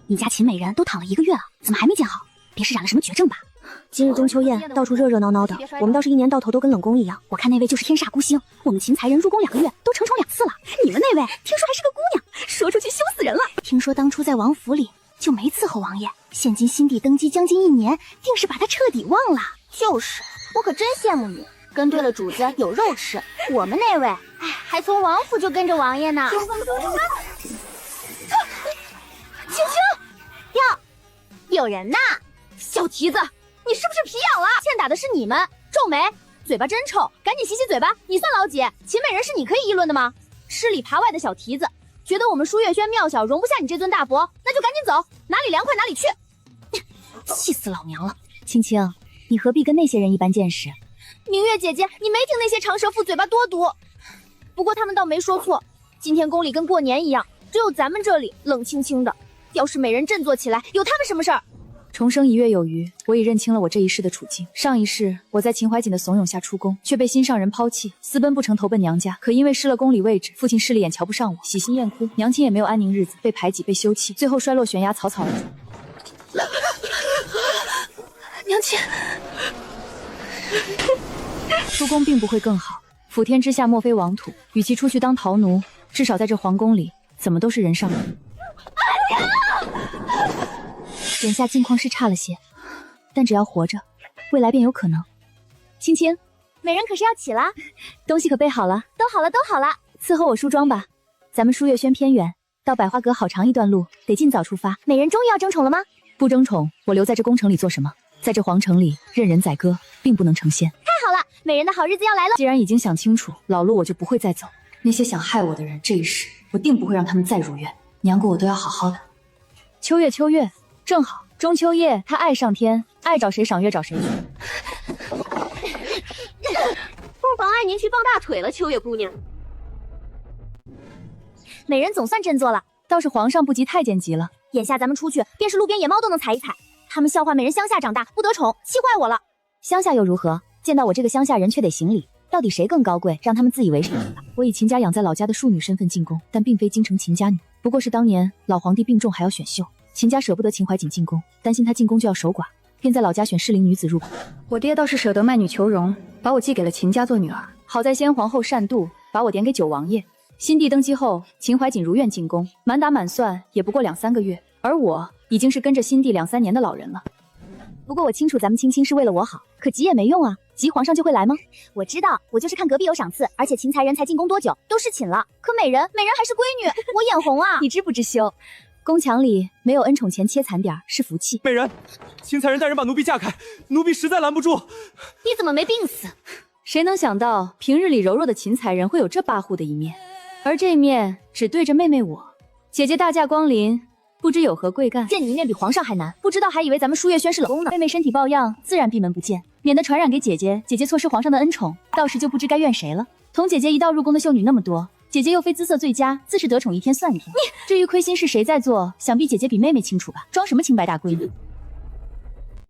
你家秦美人都躺了1个月了，怎么还没见好？别是染了什么绝症吧？今日中秋宴，到处热热闹闹的，我们倒是一年到头都跟冷宫一样。我看那位就是天煞孤星，我们秦才人入宫2个月都成宠2次了。你们那位听说还是个姑娘，说出去羞死人了。听说当初在王府里就没伺候王爷，现今新帝登基将近1年，定是把他彻底忘了。就是，我可真羡慕你，跟对了主子有肉吃。我们那位，哎，还从王府就跟着王爷呢。青青，哟，有人呐！小蹄子，你是不是皮痒了？欠打的是你们，皱眉，嘴巴真臭，赶紧洗洗嘴巴。你算老几？秦美人是你可以议论的吗？吃里扒外的小蹄子，觉得我们舒月轩庙小容不下你这尊大佛，那就赶紧走，哪里凉快哪里去。气死老娘了！青青，你何必跟那些人一般见识？明月姐姐，你没听那些长舌妇嘴巴多毒。不过他们倒没说错，今天宫里跟过年一样，只有咱们这里冷清清的。要是美人振作起来，有他们什么事儿？重生1月有余，我已认清了我这一世的处境。上一世，我在秦怀瑾的怂恿下出宫，却被心上人抛弃，私奔不成投奔娘家。可因为失了宫里位置，父亲势利眼瞧不上我，喜新厌哭，娘亲也没有安宁日子，被排挤被休弃，最后摔落悬崖，草草而终。娘亲，出宫并不会更好，辅天之下莫非王土，与其出去当逃奴，至少在这皇宫里，怎么都是人上人。眼下境况是差了些，但只要活着，未来便有可能。青青，美人可是要起了，东西可备好了？都好了，都好了。伺候我梳妆吧，咱们舒月轩偏远，到百花阁好长一段路，得尽早出发。美人终于要争宠了吗？不争宠，我留在这宫城里做什么？在这皇城里任人宰割，并不能成仙。太好了，美人的好日子要来了。既然已经想清楚，老路我就不会再走。那些想害我的人，这一世我定不会让他们再如愿。娘过我都要好好的。秋月，秋月，正好中秋夜，他爱上天，爱找谁赏月找谁去。不妨碍您去抱大腿了，秋月姑娘。美人总算振作了，倒是皇上不及太监急了。眼下咱们出去，便是路边野猫都能踩一踩。他们笑话美人乡下长大不得宠，气坏我了。乡下又如何？见到我这个乡下人却得行礼。到底谁更高贵，让他们自以为是吧。我以秦家养在老家的庶女身份进宫，但并非京城秦家女，不过是当年老皇帝病重还要选秀，秦家舍不得秦怀瑾进宫，担心他进宫就要守寡，便在老家选适龄女子入宫。我爹倒是舍得卖女求荣，把我寄给了秦家做女儿。好在先皇后善妒，把我点给九王爷。新帝登基后，秦怀瑾如愿进宫，满打满算也不过2、3个月，而我已经是跟着新帝2、3年的老人了。不过我清楚咱们青青是为了我好，可急也没用啊，急皇上就会来吗？我知道，我就是看隔壁有赏赐，而且秦才人才进宫多久，都侍寝了。可美人还是闺女，我眼红啊！你知不知羞？宫墙里没有恩宠钱切残点是福气。美人，秦才人带人把奴婢架开，奴婢实在拦不住。你怎么没病死？谁能想到平日里柔弱的秦才人会有这跋扈的一面，而这一面只对着妹妹我。姐姐大驾光临，不知有何贵干？见你一面比皇上还难，不知道还以为咱们舒月轩是冷宫呢。妹妹身体抱恙，自然闭门不见，免得传染给姐姐。姐姐错失皇上的恩宠，到时就不知该怨谁了。同姐姐一道入宫的秀女那么多，姐姐又非姿色最佳，自是得宠一天算一天。至于亏心是谁在做，想必姐姐比妹妹清楚吧？装什么清白大闺女？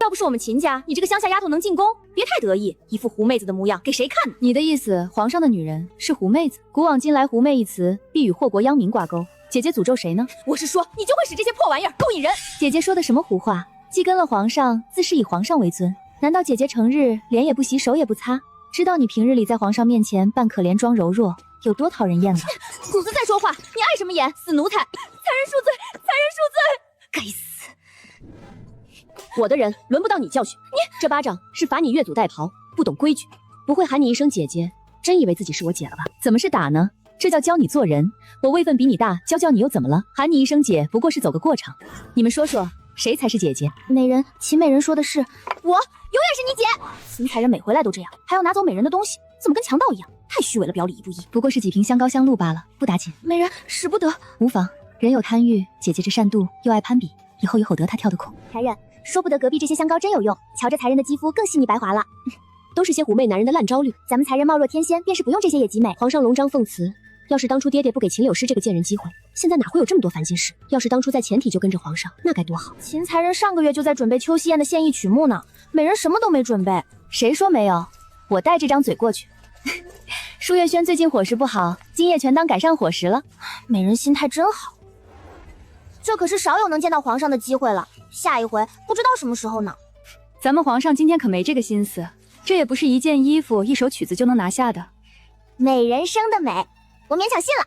要不是我们秦家，你这个乡下丫头能进宫，别太得意，一副狐妹子的模样，给谁看呢？你的意思，皇上的女人是狐妹子？古往今来，狐妹一词必与祸国殃民挂钩。姐姐诅咒谁呢？我是说，你就会使这些破玩意儿，勾引人。姐姐说的什么胡话？既跟了皇上，自是以皇上为尊。难道姐姐成日脸也不洗，手也不擦？知道你平日里在皇上面前扮可怜装柔弱，有多讨人厌了？主子在说话，你碍什么眼？死奴才！才人恕罪！才人恕罪！该死！我的人轮不到你教训。你这巴掌是罚你越俎代庖，不懂规矩，不会喊你一声姐姐，真以为自己是我姐了吧？怎么是打呢？这叫教你做人。我位分比你大，教你又怎么了？喊你一声姐，不过是走个过场。你们说说，谁才是姐姐？美人，秦美人说的是我，永远是你姐。秦才人每回来都这样，还要拿走美人的东西，怎么跟强盗一样？太虚伪了，表里一不一。不过是几瓶香膏香露罢了，不打紧。美人使不得，无妨。人有贪欲，姐姐这善妒又爱攀比，以后有吼得她跳得空。才人，说不得隔壁这些香膏真有用，瞧着才人的肌肤更细腻白滑了。都是些狐媚男人的烂招绿，咱们才人貌若天仙，便是不用这些野极美。皇上龙章凤辞，要是当初爹爹不给秦柳诗这个贱人机会，现在哪会有这么多烦心事？要是当初在前体就跟着皇上，那该多好。秦才人上个月就在准备秋夕宴的献艺曲目呢，美人什么都没准备。谁说没有？我带这张嘴过去。舒月轩最近伙食不好，今夜全当改善伙食了。美人心态真好。这可是少有能见到皇上的机会了，下一回不知道什么时候呢。咱们皇上今天可没这个心思，这也不是一件衣服、一首曲子就能拿下的。美人生的美，我勉强信了。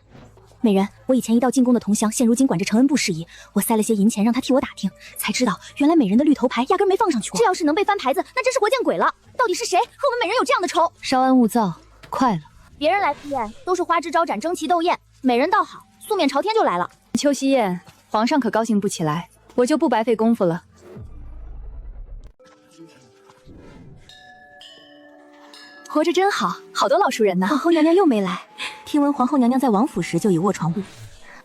美人，我以前一道进宫的同乡，现如今管着承恩不适宜，我塞了些银钱让他替我打听，才知道原来美人的绿头牌压根没放上去过。这要是能被翻牌子，那真是活见鬼了。到底是谁和我们美人有这样的仇？稍安勿躁，快了。别人来赴宴都是花枝招展、争奇斗艳，美人倒好，素面朝天就来了。秋夕宴，皇上可高兴不起来，我就不白费功夫了。活着真好，好多老熟人呢。皇后娘娘又没来，听闻皇后娘娘在王府时就已卧床物，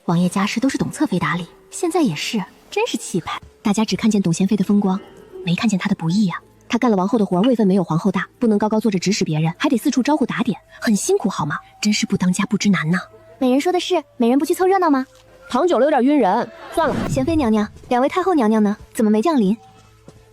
王爷家事都是董侧妃打理，现在也是，真是气派。大家只看见董贤妃的风光，没看见她的不易啊。她干了王后的活，位分没有皇后大，不能高高坐着指使别人，还得四处招呼打点，很辛苦好吗？真是不当家不知难呐。美人说的是，美人不去凑热闹吗？糖酒了有点晕人，算了。贤妃娘娘，两位太后娘娘呢？怎么没降临？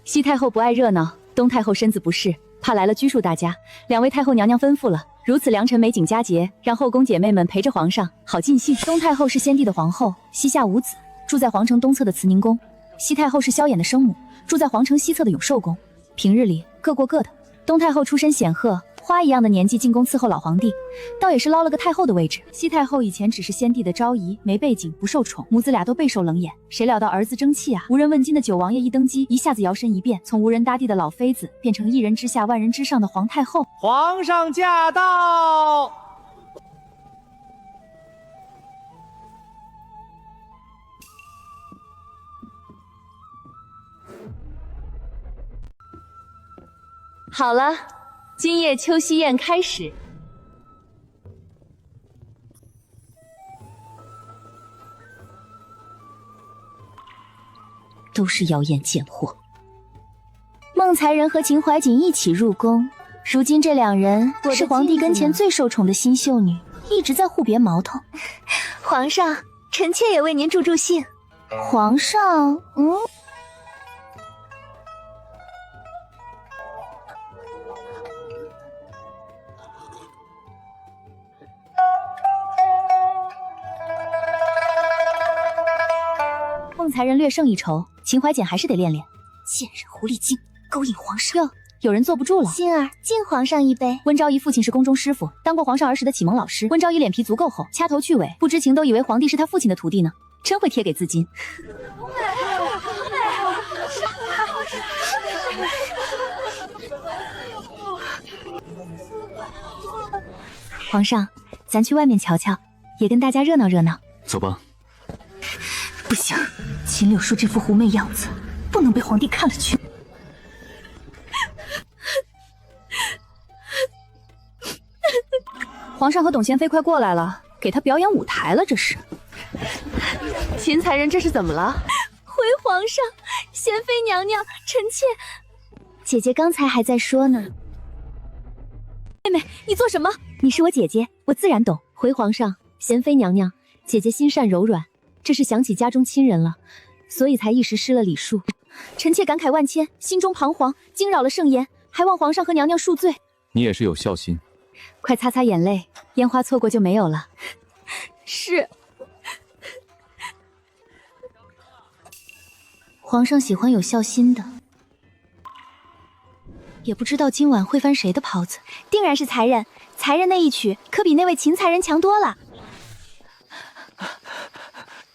西太后不爱热闹，东太后身子不适，怕来了拘束大家，两位太后娘娘吩咐了，如此良辰美景佳节，让后宫姐妹们陪着皇上好尽兴。东太后是先帝的皇后，膝下无子，住在皇城东侧的慈宁宫；西太后是萧衍的生母，住在皇城西侧的永寿宫。平日里各过各的。东太后出身显赫，花一样的年纪进宫伺候老皇帝，倒也是捞了个太后的位置。西太后以前只是先帝的昭仪，没背景，不受宠，母子俩都备受冷眼。谁料到儿子争气啊，无人问津的九王爷一登基，一下子摇身一变，从无人搭地的老妃子变成一人之下万人之上的皇太后。皇上驾到！好了，今夜秋夕宴开始。都是妖艳贱货。孟才人和秦怀瑾一起入宫，如今这两人是皇帝跟前最受宠的新秀女，一直在互别矛头。皇上，臣妾也为您助助兴。皇上，孟才人略胜一筹，秦怀瑾还是得练练。贱人狐狸精，勾引皇上。哟，有人坐不住了。心儿，敬皇上一杯。温昭仪父亲是宫中师傅，当过皇上儿时的启蒙老师。温昭仪脸皮足够厚，掐头去尾，不知情都以为皇帝是他父亲的徒弟呢，真会贴给自尽。皇上，咱去外面瞧瞧，也跟大家热闹热闹。走吧。不行，秦柳树这副狐媚样子，不能被皇帝看了去。皇上和董贤妃快过来了，给他表演舞台了，这是。秦才人这是怎么了？回皇上，贤妃娘娘，臣妾……姐姐刚才还在说呢。妹妹，你做什么？你是我姐姐，我自然懂。回皇上，贤妃娘娘，姐姐心善柔软，这是想起家中亲人了，所以才一时失了礼数。臣妾感慨万千，心中彷徨，惊扰了圣颜，还望皇上和娘娘恕罪。你也是有孝心。快擦擦眼泪，烟花错过就没有了。是。皇上喜欢有孝心的。也不知道今晚会翻谁的袍子，定然是才人。才人那一曲可比那位秦才人强多了。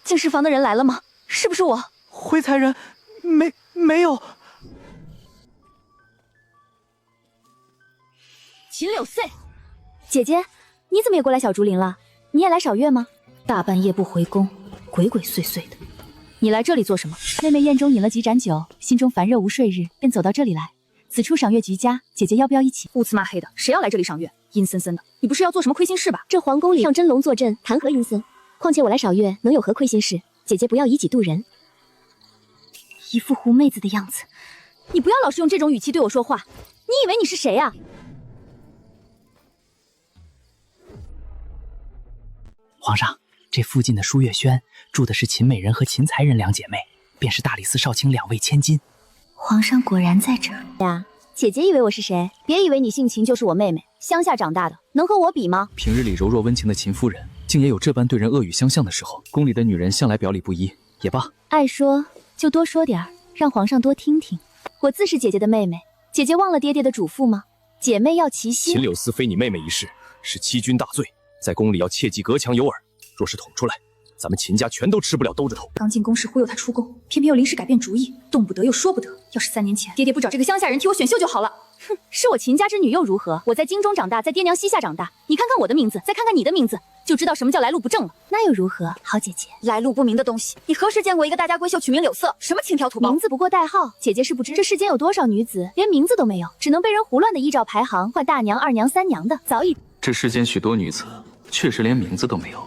净室房的人来了吗？是不是我？回才人，没有。秦柳碎，姐姐，你怎么也过来小竹林了？你也来赏月吗？大半夜不回宫，鬼鬼祟祟的。你来这里做什么？妹妹宴中饮了几盏酒，心中烦热无睡日，便走到这里来。此处赏月极佳，姐姐要不要一起？乌呲嘛黑的，谁要来这里赏月？阴森森的，你不是要做什么亏心事吧？这皇宫里上真龙坐镇，谈何阴森？况且我来赏月，能有何亏心事？姐姐不要以己度人，一副狐妹子的样子。你不要老是用这种语气对我说话，你以为你是谁啊？皇上，这附近的舒月轩住的是秦美人和秦才人两姐妹，便是大理寺少卿两位千金。皇上果然在这儿呀！姐姐以为我是谁？别以为你姓秦就是我妹妹，乡下长大的，能和我比吗？平日里柔弱温情的秦夫人，竟也有这般对人恶语相向的时候。宫里的女人向来表里不一，也罢。爱说就多说点儿，让皇上多听听。我自是姐姐的妹妹，姐姐忘了爹爹的嘱咐吗？姐妹要齐心。秦柳思非你妹妹一事，是欺君大罪，在宫里要切记隔墙有耳。若是捅出来，咱们秦家全都吃不了兜着头。刚进宫时忽悠他出宫，偏偏又临时改变主意，动不得又说不得。要是3年前爹爹不找这个乡下人替我选秀就好了。哼，是我秦家之女又如何？我在京中长大，在爹娘膝下长大。你看看我的名字，再看看你的名字，就知道什么叫来路不正了。那又如何，好姐姐？来路不明的东西，你何时见过一个大家闺秀取名柳色？什么轻佻土包？名字不过代号，姐姐是不知这世间有多少女子连名字都没有，只能被人胡乱的依照排行换大娘、二娘、三娘的，早已。这世间许多女子确实连名字都没有，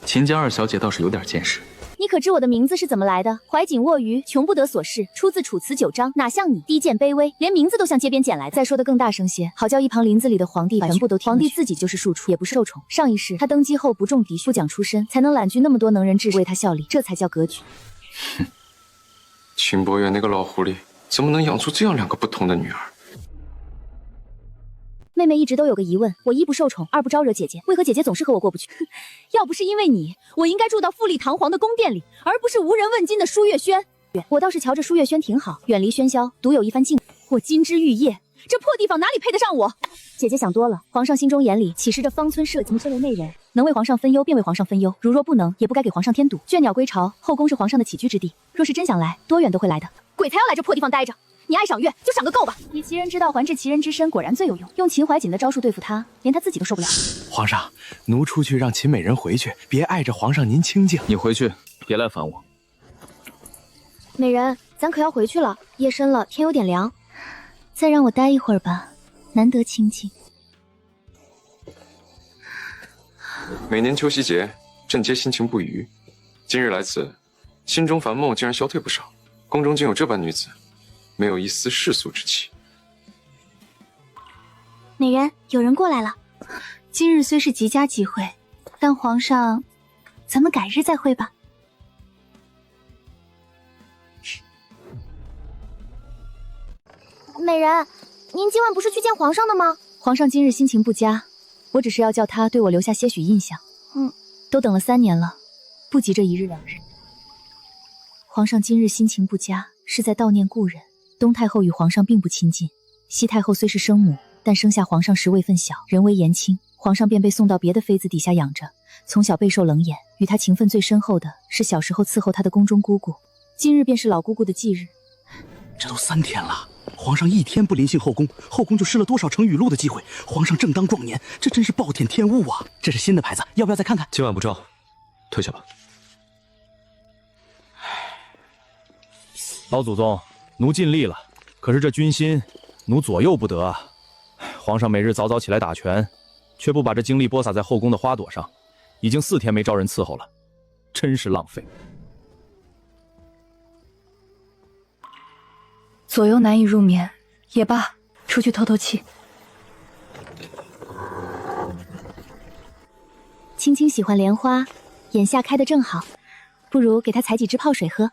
秦家二小姐倒是有点见识。你可知我的名字是怎么来的？怀瑾握鱼，穷不得所事，出自《楚辞9章，哪像你低贱卑微，连名字都像街边捡来的。再说的更大声些，好叫一旁林子里的皇帝全部都听。皇帝自己就是庶出，也不是受宠。上一世他登基后不中嫡，不讲出身，才能揽居那么多能人志士为他效力，这才叫格局。哼，秦博远那个老狐狸，怎么能养出这样2个不同的女儿？妹妹一直都有个疑问，我一不受宠，二不招惹姐姐，为何姐姐总是和我过不去？要不是因为你，我应该住到富丽堂皇的宫殿里，而不是无人问津的舒月轩。我倒是瞧着舒月轩挺好，远离喧嚣，独有一番静。我金枝玉叶，这破地方哪里配得上我？姐姐想多了，皇上心中眼里岂是这方寸社稷？身为内人，能为皇上分忧便为皇上分忧，如若不能，也不该给皇上添堵。倦鸟归巢，后宫是皇上的起居之地，若是真想来，多远都会来的。鬼才要来这破地方待着。你爱赏月就赏个够吧！以其人之道还治其人之身，果然最有用。用秦怀瑾的招数对付他，连他自己都受不了。皇上，奴出去让秦美人回去，别碍着皇上您清静。你回去，别来烦我。美人，咱可要回去了，夜深了，天有点凉，再让我待一会儿吧，难得清静。每年秋夕节，朕皆心情不愉，今日来此，心中烦梦竟然消退不少。宫中竟有这般女子，没有一丝世俗之气。美人，有人过来了。今日虽是极佳机会，但皇上，咱们改日再会吧。美人，您今晚不是去见皇上的吗？皇上今日心情不佳，我只是要叫他对我留下些许印象。都等了3年了，不急这1日2日。皇上今日心情不佳，是在悼念故人。东太后与皇上并不亲近，西太后虽是生母，但生下皇上时位分小，人为言轻，皇上便被送到别的妃子底下养着，从小备受冷眼。与他情分最深厚的是小时候伺候他的宫中姑姑，今日便是老姑姑的忌日。这都3天了，皇上一天不临幸后宫，后宫就失了多少成雨露的机会。皇上正当壮年，这真是暴殄天物啊！这是新的牌子，要不要再看看？今晚不照，退下吧。老祖宗，奴尽力了，可是这军心，奴左右不得啊。皇上每日早早起来打拳，却不把这精力播撒在后宫的花朵上，已经4天没招人伺候了，真是浪费。左右难以入眠，也罢，出去透透气。青青喜欢莲花，眼下开得正好，不如给他采几支泡水喝。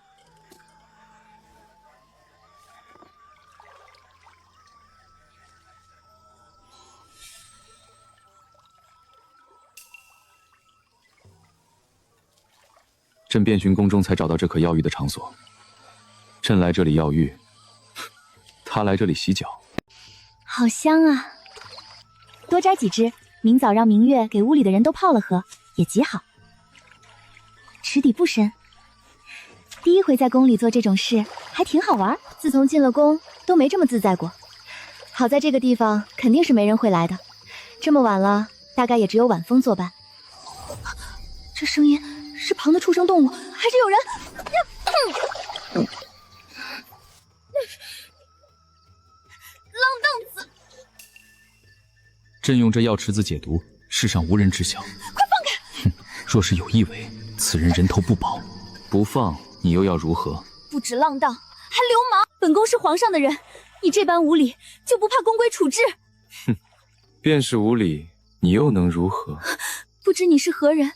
朕遍寻宫中才找到这可药浴的场所。朕来这里药浴，他来这里洗脚。好香啊！多摘几支，明早让明月给屋里的人都泡了喝，也极好。池底不深，第一回在宫里做这种事，还挺好玩。自从进了宫，都没这么自在过。好在这个地方肯定是没人会来的，这么晚了，大概也只有晚风作伴。这声音是旁的畜生动物，还是有人？朕用这药池子解毒，世上无人知晓。快放开！若是有意为，此人人头不保。不放，你又要如何？不止浪荡，还流氓！本宫是皇上的人，你这般无礼，就不怕宫规处置？哼，便是无礼，你又能如何？不知你是何人？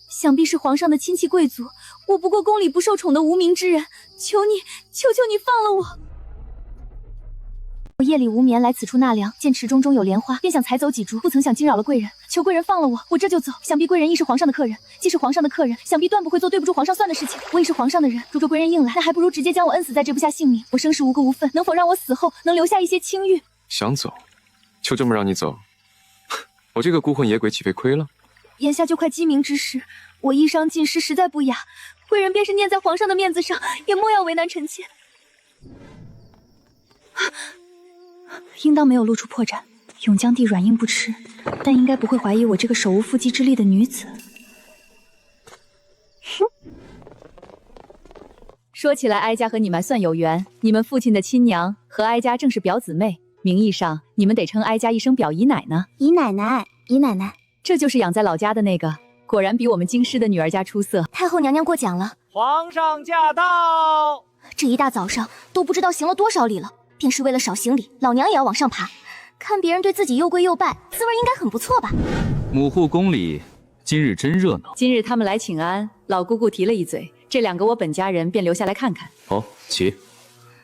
想必是皇上的亲戚贵族，我不过宫里不受宠的无名之人，求你，求求你放了我！我夜里无眠来此处纳凉，见池中有莲花，便想采走几株，不曾想惊扰了贵人，求贵人放了我，我这就走。想必贵人亦是皇上的客人，既是皇上的客人，想必断不会做对不住皇上算的事情。我也是皇上的人，如若贵人硬来，那还不如直接将我摁死在这，不下性命。我生时无辜无分，能否让我死后能留下一些清誉？想走，就这么让你走？我这个孤魂野鬼岂非亏了？眼下就快鸡鸣之时，我衣裳尽湿，实在不雅。贵人便是念在皇上的面子上，也莫要为难臣妾。应当没有露出破绽，永江帝软硬不吃，但应该不会怀疑我这个手无缚鸡之力的女子。说起来，哀家和你们算有缘，你们父亲的亲娘和哀家正是表姊妹，名义上你们得称哀家一声表姨奶呢。姨奶奶，姨奶奶，这就是养在老家的那个，果然比我们京师的女儿家出色。太后娘娘过奖了。皇上驾到！这一大早上都不知道行了多少礼了，便是为了少行礼，老娘也要往上爬。看别人对自己又跪又拜，滋味应该很不错吧？母护宫里今日真热闹。今日他们来请安，老姑姑提了一嘴，这两个我本家人便留下来看看。哦，起，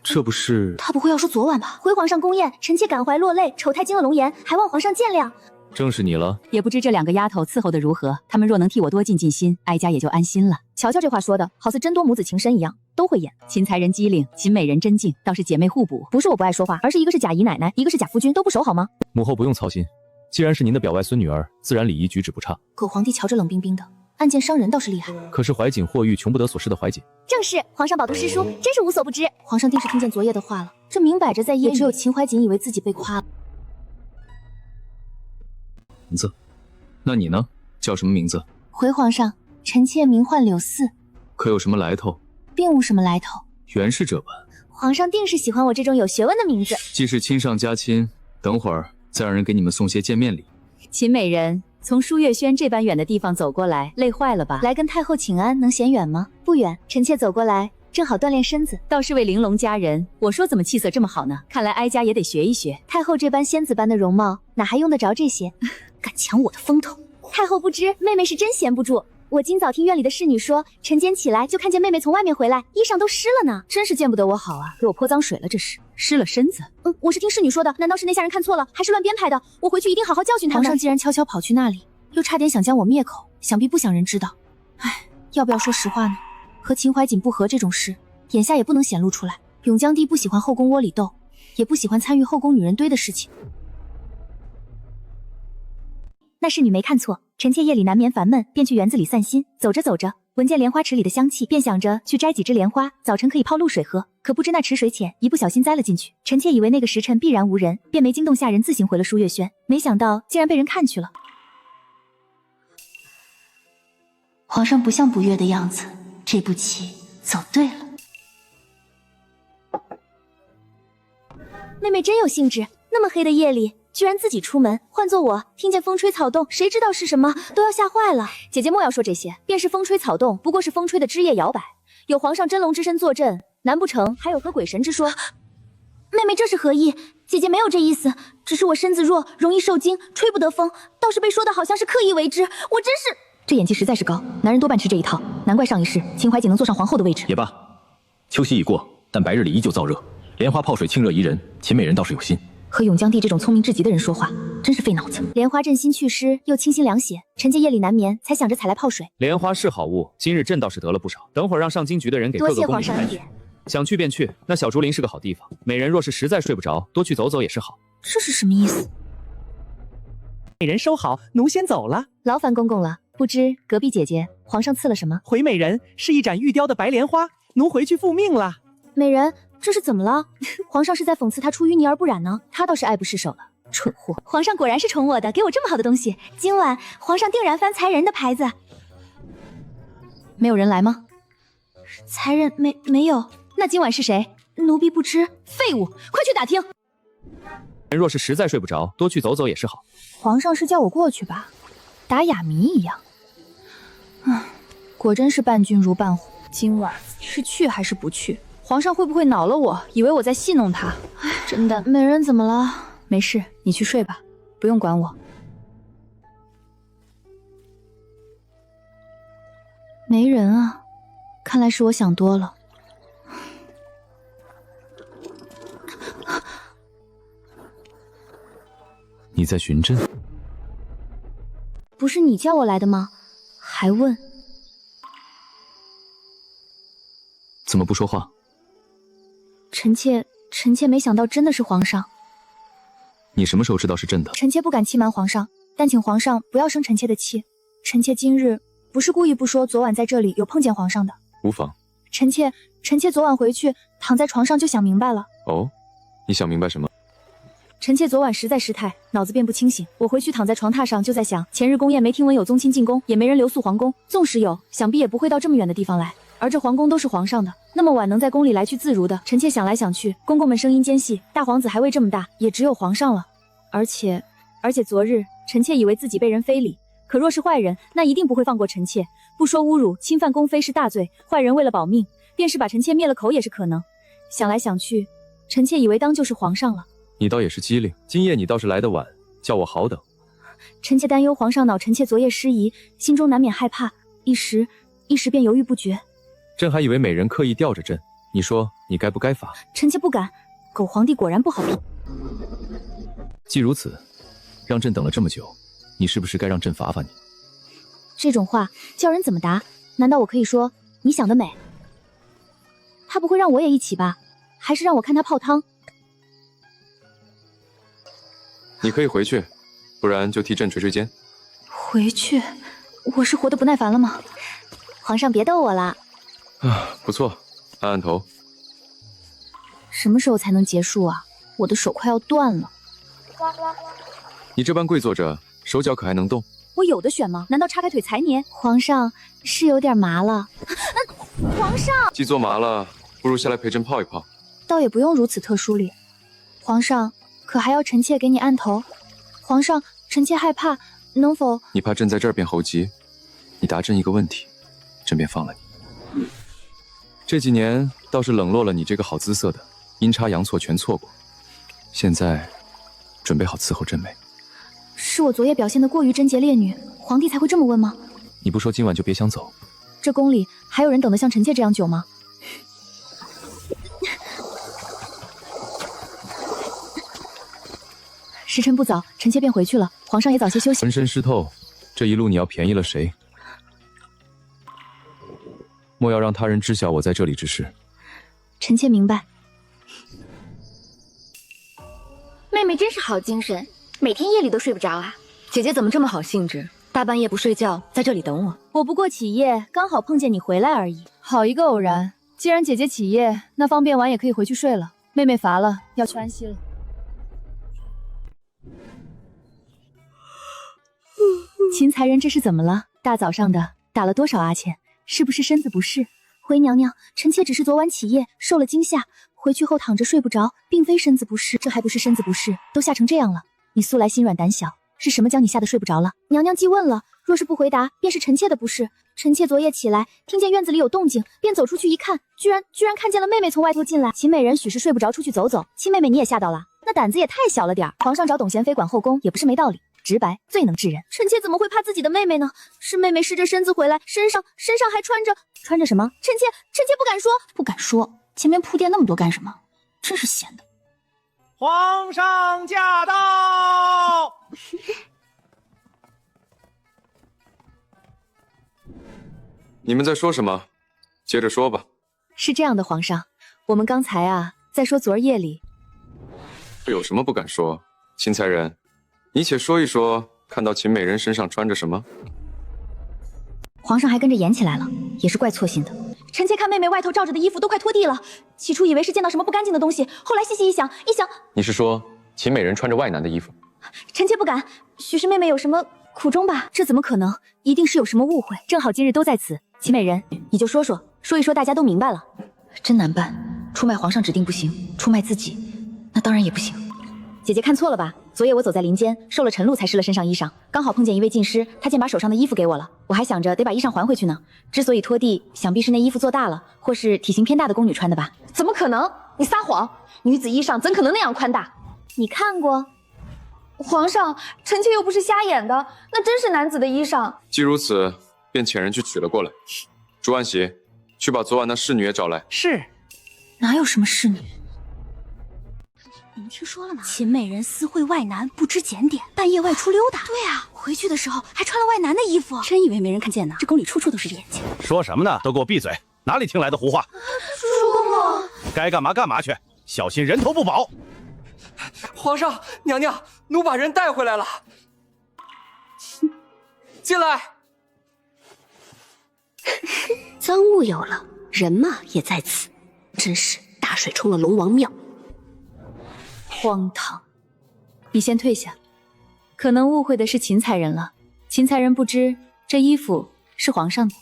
这不是……他不会要说昨晚吧？回皇上宫宴，臣妾感怀落泪，丑态惊了龙颜，还望皇上见谅。正是你了。也不知这两个丫头伺候的如何，她们若能替我多尽尽心，哀家也就安心了。瞧瞧这话说的，好似真多母子情深一样，都会演。秦才人机灵，秦美人真静，倒是姐妹互补。不是我不爱说话，而是一个是假姨奶奶，一个是假夫君，都不熟好吗？母后不用操心，既然是您的表外孙女儿，自然礼仪举止不差。可皇帝瞧着冷冰冰的，暗箭伤人倒是厉害。可是怀瑾或玉穷不得所失的怀瑾，正是皇上饱读诗书，真是无所不知。皇上定是听见昨夜的话了，这明摆着在揶揄。只有秦怀瑾以为自己被夸了。名字？那你呢？叫什么名字？回皇上，臣妾名唤柳四。可有什么来头？并无什么来头。原是这般。皇上定是喜欢我这种有学问的名字。既是亲上加亲，等会儿再让人给你们送些见面礼。秦美人从舒月轩这般远的地方走过来，累坏了吧？来跟太后请安，能嫌远吗？不远，臣妾走过来正好锻炼身子。倒是位玲珑佳人，我说怎么气色这么好呢？看来哀家也得学一学。太后这般仙子般的容貌，哪还用得着这些？敢抢我的风头！太后不知，妹妹是真闲不住。我今早听院里的侍女说，晨间起来就看见妹妹从外面回来，衣裳都湿了呢。真是见不得我好啊，给我泼脏水了，这是湿了身子。我是听侍女说的，难道是那下人看错了，还是乱编排的？我回去一定好好教训他们。皇上既然悄悄跑去那里，又差点想将我灭口，想必不想人知道。唉，要不要说实话呢？和秦怀瑾不和这种事，眼下也不能显露出来。永江帝不喜欢后宫窝里斗，也不喜欢参与后宫女人堆的事情。那侍女没看错，臣妾夜里难眠烦闷，便去园子里散心。走着走着，闻见莲花池里的香气，便想着去摘几枝莲花，早晨可以泡露水喝。可不知那池水浅，一不小心栽了进去。臣妾以为那个时辰必然无人，便没惊动下人，自行回了舒月轩。没想到竟然被人看去了。皇上不像不悦的样子，这步棋走对了。妹妹真有兴致，那么黑的夜里居然自己出门，换做我听见风吹草动，谁知道是什么，都要吓坏了。姐姐莫要说这些，便是风吹草动，不过是风吹的枝叶摇摆。有皇上真龙之身坐镇，难不成还有和鬼神之说？妹妹这是何意？姐姐没有这意思，只是我身子弱，容易受惊，吹不得风，倒是被说的好像是刻意为之。我真是……这演技实在是高，男人多半吃这一套，难怪上一世秦怀瑾能坐上皇后的位置。也罢，秋夕已过，但白日里依旧燥热，莲花泡水清热宜人，秦美人倒是有心。和永江帝这种聪明至极的人说话，真是费脑子。莲花镇心祛湿，又清心凉血，臣妾夜里难眠，才想着采来泡水。莲花是好物，今日朕倒是得了不少。等会儿让上京局的人给各个宫里开去。想去便去，那小竹林是个好地方。美人若是实在睡不着，多去走走也是好。这是什么意思？美人收好，奴先走了。劳烦公公了。不知隔壁姐姐，皇上赐了什么？回美人是一盏玉雕的白莲花，奴回去复命了。美人，这是怎么了？皇上是在讽刺她出淤泥而不染呢？她倒是爱不释手了，蠢货！皇上果然是宠我的，给我这么好的东西。今晚皇上定然翻才人的牌子。没有人来吗？才人没有。那今晚是谁？奴婢不知。废物，快去打听。人若是实在睡不着，多去走走也是好。皇上是叫我过去吧，打哑谜一样。果真是伴君如伴虎。今晚是去还是不去？皇上会不会恼了我，以为我在戏弄他？真的，美人怎么了？没事，你去睡吧，不用管我。没人啊，看来是我想多了。你在寻朕？不是你叫我来的吗？还问？怎么不说话？臣妾没想到真的是皇上。你什么时候知道是朕的？臣妾不敢欺瞒皇上，但请皇上不要生臣妾的气。臣妾今日不是故意不说，昨晚在这里有碰见皇上的。无妨。臣妾昨晚回去躺在床上就想明白了。哦，你想明白什么？臣妾昨晚实在失态，脑子便不清醒。我回去躺在床榻上，就在想，前日宫宴没听闻有宗亲进宫，也没人留宿皇宫，纵使有，想必也不会到这么远的地方来。而这皇宫都是皇上的，那么晚能在宫里来去自如的，臣妾想来想去，公公们声音尖细，大皇子还未这么大，也只有皇上了。而且昨日臣妾以为自己被人非礼，可若是坏人，那一定不会放过臣妾。不说侮辱，侵犯宫妃是大罪，坏人为了保命，便是把臣妾灭了口也是可能。想来想去，臣妾以为当就是皇上了。你倒也是机灵，今夜你倒是来得晚，叫我好等。臣妾担忧皇上恼臣妾昨夜失仪，心中难免害怕，一时便犹豫不决。朕还以为美人刻意吊着朕，你说你该不该罚？臣妾不敢，狗皇帝果然不好评。既如此，让朕等了这么久，你是不是该让朕罚罚你？这种话叫人怎么答？难道我可以说你想得美？他不会让我也一起吧？还是让我看他泡汤？你可以回去，不然就替朕捶捶肩。回去？我是活得不耐烦了吗？皇上别逗我了。不错，按按头。什么时候才能结束啊？我的手快要断了。你这般跪坐着，手脚可还能动？我有的选吗？难道叉开腿才捏？皇上是有点麻了。皇上，既坐麻了，不如下来陪朕泡一泡。倒也不用如此特殊哩。皇上，可还要臣妾给你按头？皇上，臣妾害怕，能否……你怕朕在这儿变猴急？你答朕一个问题，朕便放了你。这几年倒是冷落了你这个好姿色的，阴差阳错全错过。现在，准备好伺候朕没？是我昨夜表现得过于贞洁烈女，皇帝才会这么问吗？你不说今晚就别想走。这宫里还有人等得像臣妾这样久吗？时辰不早，臣妾便回去了。皇上也早些休息。浑身湿透，这一路你要便宜了谁？莫要让他人知晓我在这里之事。臣妾明白。妹妹真是好精神，每天夜里都睡不着啊。姐姐怎么这么好兴致？大半夜不睡觉，在这里等我。我不过起夜，刚好碰见你回来而已。好一个偶然！既然姐姐起夜，那方便完也可以回去睡了。妹妹乏了，要去安息了。秦才人这是怎么了？大早上的打了多少阿钱？是不是身子不适？回娘娘，臣妾只是昨晚起夜受了惊吓，回去后躺着睡不着，并非身子不适。这还不是身子不适，都吓成这样了。你素来心软胆小，是什么将你吓得睡不着了？娘娘既问了，若是不回答，便是臣妾的不是。臣妾昨夜起来，听见院子里有动静，便走出去一看，居然看见了妹妹从外头进来。秦美人许是睡不着，出去走走。亲妹妹你也吓到了，那胆子也太小了点儿。皇上找董贤妃管后宫也不是没道理，直白最能治人。臣妾怎么会怕自己的妹妹呢？是妹妹湿着身子回来，身上还穿着什么？臣妾不敢说。前面铺垫那么多干什么？真是闲的。皇上驾到！你们在说什么？接着说吧。是这样的，皇上，我们刚才在说昨儿夜里。这有什么不敢说？秦才人，你且说一说，看到秦美人身上穿着什么？皇上还跟着演起来了，也是怪错心的。臣妾看妹妹外头罩着的衣服都快拖地了，起初以为是见到什么不干净的东西，后来细细一想，你是说秦美人穿着外男的衣服？臣妾不敢，许是妹妹有什么苦衷吧？这怎么可能？一定是有什么误会。正好今日都在此，秦美人，你就说一说，大家都明白了。真难办，出卖皇上指定不行，出卖自己，那当然也不行。姐姐看错了吧？昨夜我走在林间，受了晨露才湿了身上衣裳，刚好碰见一位进师，他竟把手上的衣服给我了。我还想着得把衣裳还回去呢。之所以拖地，想必是那衣服做大了，或是体型偏大的宫女穿的吧？怎么可能？你撒谎！女子衣裳怎可能那样宽大？你看过？皇上，臣妾又不是瞎眼的，那真是男子的衣裳。既如此，便遣人去取了过来。朱安喜，去把昨晚那侍女也找来。是。哪有什么侍女？你们听说了吗？秦美人私会外男，不知检点，半夜外出溜达。对啊，回去的时候还穿了外男的衣服，真以为没人看见呢？这宫里处处都是眼睛。说什么呢？都给我闭嘴！哪里听来的胡话？主公公，该干嘛干嘛去，小心人头不保。皇上，娘娘，奴把人带回来了。进来。赃物有了，人马也在此，真是大水冲了龙王庙。荒唐！你先退下，可能误会的是芹才人了。芹才人不知这衣服是皇上的。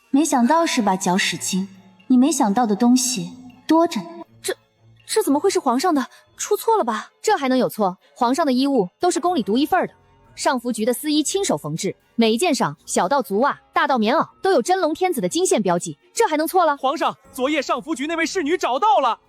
没想到是吧，搅屎精？你没想到的东西多着呢。这怎么会是皇上的？出错了吧？这还能有错？皇上的衣物都是宫里独一份的，上服局的司衣亲手缝制，每一件上小到足袜，大到棉袄，都有真龙天子的金线标记，这还能错了？皇上，昨夜上服局那位侍女找到了。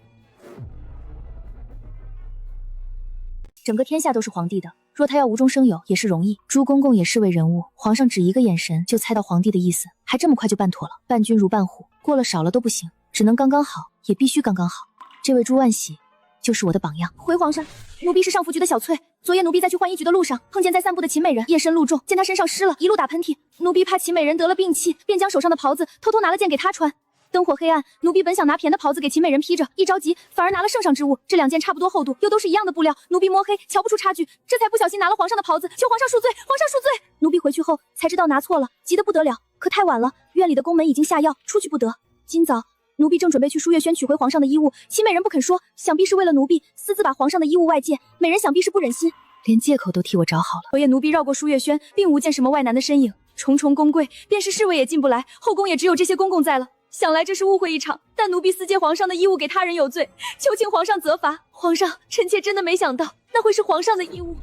整个天下都是皇帝的，若他要无中生有也是容易。朱公公也是位人物，皇上只一个眼神就猜到皇帝的意思，还这么快就办妥了。伴君如伴虎，过了少了都不行，只能刚刚好，也必须刚刚好。这位朱万喜就是我的榜样。回皇上，奴婢是上服局的小翠，昨夜奴婢在去浣衣局的路上，碰见在散步的秦美人，夜深路重，见她身上湿了，一路打喷嚏，奴婢怕秦美人得了病气，便将手上的袍子偷偷拿了件给她穿。灯火黑暗，奴婢本想拿便宜的袍子给秦美人披着，一着急反而拿了圣上之物，这两件差不多厚度，又都是一样的布料，奴婢摸黑瞧不出差距，这才不小心拿了皇上的袍子，求皇上恕罪，皇上恕罪。奴婢回去后才知道拿错了，急得不得了，可太晚了，院里的宫门已经下药，出去不得。今早奴婢正准备去舒月轩取回皇上的衣物，秦美人不肯说，想必是为了奴婢私自把皇上的衣物外借，美人想必是不忍心，连借口都替我找好了。昨夜奴婢绕过舒月轩，并无见什么外男的身影，重重宫柜，便是侍卫也进不来，后宫也只有这些公公在了。想来这是误会一场，但奴婢私借皇上的衣物给他人有罪，求请皇上责罚。皇上，臣妾真的没想到那会是皇上的衣物。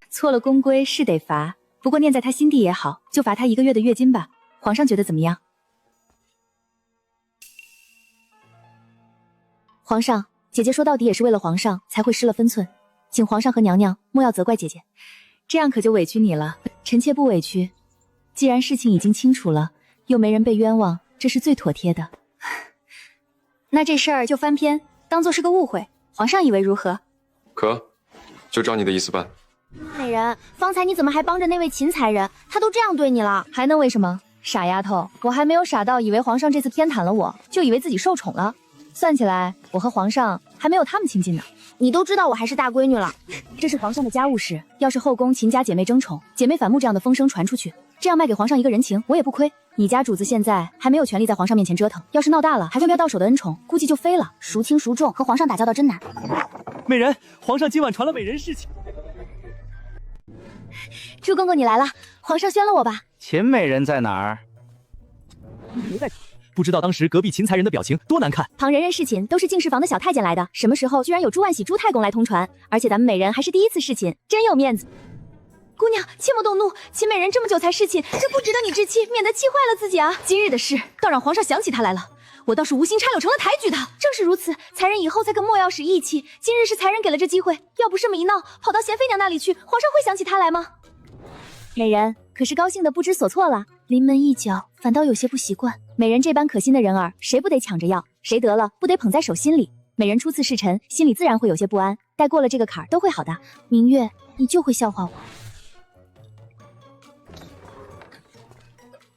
错了宫规是得罚，不过念在他心地也好，就罚他1个月的月经吧。皇上觉得怎么样？皇上，姐姐说到底也是为了皇上才会失了分寸，请皇上和娘娘莫要责怪姐姐，这样可就委屈你了。臣妾不委屈，既然事情已经清楚了，又没人被冤枉，这是最妥帖的。那这事儿就翻篇，当做是个误会，皇上以为如何？可，就照你的意思办。美人，方才你怎么还帮着那位秦才人？他都这样对你了，还能为什么？傻丫头，我还没有傻到以为皇上这次偏袒了我，就以为自己受宠了。算起来，我和皇上还没有他们亲近呢。你都知道我还是大闺女了，这是皇上的家务事，要是后宫秦家姐妹争宠、姐妹反目这样的风声传出去，这样卖给皇上一个人情，我也不亏。你家主子现在还没有权利在皇上面前折腾，要是闹大了，还会要到手的恩宠，估计就飞了。孰轻孰重，和皇上打交道真难。美人，皇上今晚传了美人事情。朱公公你来了，皇上宣了我吧。秦美人在哪儿？不知道当时隔壁秦才人的表情多难看。旁人侍寝都是敬事房的小太监来的，什么时候居然有朱万喜朱太公来通传？而且咱们美人还是第一次侍寝，真有面子。姑娘切莫动怒，秦美人这么久才侍寝，这不值得你置气，免得气坏了自己啊。今日的事倒让皇上想起他来了，我倒是无心插柳成了抬举他。正是如此，才人以后才跟莫要使义气。今日是才人给了这机会，要不这么一闹，跑到贤妃娘那里去，皇上会想起他来吗？美人可是高兴的不知所措了，临门一脚，反倒有些不习惯。美人这般可心的人儿，谁不得抢着要？谁得了不得捧在手心里？美人初次侍臣，心里自然会有些不安，待过了这个坎儿都会好的。明月，你就会笑话我。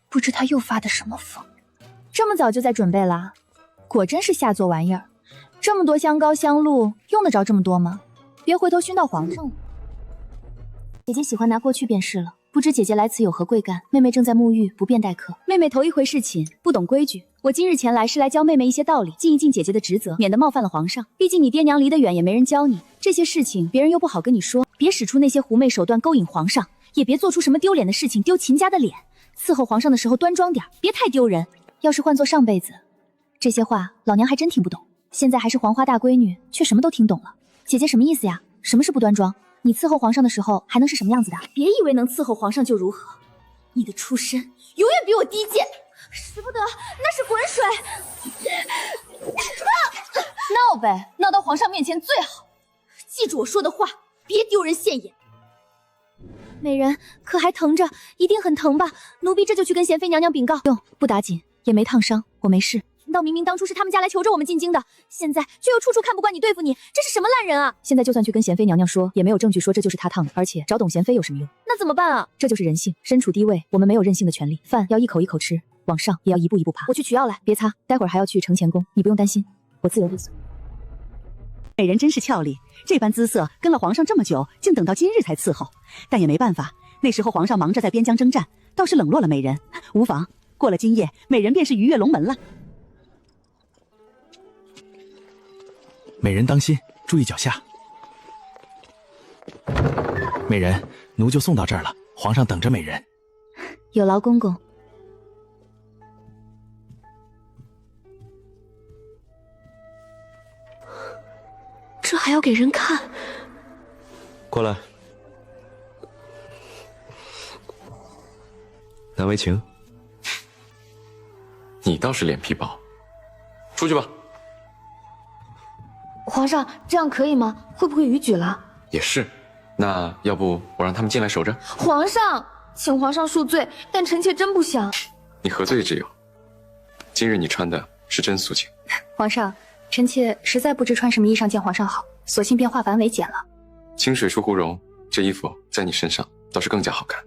不知他又发的什么疯，这么早就在准备了，果真是下作玩意儿。这么多香膏香露，用得着这么多吗？别回头熏到皇上了。姐姐喜欢拿过去便是了。不知姐姐来此有何贵干？妹妹正在沐浴，不便待客。妹妹头一回侍寝，不懂规矩。我今日前来是来教妹妹一些道理，尽一尽姐姐的职责，免得冒犯了皇上。毕竟你爹娘离得远，也没人教你这些事情，别人又不好跟你说。别使出那些狐媚手段勾引皇上，也别做出什么丢脸的事情，丢秦家的脸。伺候皇上的时候端庄点，别太丢人。要是换做上辈子，这些话老娘还真听不懂。现在还是黄花大闺女，却什么都听懂了。姐姐什么意思呀？什么是不端庄？你伺候皇上的时候还能是什么样子的？别以为能伺候皇上就如何，你的出身永远比我低贱。使不得，那是滚水。闹呗，闹到皇上面前最好。记住我说的话，别丢人现眼。美人可还疼着？一定很疼吧？奴婢这就去跟贤妃娘娘禀告。用，不打紧，也没烫伤，我没事。难道明明当初是他们家来求着我们进京的，现在却又处处看不惯你对付你，这是什么烂人啊？现在就算去跟贤妃娘娘说，也没有证据说这就是他烫的，而且找董贤妃有什么用？那怎么办啊？这就是人性，身处低位，我们没有任性的权利。饭要一口一口吃，往上也要一步一步爬。我去取药来，别擦，待会儿还要去承乾宫，你不用担心，我自有路子。美人真是俏丽，这般姿色跟了皇上这么久，竟等到今日才伺候。但也没办法，那时候皇上忙着在边疆征战，倒是冷落了美人。无妨，过了今夜，美人便是鱼跃龙门了。美人当心，注意脚下。美人，奴就送到这儿了，皇上等着美人。有劳公公。这还要给人看？过来，难为情。你倒是脸皮薄，出去吧。皇上，这样可以吗？会不会逾矩了？也是，那要不我让他们进来守着？皇上，请皇上恕罪，但臣妾真不想。你何罪之有？今日你穿的是真素净。皇上，臣妾实在不知穿什么衣裳见皇上好，索性便化繁为简了。清水出芙蓉，这衣服在你身上倒是更加好看。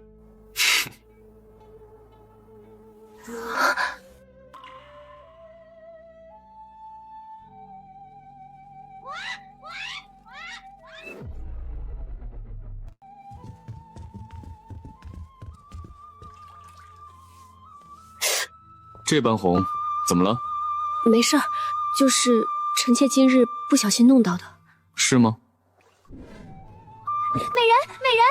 这般红，怎么了？没事儿，就是臣妾今日不小心弄到的。是吗？美人，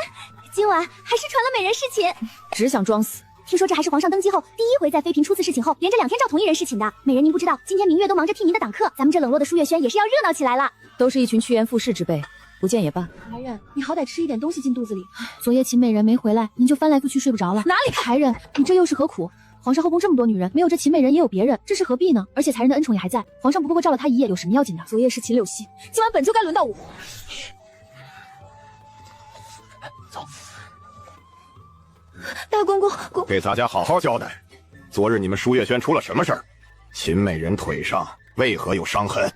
今晚还是传了美人侍寝。只想装死。听说这还是皇上登基后第一回在妃嫔初次侍寝后，连着2天召同一人侍寝的。美人，您不知道，今天明月都忙着替您的党课，咱们这冷落的舒月轩也是要热闹起来了。都是一群趋炎附势之辈，不见也罢。才人，你好歹吃一点东西进肚子里。昨夜秦美人没回来，您就翻来覆去睡不着了。哪里？才人，你这又是何苦？皇上后宫这么多女人，没有这秦美人也有别人，这是何必呢？而且才人的恩宠也还在，皇上不过照了她一夜，有什么要紧的？昨夜是秦柳溪，今晚本就该轮到我。走。大公公，给大家好好交代，昨日你们舒月轩出了什么事儿？秦美人腿上为何有伤痕？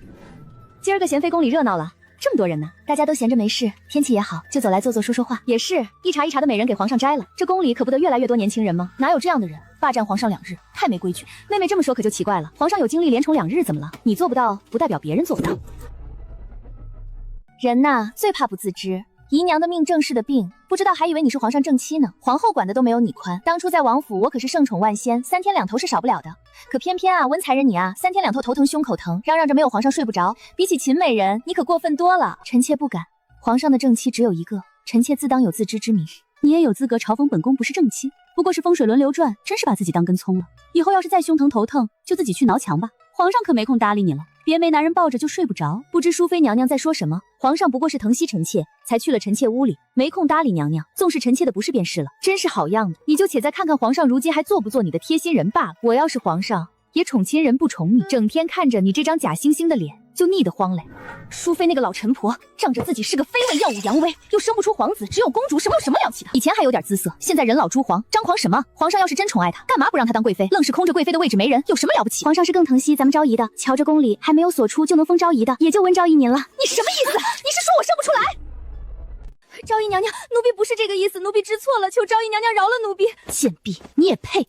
今儿个贤妃宫里热闹了，这么多人呢，大家都闲着没事，天气也好，就走来坐坐说说话。也是一茬一茬的美人给皇上摘了，这宫里可不得越来越多年轻人吗？哪有这样的人？霸占皇上2日，太没规矩。妹妹这么说可就奇怪了，皇上有精力连宠2日怎么了？你做不到，不代表别人做不到。人呐，最怕不自知。姨娘的命正是的病，不知道还以为你是皇上正妻呢。皇后管的都没有你宽。当初在王府，我可是圣宠万仙，3天2头是少不了的。可偏偏啊，温才人你啊，3天2头头疼胸口疼，嚷嚷着没有皇上睡不着。比起秦美人，你可过分多了。臣妾不敢，皇上的正妻只有一个，臣妾自当有自知之明。你也有资格嘲讽本宫不是正妻，不过是风水轮流转，真是把自己当根葱了。以后要是再胸疼头疼，就自己去挠墙吧，皇上可没空搭理你了。别没男人抱着就睡不着。不知淑妃娘娘在说什么？皇上不过是疼惜臣妾，才去了臣妾屋里，没空搭理娘娘，纵视臣妾的不是便是了。真是好样的，你就且再看看皇上如今还做不做你的贴心人罢了。我要是皇上，也宠亲人不宠你，整天看着你这张假惺惺的脸，就腻得慌嘞。淑妃那个老陈婆，仗着自己是个妃位，耀武扬威，又生不出皇子，只有公主，什么有什么了不起的？以前还有点姿色，现在人老珠黄，张狂什么？皇上要是真宠爱她，干嘛不让她当贵妃？愣是空着贵妃的位置没人，有什么了不起？皇上是更疼惜咱们昭仪的，瞧着宫里还没有所出就能封昭仪的，也就温昭仪您了。你什么意思？你是说我生不出来？昭仪娘娘，奴婢不是这个意思，奴婢知错了，求昭仪娘娘饶了奴婢。贱婢，你也配？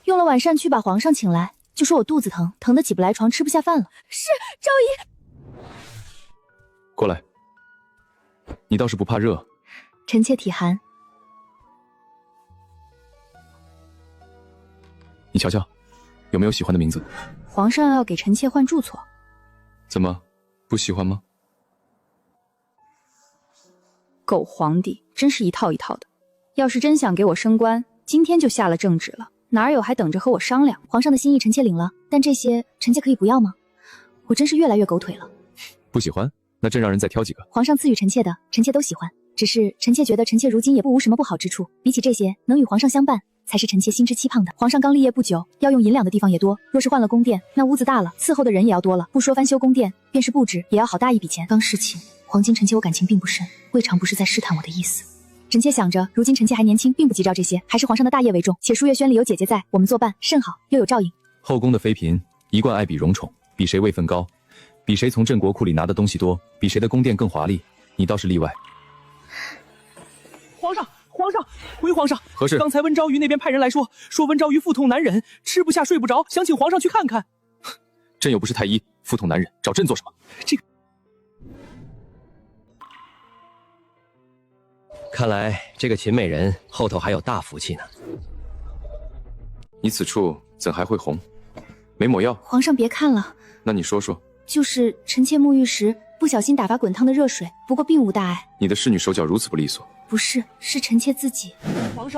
用了晚膳去把皇上请来，就说我肚子疼，疼得起不来床，吃不下饭了。是昭仪。过来，你倒是不怕热。臣妾体寒。你瞧瞧，有没有喜欢的名字？皇上要给臣妾换住所。怎么，不喜欢吗？狗皇帝真是一套一套的，要是真想给我升官，今天就下了圣旨了，哪有还等着和我商量？皇上的心意臣妾领了，但这些臣妾可以不要吗？我真是越来越狗腿了。不喜欢？那朕让人再挑几个。皇上赐予臣妾的，臣妾都喜欢。只是臣妾觉得臣妾如今也不无什么不好之处，比起这些，能与皇上相伴，才是臣妾心之期盼的。皇上刚立业不久，要用银两的地方也多。若是换了宫殿，那屋子大了，伺候的人也要多了。不说翻修宫殿，便是布置，也要好大一笔钱。刚侍寝，黄金臣妾我感情并不深，未尝不是在试探我的意思。臣妾想着，如今臣妾还年轻，并不急召这些，还是皇上的大业为重。且舒月轩里有姐姐在，我们作伴甚好，又有照应。后宫的妃嫔一贯爱比荣宠，比谁位分高，比谁从镇国库里拿的东西多，比谁的宫殿更华丽，你倒是例外。皇上，回皇上，何事？刚才温昭瑜那边派人来说温昭瑜腹痛难忍，吃不下睡不着，想请皇上去看看。朕又不是太医，腹痛难忍，找朕做什么？这个。看来这个秦美人后头还有大福气呢。你此处怎还会红？没抹药？皇上别看了，那你说说。就是臣妾沐浴时不小心打发滚烫的热水，不过并无大碍。你的侍女手脚如此不利索？不是，是臣妾自己。皇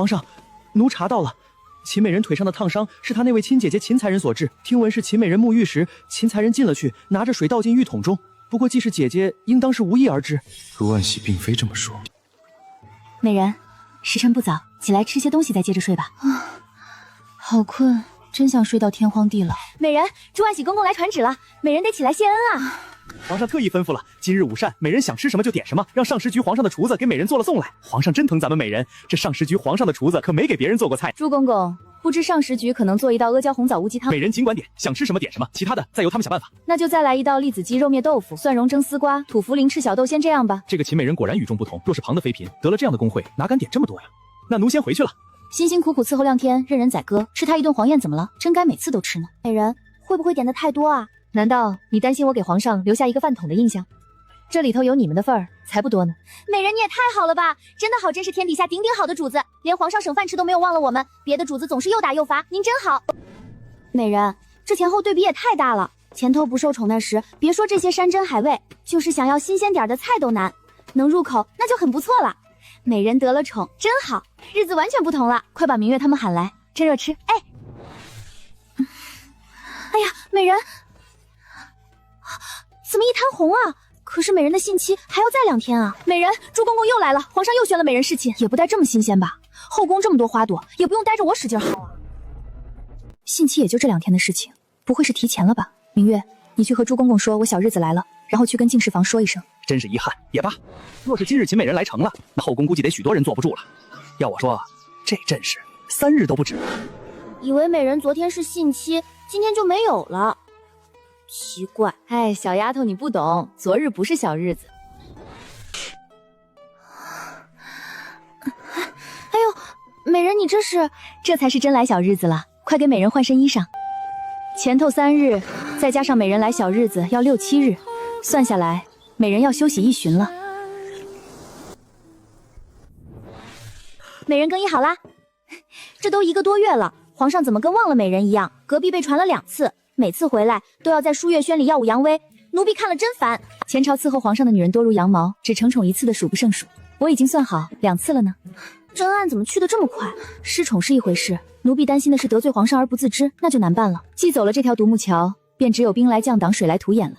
上，奴查到了，秦美人腿上的烫伤是她那位亲姐姐秦才人所致。听闻是秦美人沐浴时，秦才人进了去，拿着水倒进浴桶中。不过既是姐姐，应当是无意而至。陆万喜并非这么说。美人，时辰不早，起来吃些东西再接着睡吧。好困，真想睡到天荒地老。美人，朱万喜公公来传旨了，美人得起来谢恩啊。皇上特意吩咐了，今日午膳美人想吃什么就点什么，让上食局皇上的厨子给美人做了送来。皇上真疼咱们美人，这上食局皇上的厨子可没给别人做过菜。朱公公，不知上食局可能做一道阿胶红枣乌鸡汤？美人尽管点，想吃什么点什么，其他的再由他们想办法。那就再来一道栗子鸡肉灭豆腐、蒜蓉蒸丝瓜、土茯苓赤小豆，先这样吧。这个秦美人果然与众不同，若是庞的妃嫔，得了这样的工会，哪敢点这么多呀？那奴先回去了。辛辛苦苦伺候2天，任人宰割，吃他一顿黄宴怎么了？真该每次都吃呢。美人会不会点的太多啊？难道你担心我给皇上留下一个饭桶的印象？这里头有你们的份儿，才不多呢。美人你也太好了吧，真的好，真是天底下顶顶好的主子，连皇上省饭吃都没有忘了我们，别的主子总是又打又罚，您真好。美人，这前后对比也太大了，前头不受宠那时，别说这些山珍海味，就是想要新鲜点的菜都难，能入口那就很不错了。美人得了宠真好，日子完全不同了。快把明月他们喊来，趁热吃。哎呀，美人怎么一滩红啊？可是美人的信期还要再2天啊！美人，朱公公又来了，皇上又宣了美人侍寝，也不带这么新鲜吧？后宫这么多花朵，也不用带着我使劲薅啊。信期也就这2天的事情，不会是提前了吧？明月，你去和朱公公说我小日子来了，然后去跟敬事房说一声。真是遗憾，也罢。若是今日秦美人来成了，那后宫估计得许多人坐不住了。要我说，这阵势3日都不止。以为美人昨天是信期，今天就没有了。奇怪，哎，小丫头你不懂，昨日不是小日子。哎呦，美人你这才是真来小日子了，快给美人换身衣裳。前头3日，再加上美人来小日子要6、7日，算下来，美人要休息1旬了。美人更衣好啦，这都1个多月了，皇上怎么跟忘了美人一样？隔壁被传了2次。每次回来都要在书月轩里耀武扬威，奴婢看了真烦。前朝伺候皇上的女人多如羊毛，只承宠1次的数不胜数，我已经算好2次了呢。真案怎么去得这么快？失宠是一回事，奴婢担心的是得罪皇上而不自知，那就难办了。既走了这条独木桥，便只有兵来将挡，水来土掩了。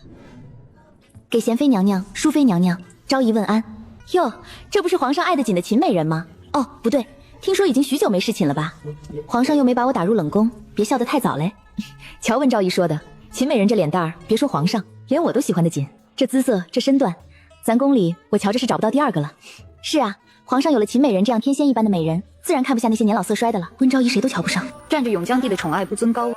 给贤妃娘娘、淑妃娘娘昭仪问安。哟，这不是皇上爱得紧的秦美人吗？哦，不对，听说已经许久没侍寝了吧？皇上又没把我打入冷宫，别笑得太早嘞。瞧问昭仪说的，秦美人这脸蛋儿，别说皇上，连我都喜欢得紧。这姿色，这身段，咱宫里我瞧着是找不到第2个了。是啊，皇上有了秦美人这样天仙一般的美人，自然看不下那些年老色衰的了。温昭仪谁都瞧不上，占着永江帝的宠爱不尊高，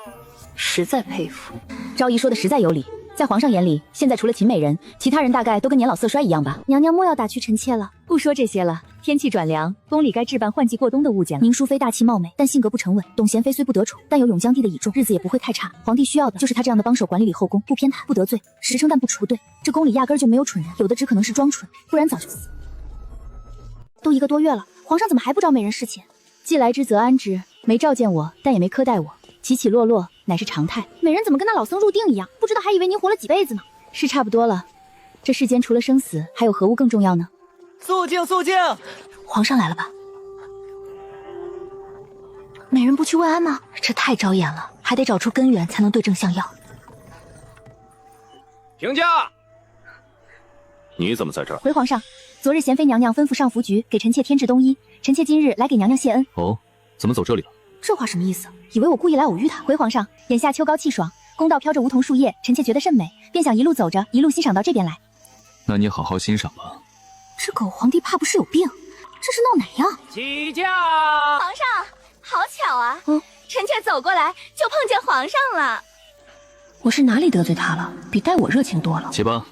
实在佩服。昭仪说的实在有理，在皇上眼里，现在除了秦美人，其他人大概都跟年老色衰一样吧。娘娘莫要打趣臣妾了。不说这些了，天气转凉，宫里该置办换季过冬的物件了。宁淑妃大气貌美，但性格不沉稳。董贤妃虽不得宠，但有永江帝的倚重，日子也不会太差。皇帝需要的就是她这样的帮手管理里后宫，不偏袒，不得罪，实诚但不蠢。不对，这宫里压根就没有蠢人，有的只可能是装蠢，不然早就死。都1个多月了，皇上怎么还不招美人侍寝？既来之则安之，没召见我，但也没苛待我，起起落落乃是常态。美人怎么跟那老僧入定一样？不知道还以为您活了几辈子呢。是差不多了，这世间除了生死，还有何物更重要呢？肃静，肃静！皇上来了吧？美人不去问安吗？这太招眼了，还得找出根源才能对症下药。停驾！你怎么在这儿？回皇上，昨日贤妃娘娘吩咐上服局给臣妾添置冬衣，臣妾今日来给娘娘谢恩。哦，怎么走这里了？这话什么意思？以为我故意来偶遇她？回皇上，眼下秋高气爽，宫道飘着梧桐树叶，臣妾觉得甚美，便想一路走着，一路欣赏到这边来。那你好好欣赏吧。这狗皇帝怕不是有病？这是闹哪样？起驾！皇上，好巧啊！臣妾走过来就碰见皇上了。我是哪里得罪他了？比待我热情多了。起吧。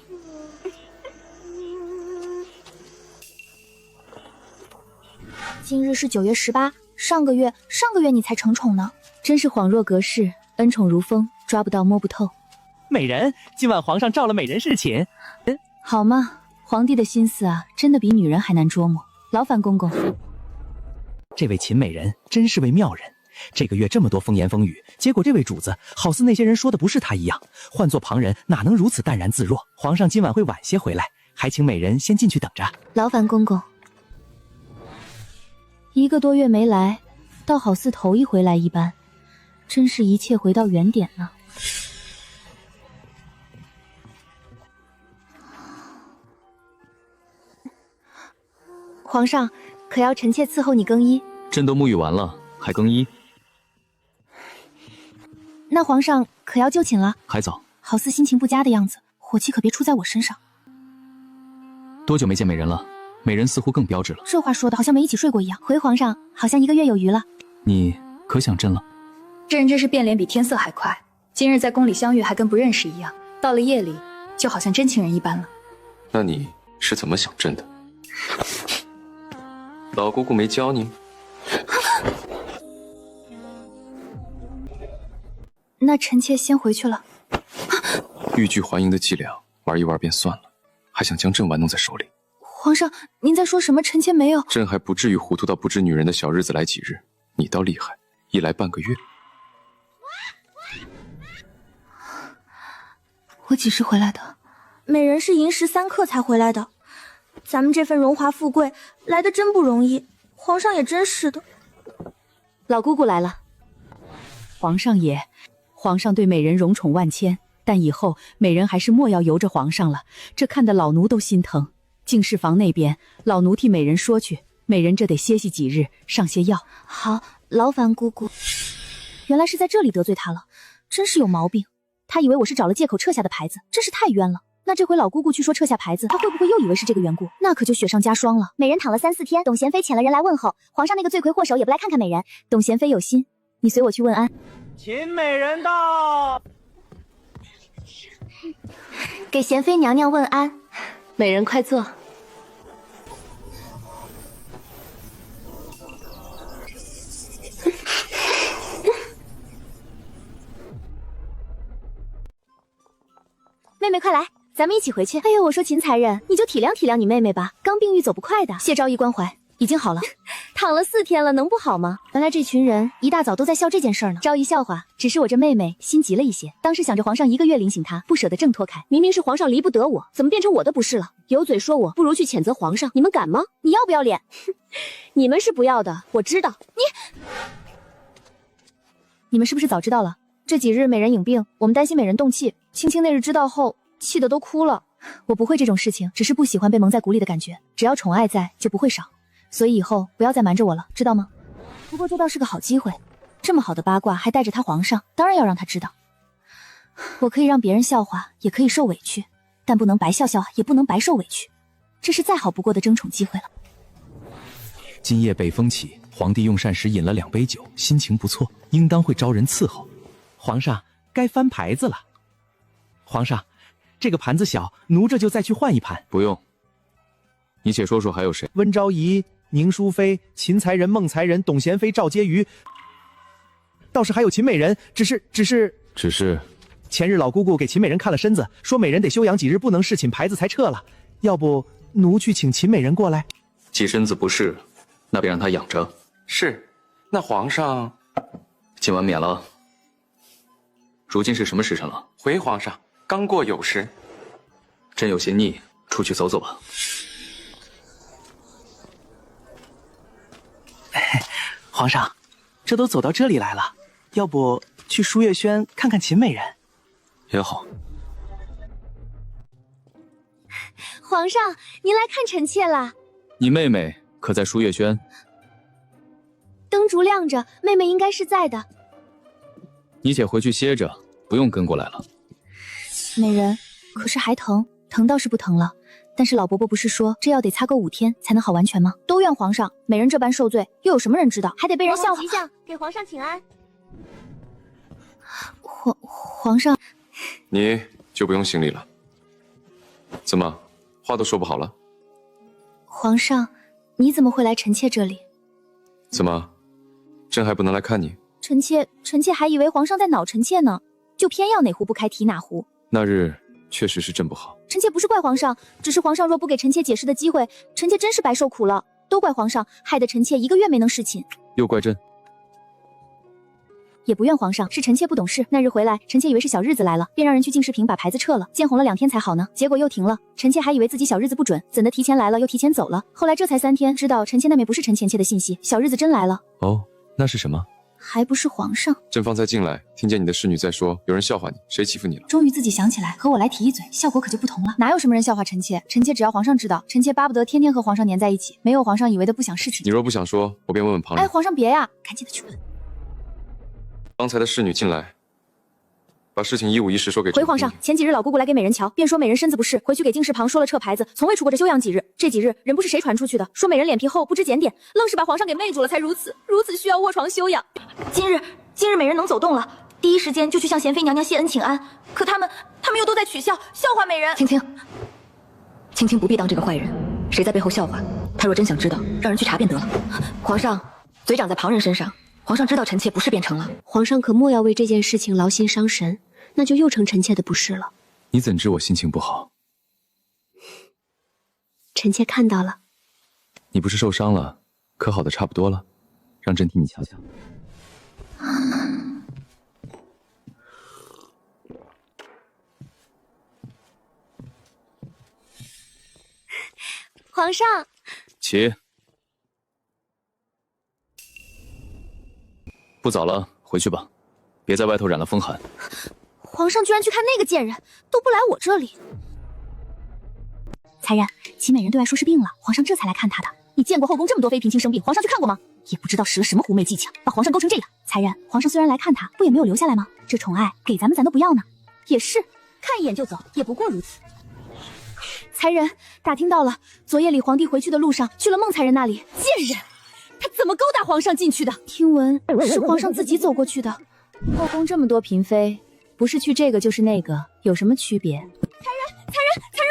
今日是9月18，上个月你才承宠呢，真是恍若隔世，恩宠如风，抓不到摸不透。美人，今晚皇上召了美人侍寝。好嘛，皇帝的心思啊，真的比女人还难捉摸。劳烦公公。这位秦美人真是位妙人，这个月这么多风言风语，结果这位主子好似那些人说的不是他一样，换做旁人哪能如此淡然自若？皇上今晚会晚些回来，还请美人先进去等着。劳烦公公。1个多月没来，倒好似头一回来一般，真是一切回到原点呢。皇上，可要臣妾伺候你更衣？朕都沐浴完了，还更衣？那皇上可要就寝了？还早。好似心情不佳的样子，火气可别出在我身上。多久没见美人了？美人似乎更标致了。这话说的好像没一起睡过一样。回皇上，好像1个月有余了。你可想朕了？朕这是变脸比天色还快。今日在宫里相遇，还跟不认识一样；到了夜里，就好像真情人一般了。那你是怎么想朕的？老姑姑没教你？那臣妾先回去了。欲拒还迎的伎俩，玩一玩便算了，还想将朕玩弄在手里。皇上，您在说什么？臣妾没有。朕还不至于糊涂到不知女人的小日子来几日，你倒厉害，一来半个月。我几时回来的？美人是寅时3刻才回来的。咱们这份荣华富贵来的真不容易，皇上也真是的。老姑姑来了。皇上也，皇上对美人荣宠万千，但以后美人还是莫要由着皇上了，这看得老奴都心疼。净室房那边，老奴替美人说去，美人这得歇息几日，上些药。好，劳烦姑姑。原来是在这里得罪他了，真是有毛病。他以为我是找了借口撤下的牌子，真是太冤了。那这回老姑姑去说撤下牌子，她会不会又以为是这个缘故？那可就雪上加霜了。美人躺了3、4天，董贤妃遣了人来问候，皇上那个罪魁祸首也不来看看美人。董贤妃有心，你随我去问安。秦美人到，给贤妃娘娘问安。美人快坐。妹妹快来，咱们一起回去。哎呦，我说秦才人，你就体谅体谅你妹妹吧，刚病愈走不快的。谢昭仪关怀，已经好了。躺了4天了，能不好吗？原来这群人一大早都在笑这件事儿呢。昭仪笑话，只是我这妹妹心急了一些，当时想着皇上1个月临醒她，不舍得挣脱开。明明是皇上离不得我，怎么变成我的不是了？有嘴说我，不如去谴责皇上，你们敢吗？你要不要脸？你们是不要的，我知道。你们是不是早知道了？这几日美人引病，我们担心美人动气。青青那日知道后，气得都哭了。我不会这种事情，只是不喜欢被蒙在鼓里的感觉。只要宠爱在，就不会少。所以以后不要再瞒着我了，知道吗？不过这倒是个好机会，这么好的八卦还带着他皇上，当然要让他知道。我可以让别人笑话，也可以受委屈，但不能白笑笑，也不能白受委屈。这是再好不过的争宠机会了。今夜北风起，皇帝用膳时饮了2杯酒，心情不错，应当会招人伺候。皇上该翻牌子了。皇上，这个盘子小，奴这就再去换一盘。不用，你且说说还有谁？温昭仪、宁淑妃、秦才人、孟才人、董贤妃、赵婕妤，倒是还有秦美人，只是前日老姑姑给秦美人看了身子，说美人得休养几日，不能侍寝，牌子才撤了。要不奴去请秦美人过来？既身子不适，那便让她养着。是，那皇上今晚免了。如今是什么时辰了？回皇上，刚过酉时。朕有些腻，出去走走吧。皇上，这都走到这里来了，要不去舒月轩看看秦美人？也好。皇上，您来看臣妾啦。你妹妹可在舒月轩？灯烛亮着，妹妹应该是在的。你且回去歇着，不用跟过来了。美人，可是还疼？疼倒是不疼了，但是老伯伯不是说这药得擦够5天才能好完全吗？都怨皇上，美人这般受罪，又有什么人知道？还得被人笑话。吉祥，给皇上请安。皇上，你就不用行礼了。怎么，话都说不好了？皇上，你怎么会来臣妾这里？怎么，朕还不能来看你？臣妾还以为皇上在恼臣妾呢，就偏要哪壶不开提哪壶。那日确实是朕不好，臣妾不是怪皇上，只是皇上若不给臣妾解释的机会，臣妾真是白受苦了。都怪皇上，害得臣妾1个月没能侍寝。又怪朕？也不怨皇上，是臣妾不懂事。那日回来，臣妾以为是小日子来了，便让人去净视屏把牌子撤了，见红了2天才好呢。结果又停了，臣妾还以为自己小日子不准，怎的提前来了又提前走了。后来这才3天，知道臣妾那面不是臣前妾的信息，小日子真来了。哦，那是什么？还不是皇上。朕方才进来，听见你的侍女在说有人笑话你，谁欺负你了？终于自己想起来，和我来提一嘴，效果可就不同了。哪有什么人笑话臣妾？臣妾只要皇上知道，臣妾巴不得天天和皇上黏在一起，没有皇上以为的不想侍寝。你若不想说，我便问问旁人。哎，皇上别呀，赶紧的去问。刚才的侍女进来，把事情一五一十说给朕。回皇上，前几日老姑姑来给美人瞧，便说美人身子不适，回去给净室旁说了撤牌子，从未出过这休养几日。这几日人不是谁传出去的，说美人脸皮厚，不知检点，愣是把皇上给媚住了，才如此需要卧床休养。今日美人能走动了，第一时间就去向贤妃娘娘谢恩请安，可他们又都在取笑话美人。青青不必当这个坏人，谁在背后笑话他？若真想知道，让人去查便得了。皇上，嘴长在旁人身上，皇上知道臣妾不是便成了。皇上可莫要为这件事情劳心伤神，那就又成臣妾的不是了。你怎知我心情不好？臣妾看到了。你不是受伤了，可好的差不多了，让朕替你瞧瞧。皇上，起。不早了，回去吧，别在外头染了风寒。皇上居然去看那个贱人，都不来我这里。才人，齐美人对外说是病了，皇上这才来看她的。你见过后宫这么多妃嫔卿生病，皇上去看过吗？也不知道使了什么狐媚技巧，把皇上勾成这样。才人，皇上虽然来看她，不也没有留下来吗？这宠爱给咱都不要呢。也是，看一眼就走，也不过如此。才人，打听到了，昨夜里皇帝回去的路上去了孟才人那里。贱人，他怎么勾搭皇上进去的？听闻是皇上自己走过去的。后宫这么多嫔妃，不是去这个就是那个，有什么区别？才人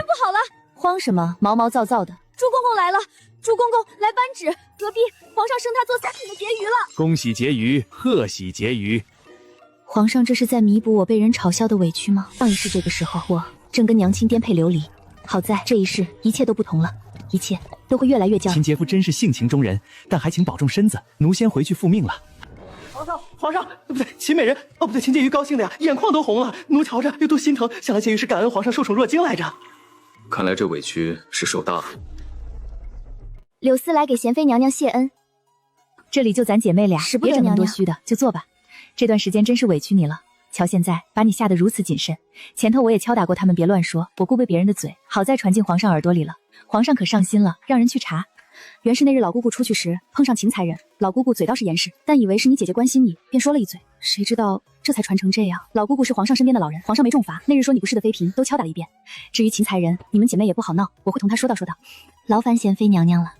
不好了！慌什么？毛毛躁躁的。朱公公来了，朱公公来扳指，隔壁皇上升他做3品的婕妤了。恭喜婕妤，贺喜婕妤。皇上这是在弥补我被人嘲笑的委屈吗？上一世这个时候，我正跟娘亲颠沛流离，好在这一世一切都不同了，一切都会越来越骄傲。秦杰夫真是性情中人，但还请保重身子，奴先回去复命了。皇上，不对，秦美人，哦不对，秦婕妤高兴的呀，眼眶都红了，奴瞧着又多心疼，想来婕妤是感恩皇上受宠若惊来着。看来这委屈是受大了。柳丝来给贤妃娘娘谢恩，这里就咱姐妹俩，别整那么多虚的，就坐吧。这段时间真是委屈你了，瞧现在把你吓得如此谨慎，前头我也敲打过他们别乱说，我顾背别人的嘴，好在传进皇上耳朵里了，皇上可上心了，让人去查。原是那日老姑姑出去时碰上秦才人，老姑姑嘴倒是严实，但以为是你姐姐关心你，便说了一嘴，谁知道这才传成这样。老姑姑是皇上身边的老人，皇上没重罚，那日说你不是的妃嫔都敲打了一遍。至于秦才人，你们姐妹也不好闹，我会同她说道，劳烦贤妃娘娘了。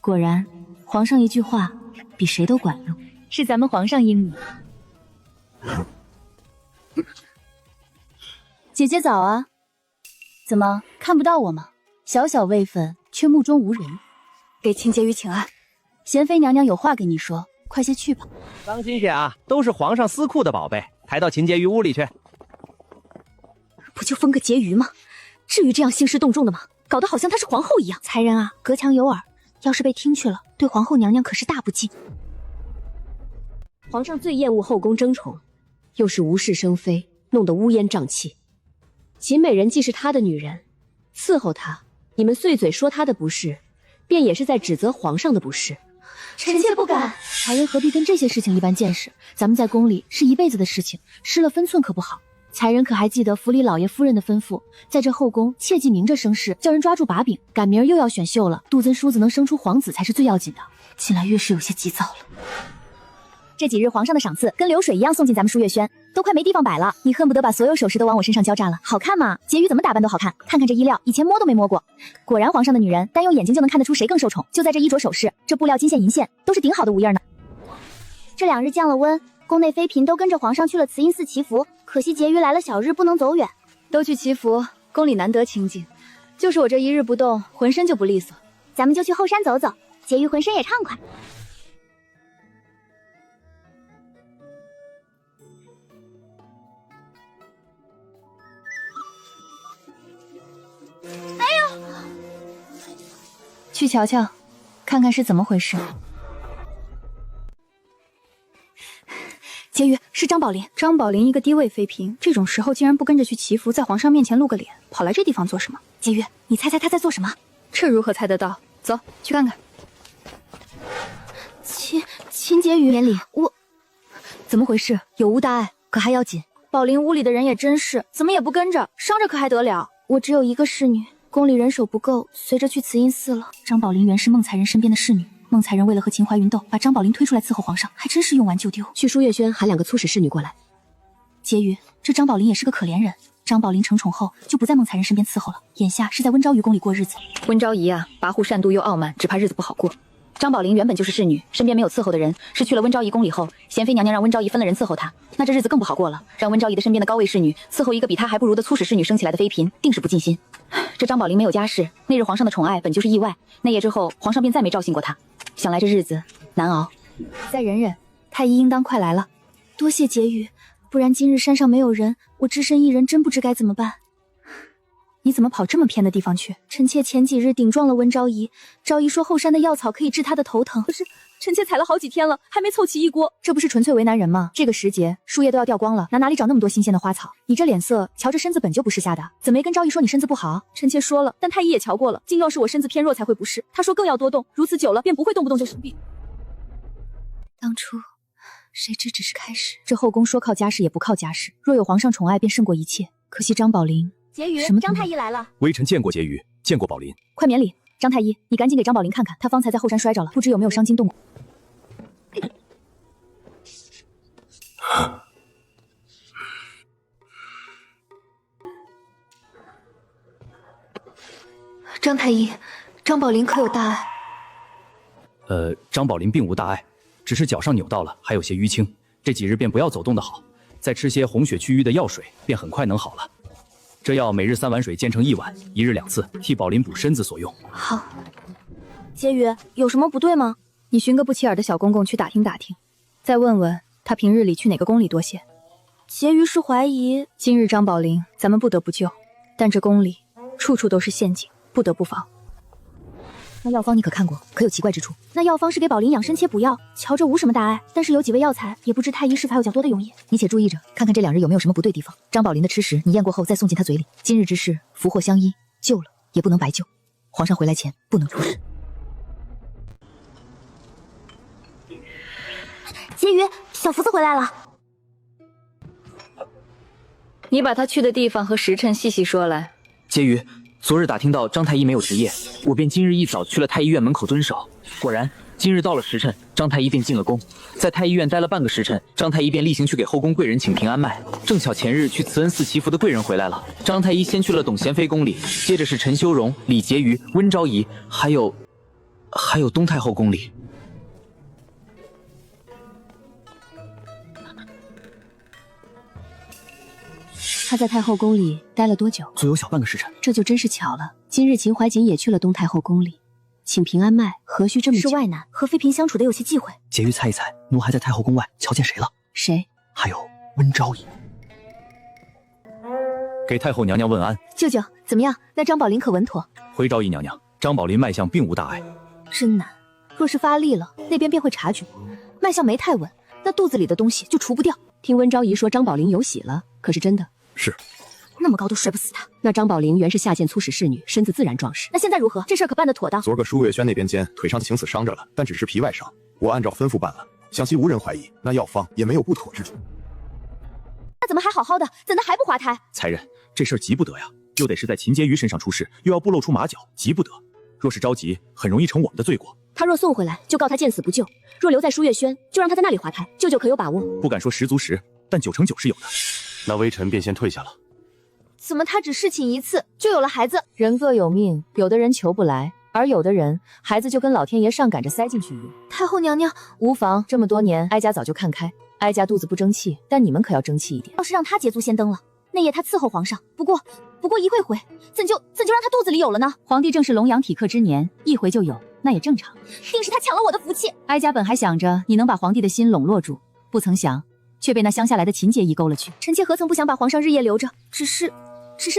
果然皇上一句话比谁都管用，是咱们皇上英明。姐姐早啊，怎么看不到我吗？小小位分却目中无人。给秦婕妤请安，贤妃娘娘有话跟你说，快些去吧。当心些啊，都是皇上私库的宝贝，抬到秦婕妤屋里去。不就封个婕妤吗？至于这样兴师动众的吗？搞得好像她是皇后一样。才人啊，隔墙有耳，要是被听去了，对皇后娘娘可是大不敬。皇上最厌恶后宫争宠，又是无事生非，弄得乌烟瘴气。秦美人既是他的女人，伺候他，你们碎嘴说他的不是，便也是在指责皇上的不是。臣妾不敢。才人何必跟这些事情一般见识？咱们在宫里是一辈子的事情，失了分寸可不好。才人可还记得府里老爷夫人的吩咐，在这后宫切记明着生事，叫人抓住把柄。赶明儿又要选秀了，杜曾叔子能生出皇子才是最要紧的。近来越是有些急躁了。这几日皇上的赏赐跟流水一样送进咱们舒月轩，都快没地方摆了，你恨不得把所有首饰都往我身上交炸了。好看吗？婕妤怎么打扮都好看，看看这衣料，以前摸都没摸过。果然皇上的女人，单用眼睛就能看得出谁更受宠。就在这衣着首饰，这布料金线银线都是顶好的无印呢。这2日降了温，宫内妃嫔都跟着皇上去了慈阴寺祈福，可惜婕妤来了小日不能走远。都去祈福，宫里难得清静，就是我这一日不动，浑身就不利索。咱们就去后山走走，婕妤浑身也畅快。哎呦，去瞧瞧，看看是怎么回事。婕妤，是张宝林。张宝林一个低位妃嫔，这种时候竟然不跟着去祈福，在皇上面前露个脸，跑来这地方做什么？婕妤，你猜猜他在做什么？这如何猜得到？走去看看。秦婕妤，免礼。我怎么回事？有无大碍？可还要紧？宝林屋里的人也真是，怎么也不跟着，伤着可还得了？我只有一个侍女，宫里人手不够，随着去慈阴寺了。张宝林原是孟才人身边的侍女。孟才人为了和秦淮云斗，把张宝林推出来伺候皇上，还真是用完就丢。去舒月轩喊2个粗使侍女过来。婕妤，这张宝林也是个可怜人。张宝林承宠后就不在孟才人身边伺候了，眼下是在温昭仪宫里过日子。温昭仪啊，跋扈善妒又傲慢，只怕日子不好过。张宝林原本就是侍女，身边没有伺候的人，是去了温昭仪宫里后，贤妃娘娘让温昭仪分了人伺候她，那这日子更不好过了。让温昭仪的身边的高位侍女伺候一个比她还不如的粗使侍女生起来的妃嫔，定是不尽心。这张宝林没有家世，那日皇上的宠爱本就是意外，那夜之后皇上便再没照信过她，想来这日子难熬。再忍忍，太医应当快来了。多谢婕妤，不然今日山上没有人，我只身一人真不知该怎么办。你怎么跑这么偏的地方去？臣妾前几日顶撞了温昭仪，昭仪说后山的药草可以治她的头疼，可是臣妾采了好几天了，还没凑齐一锅。这不是纯粹为难人吗？这个时节，树叶都要掉光了，哪里找那么多新鲜的花草？你这脸色，瞧着身子本就不是下的，怎么没跟昭仪说你身子不好？臣妾说了，但太医也瞧过了，竟告是我身子偏弱才会不适。他说更要多动，如此久了便不会动不动就生病。当初谁知只是开始。这后宫说靠家世也不靠家世，若有皇上宠爱便胜过一切。可惜张宝林。婕妤，张太医来了。微臣见过婕妤，见过宝林。快免礼，张太医，你赶紧给张宝林看看，他方才在后山摔着了，不知有没有伤筋动骨。张太医，张宝林可有大碍？张宝林并无大碍，只是脚上扭到了，还有些淤青，这几日便不要走动的好，再吃些红血祛瘀的药水，便很快能好了。这药每日3碗水煎成1碗，1日2次，替宝林补身子所用。好。婕妤，有什么不对吗？你寻个不起眼的小公公去打听打听，再问问他平日里去哪个宫里多些。婕妤是怀疑今日张宝林，咱们不得不救，但这宫里处处都是陷阱，不得不防。那药方你可看过？可有奇怪之处？那药方是给宝林养生切补药，瞧着无什么大碍，但是有几味药材，也不知太医是否还有较多的用意。你且注意着，看看这2日有没有什么不对地方。张宝林的吃食，你验过后再送进他嘴里。今日之事，福祸相依，救了也不能白救。皇上回来前不能出事。婕妤，小福子回来了。你把他去的地方和时辰细细说来。婕妤，昨日打听到张太医没有值夜，我便今日一早去了太医院门口蹲守。果然，今日到了时辰，张太医便进了宫，在太医院待了半个时辰，张太医便例行去给后宫贵人请平安脉。正巧前日去慈恩寺祈福的贵人回来了，张太医先去了董贤妃宫里，接着是陈修容、李婕妤、温昭仪，还有东太后宫里。他在太后宫里待了多久？足有小半个时辰。这就真是巧了。今日秦怀瑾也去了东太后宫里，请平安脉，何须这么久？是外男，和妃嫔相处的有些忌讳。婕妤猜一猜，奴还在太后宫外瞧见谁了？谁？还有温昭仪。给太后娘娘问安。舅舅，怎么样？那张宝林可稳妥？回昭仪娘娘，张宝林脉象并无大碍。真难，若是发力了，那边便会察觉。脉象没太稳，那肚子里的东西就除不掉。听温昭仪说张宝林有喜了，可是真的？是。那么高都摔不死他。那张宝林原是下贱粗使侍女，身子自然壮实。那现在如何？这事儿可办得妥当。昨个舒月轩那边间腿上情死伤着了，但只是皮外伤，我按照吩咐办了，想必无人怀疑，那药方也没有不妥之处。那怎么还好好的，怎的还不滑胎？才人，这事儿急不得呀，又得是在秦婕妤身上出事，又要不露出马脚，急不得。若是着急，很容易成我们的罪过。他若送回来，就告他见死不救；若留在舒月轩，就让他在那里滑胎。舅舅可有把握？不敢说10足10，但9成9是有的。那微臣便先退下了。怎么他只侍寝1次就有了孩子？人各有命，有的人求不来，而有的人孩子就跟老天爷上赶着塞进去一样。太后娘娘无妨，这么多年哀家早就看开，哀家肚子不争气，但你们可要争气一点。要是让他捷足先登了，那夜他伺候皇上。不过一会回，怎就让他肚子里有了呢？皇帝正是龙阳体克之年，一回就有，那也正常。定是他抢了我的福气。哀家本还想着你能把皇帝的心笼络住，不曾想却被那乡下来的秦节仪勾了去。臣妾何曾不想把皇上日夜留着，只是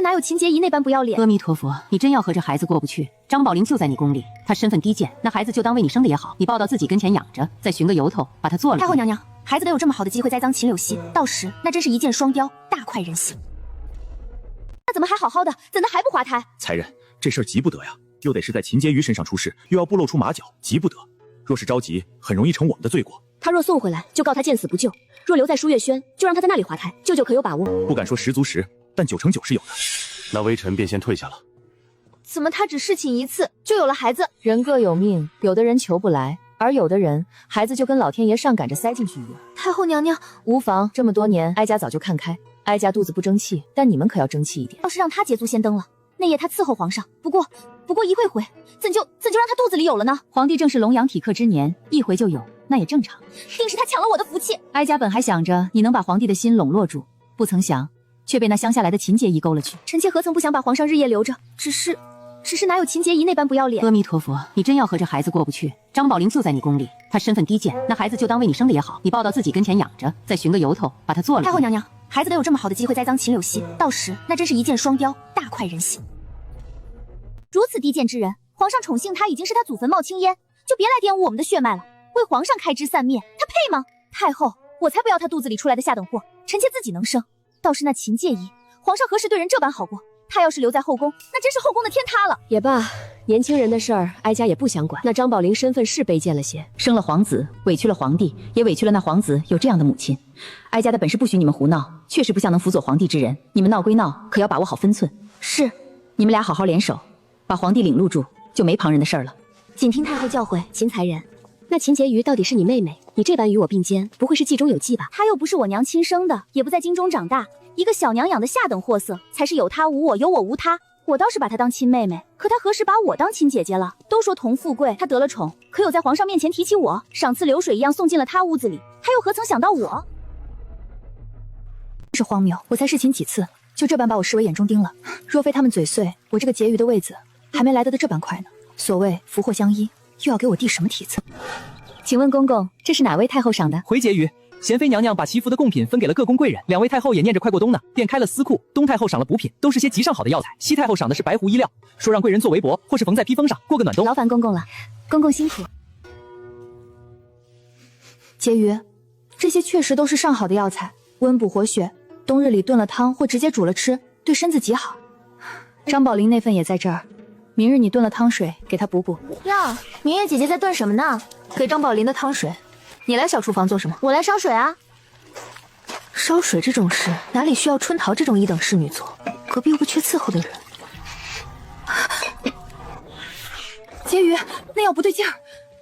哪有秦节仪那般不要脸？阿弥陀佛，你真要和这孩子过不去？张宝林就在你宫里，他身份低贱，那孩子就当为你生的也好，你抱到自己跟前养着，再寻个由头把他做了。太后娘娘，孩子都有这么好的机会栽赃秦柳溪，到时那真是一箭双雕，大快人心。那怎么还好好的，怎的还不滑胎？才人，这事儿急不得呀，又得是在秦婕妤身上出事，又要不露出马脚，急不得。若是着急，很容易成我们的罪过。他若送回来，就告他见死不救；若留在舒月轩，就让他在那里滑胎。舅舅可有把握？不敢说10足10，但9成9是有的。那微臣便先退下了。怎么他只侍寝一次就有了孩子？人各有命，有的人求不来，而有的人孩子就跟老天爷上赶着塞进去一样。太后娘娘，无妨，这么多年哀家早就看开。哀家肚子不争气，但你们可要争气一点。要是让他捷足先登了，那夜他伺候皇上。不过一会回，怎就让他肚子里有了呢？皇帝正是龙阳体克之年，一回就有，那也正常。定是他抢了我的福气。哀家本还想着你能把皇帝的心笼络住，不曾想却被那乡下来的秦节仪勾了去。臣妾何曾不想把皇上日夜留着，只是哪有秦节仪那般不要脸？阿弥陀佛，你真要和这孩子过不去？张宝林就在你宫里，他身份低贱，那孩子就当为你生的也好，你抱到自己跟前养着，再寻个由头把他做了。太后娘娘，孩子都有这么好的机会栽赃秦柳溪，到时那真是一箭双雕，大快人心。如此低贱之人，皇上宠幸他已经是他祖坟冒青烟，就别来玷污我们的血脉了，为皇上开枝散叶，他配吗？太后，我才不要他肚子里出来的下等货，臣妾自己能生。倒是那秦介仪，皇上何时对人这般好过？他要是留在后宫，那真是后宫的天塌了。也罢，年轻人的事儿，哀家也不想管。那张宝林身份是卑贱了些，生了皇子，委屈了皇帝，也委屈了那皇子有这样的母亲。哀家的本是不许你们胡闹，确实不像能辅佐皇帝之人。你们闹归闹，可要把握好分寸。是，你们俩好好联手，把皇帝领路住，就没旁人的事儿了。谨听太后教诲。秦才人，那秦婕妤到底是你妹妹？你这般与我并肩，不会是计中有计吧？她又不是我娘亲生的，也不在京中长大，一个小娘养的下等货色，才是有她无我，有我无她。我倒是把她当亲妹妹，可她何时把我当亲姐姐了？都说同富贵，她得了宠，可有在皇上面前提起我，赏赐流水一样送进了她屋子里，她又何曾想到我？是荒谬，我才侍寝几次，就这般把我视为眼中钉了。若非他们嘴碎，我这个婕妤的位子还没来得的这般快呢。所谓福祸相依，又要给我递什么题子？请问公公，这是哪位太后赏的？回婕妤，贤妃娘娘把祈福的贡品分给了各宫贵人，两位太后也念着快过冬呢，便开了私库。东太后赏了补品，都是些极上好的药材；西太后赏的是白狐衣料，说让贵人做围脖，或是缝在披风上，过个暖冬。劳烦公公了，公公辛苦。婕妤，这些确实都是上好的药材，温补活血，冬日里炖了汤或直接煮了吃，对身子极好。张宝林那份也在这儿，明日你炖了汤水给他补补。呀，明月姐姐在炖什么呢？给张宝林的汤水。你来小厨房做什么？我来烧水啊。烧水这种事，哪里需要春桃这种一等侍女做？隔壁又不缺伺候的人。婕妤，那药不对劲儿，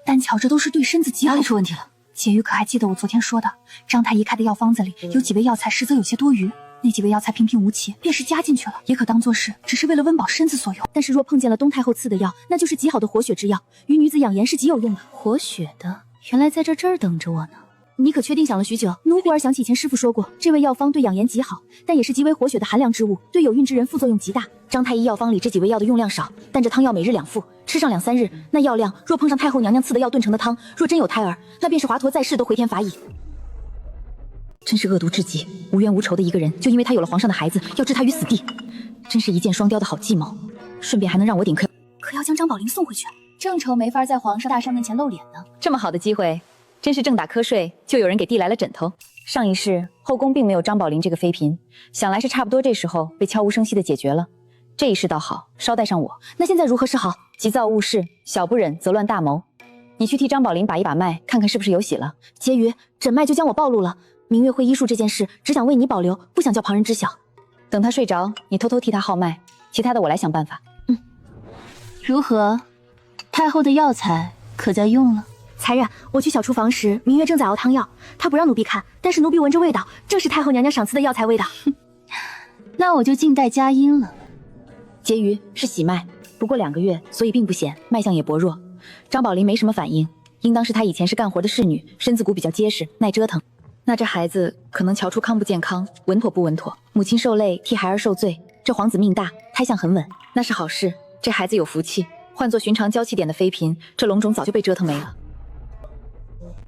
单瞧这都是对身子极好。哪里出问题了？婕妤可还记得我昨天说的，张太医开的药方子里有几味药材实则有些多余，那几味药材平平无奇，便是加进去了，也可当做是只是为了温饱身子所用。但是若碰见了东太后赐的药，那就是极好的活血之药，于女子养颜是极有用的。活血的，原来在这儿等着我呢。你可确定想了许久？奴忽儿想起前师傅说过，这味药方对养颜极好，但也是极为活血的寒凉之物，对有孕之人副作用极大。张太医药方里这几味药的用量少，但这汤药每日2副，吃上2、3日，那药量若碰上太后娘娘赐的药炖成的汤，若真有胎儿，那便是华佗在世都回天乏矣。真是恶毒至极，无冤无仇的一个人，就因为他有了皇上的孩子，要置他于死地，真是一箭双雕的好计谋。顺便还能让我顶客，可要将张宝林送回去，正愁没法在皇上大圣面前露脸呢。这么好的机会，真是正打瞌睡，就有人给递来了枕头。上一世后宫并没有张宝林这个妃嫔，想来是差不多这时候被悄无声息的解决了。这一世倒好，捎带上我。那现在如何是好？急躁误事，小不忍则乱大谋。你去替张宝林把一把脉，看看是不是有喜了。婕妤，诊脉就将我暴露了。明月会医术这件事，只想为你保留，不想叫旁人知晓。等他睡着，你偷偷替他号脉，其他的我来想办法。如何？太后的药材可在用了？才人，我去小厨房时，明月正在熬汤药，她不让奴婢看，但是奴婢闻着味道，正是太后娘娘赏赐的药材味道。那我就静待佳音了。婕妤是喜脉，不过2个月，所以并不显，脉象也薄弱。张宝林没什么反应，应当是她以前是干活的侍女，身子骨比较结实，耐折腾。那这孩子可能瞧出康不健康，稳妥不稳妥。母亲受累，替孩儿受罪。这皇子命大，胎相很稳，那是好事。这孩子有福气。换做寻常娇气点的妃嫔，这龙种早就被折腾没了。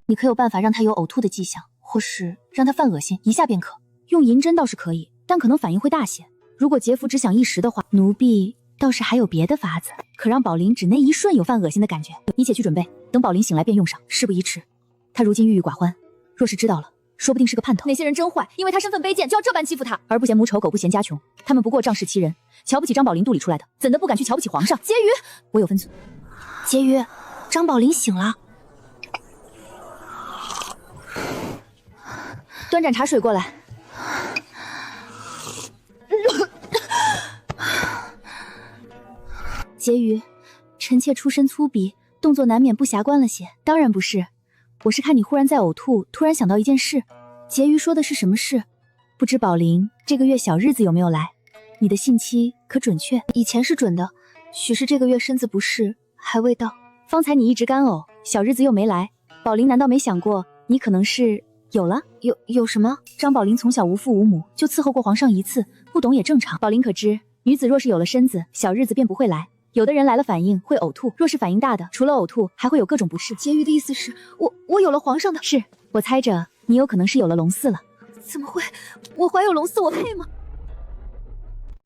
你可有办法让他有呕吐的迹象，或是让他犯恶心，一下便可。用银针倒是可以，但可能反应会大些。如果劫福只想一时的话，奴婢倒是还有别的法子，可让宝林只那一瞬有犯恶心的感觉。你且去准备，等宝林醒来便用上，事不宜迟。他如今郁郁寡欢，若是知道了，说不定是个叛徒。那些人真坏，因为他身份卑贱，就要这般欺负他。儿不嫌母丑，狗不嫌家穷，他们不过仗势欺人，瞧不起张宝林肚里出来的，怎的不敢去瞧不起皇上？婕妤，我有分寸。婕妤，张宝林醒了。端盏茶水过来。婕妤，臣妾出身粗鄙，动作难免不暇观了些。当然不是，我是看你忽然在呕吐，突然想到一件事。婕妤说的是什么事？不知宝林这个月小日子有没有来？你的信期可准确？以前是准的，许是这个月身子不适，还未到。方才你一直干呕，小日子又没来，宝林难道没想过你可能是有了？有什么？张宝林从小无父无母，就伺候过皇上一次，不懂也正常。宝林可知，女子若是有了身子，小日子便不会来。有的人来了反应会呕吐，若是反应大的，除了呕吐，还会有各种不适。婕妤的意思是我有了皇上的，是我猜着你有可能是有了龙嗣了。怎么会？我怀有龙嗣，我配吗？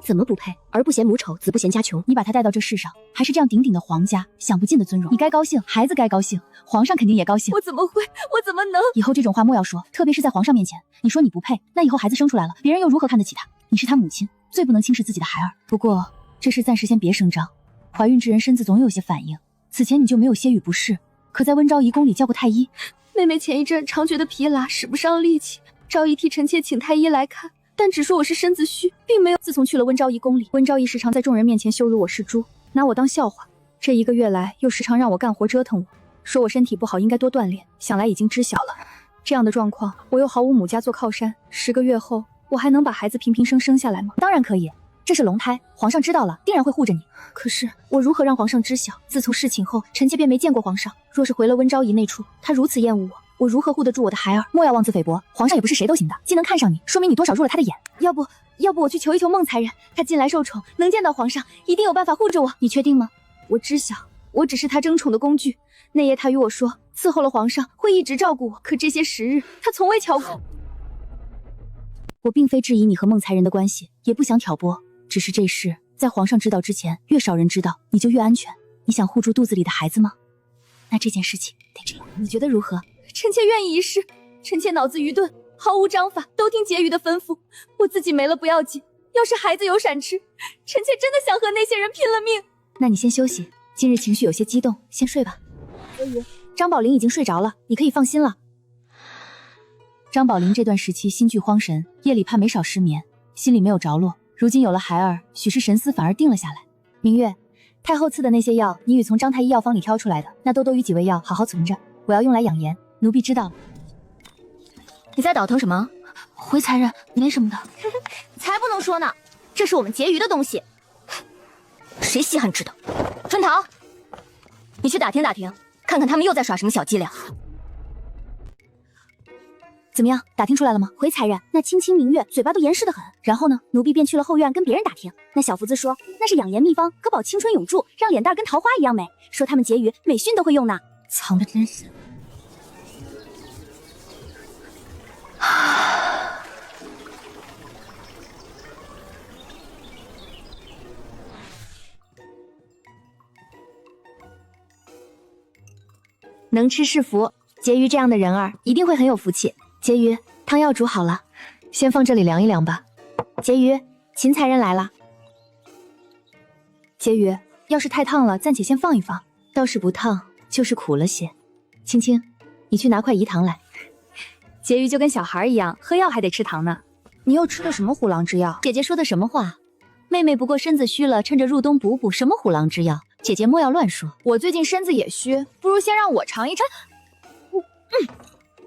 怎么不配？儿不嫌母丑，子不嫌家穷。你把他带到这世上，还是这样鼎鼎的皇家，享不尽的尊荣。你该高兴，孩子该高兴，皇上肯定也高兴。我怎么会？我怎么能？以后这种话莫要说，特别是在皇上面前。你说你不配，那以后孩子生出来了，别人又如何看得起他？你是他母亲，最不能轻视自己的孩儿。不过这事暂时先别声张。怀孕之人身子总有些反应，此前你就没有些许不适，可在温昭仪宫里叫过太医。妹妹前一阵常觉得疲劳，使不上力气，昭仪替臣妾请太医来看，但只说我是身子虚，并没有。自从去了温昭仪宫里，温昭仪时常在众人面前羞辱我是猪，拿我当笑话。这1个月来，又时常让我干活折腾我，说我身体不好，应该多锻炼。想来已经知晓了。这样的状况，我又毫无母家做靠山，10个月后，我还能把孩子平平生生下来吗？当然可以。这是龙胎，皇上知道了，定然会护着你。可是我如何让皇上知晓？自从事情后，臣妾便没见过皇上。若是回了温昭仪那处，他如此厌恶我，我如何护得住我的孩儿？莫要妄自菲薄，皇上也不是谁都行的。既能看上你，说明你多少入了他的眼。要不我去求一求孟才人，他近来受宠，能见到皇上，一定有办法护着我。你确定吗？我知晓，我只是他争宠的工具。那夜他与我说，伺候了皇上会一直照顾我，可这些时日，他从未瞧过。我并非质疑你和孟才人的关系，也不想挑拨。只是这事在皇上知道之前，越少人知道，你就越安全。你想护住肚子里的孩子吗？那这件事情得这样，你觉得如何？臣妾愿意一试。臣妾脑子愚钝，毫无章法，都听婕妤的吩咐。我自己没了不要紧，要是孩子有闪失，臣妾真的想和那些人拼了命。那你先休息，今日情绪有些激动，先睡吧。婕妤，张宝林已经睡着了，你可以放心了。张宝林这段时期心惧荒神，夜里怕没少失眠，心里没有着落。如今有了孩儿，许是神思反而定了下来。明月，太后赐的那些药，你与从张太医药方里挑出来的，那都与几味药好好存着，我要用来养颜。奴婢知道了。你在倒腾什么？回才人，没什么的。才不能说呢，这是我们婕妤的东西，谁稀罕知道？春桃，你去打听打听，看看他们又在耍什么小伎俩。怎么样，打听出来了吗？回才人，那清清明月嘴巴都严实得很。然后呢，奴婢便去了后院跟别人打听，那小福子说那是养颜秘方，可保青春永驻，让脸蛋跟桃花一样美，说他们婕妤美训都会用呢。藏得真深。能吃是福，婕妤这样的人儿一定会很有福气。婕妤，汤药煮好了，先放这里凉一凉吧。婕妤，秦才人来了。婕妤，要是太烫了，暂且先放一放，倒是不烫，就是苦了些。青青，你去拿块饴糖来。婕妤就跟小孩一样，喝药还得吃糖呢。你又吃的什么虎狼之药？姐姐说的什么话？妹妹不过身子虚了，趁着入冬补补，什么虎狼之药？姐姐莫要乱说。我最近身子也虚，不如先让我尝一尝。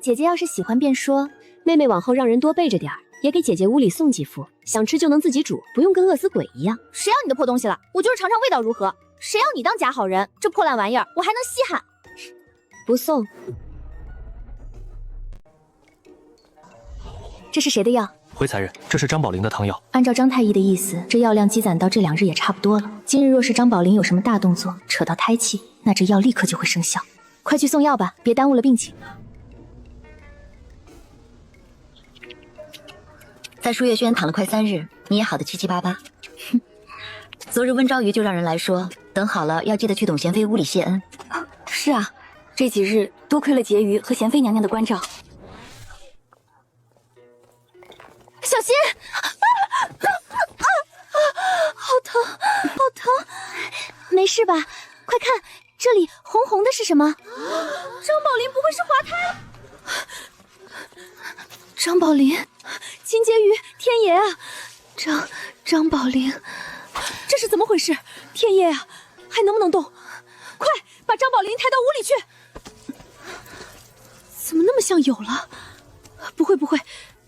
姐姐要是喜欢便说，妹妹往后让人多备着点儿，也给姐姐屋里送几副，想吃就能自己煮，不用跟饿死鬼一样。谁要你的破东西了？我就是尝尝味道如何？谁要你当假好人？这破烂玩意儿我还能稀罕？不送。这是谁的药？回才人，这是张宝林的汤药。按照张太医的意思，这药量积攒到这2日也差不多了。今日若是张宝林有什么大动作，扯到胎气，那这药立刻就会生效。快去送药吧，别耽误了病情。在舒月轩躺了快3日，你也好得七七八八。哼，昨日温昭瑜就让人来说，等好了要记得去董贤妃屋里谢恩。是啊，这几日多亏了婕妤和贤妃娘娘的关照。小心！好疼，好疼！没事吧？快看，这里红红的是什么？张宝林不会是滑胎了？张宝林，秦婕妤，天爷啊！张宝林，这是怎么回事？天爷啊，还能不能动？快把张宝林抬到屋里去！怎么那么像有了？不会，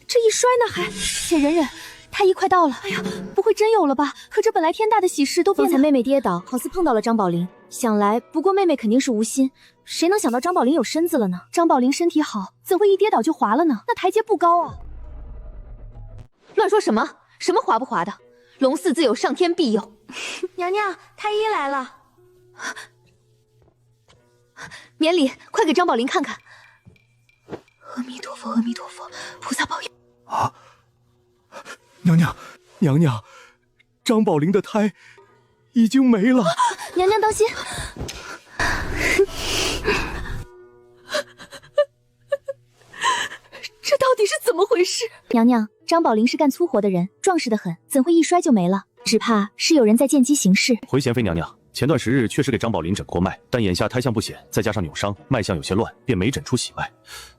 这一摔那还……且忍忍，太医快到了。哎呀，不会真有了吧？可这本来天大的喜事都变得……刚才妹妹跌倒，好似碰到了张宝林。想来，不过妹妹肯定是无心，谁能想到张宝林有身子了呢？张宝林身体好，怎会一跌倒就滑了呢？那台阶不高啊！乱说什么？什么滑不滑的？龙嗣自有上天庇佑。娘娘，太医来了。免礼，快给张宝林看看。阿弥陀佛，阿弥陀佛，菩萨保佑。啊！娘娘，张宝林的胎已经没了。娘娘当心！这到底是怎么回事？娘娘，张宝林是干粗活的人，壮实得很，怎会一摔就没了？只怕是有人在见机行事。回贤妃娘娘，前段时日确实给张宝林诊过脉，但眼下胎象不显，再加上扭伤，脉象有些乱，便没诊出喜脉。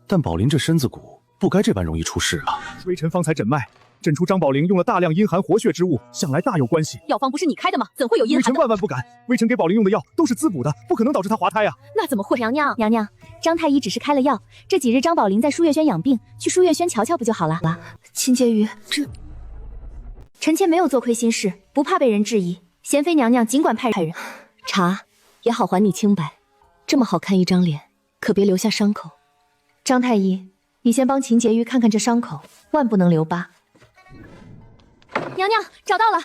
但宝林这身子骨不该这般容易出事啊！微臣方才诊脉，诊出张宝林用了大量阴寒活血之物，想来大有关系。药方不是你开的吗？怎会有阴寒的？微臣万万不敢，微臣给宝林用的药都是滋补的，不可能导致他滑胎啊！那怎么会？娘娘，张太医只是开了药，这几日张宝林在舒月轩养病，去舒月轩瞧瞧不就好了？秦婕妤，臣妾没有做亏心事，不怕被人质疑。贤妃娘娘尽管派人。茶也好还你清白，这么好看一张脸，可别留下伤口。张太医，你先帮秦婕妤看看这伤口，万不能留疤。娘娘找到了，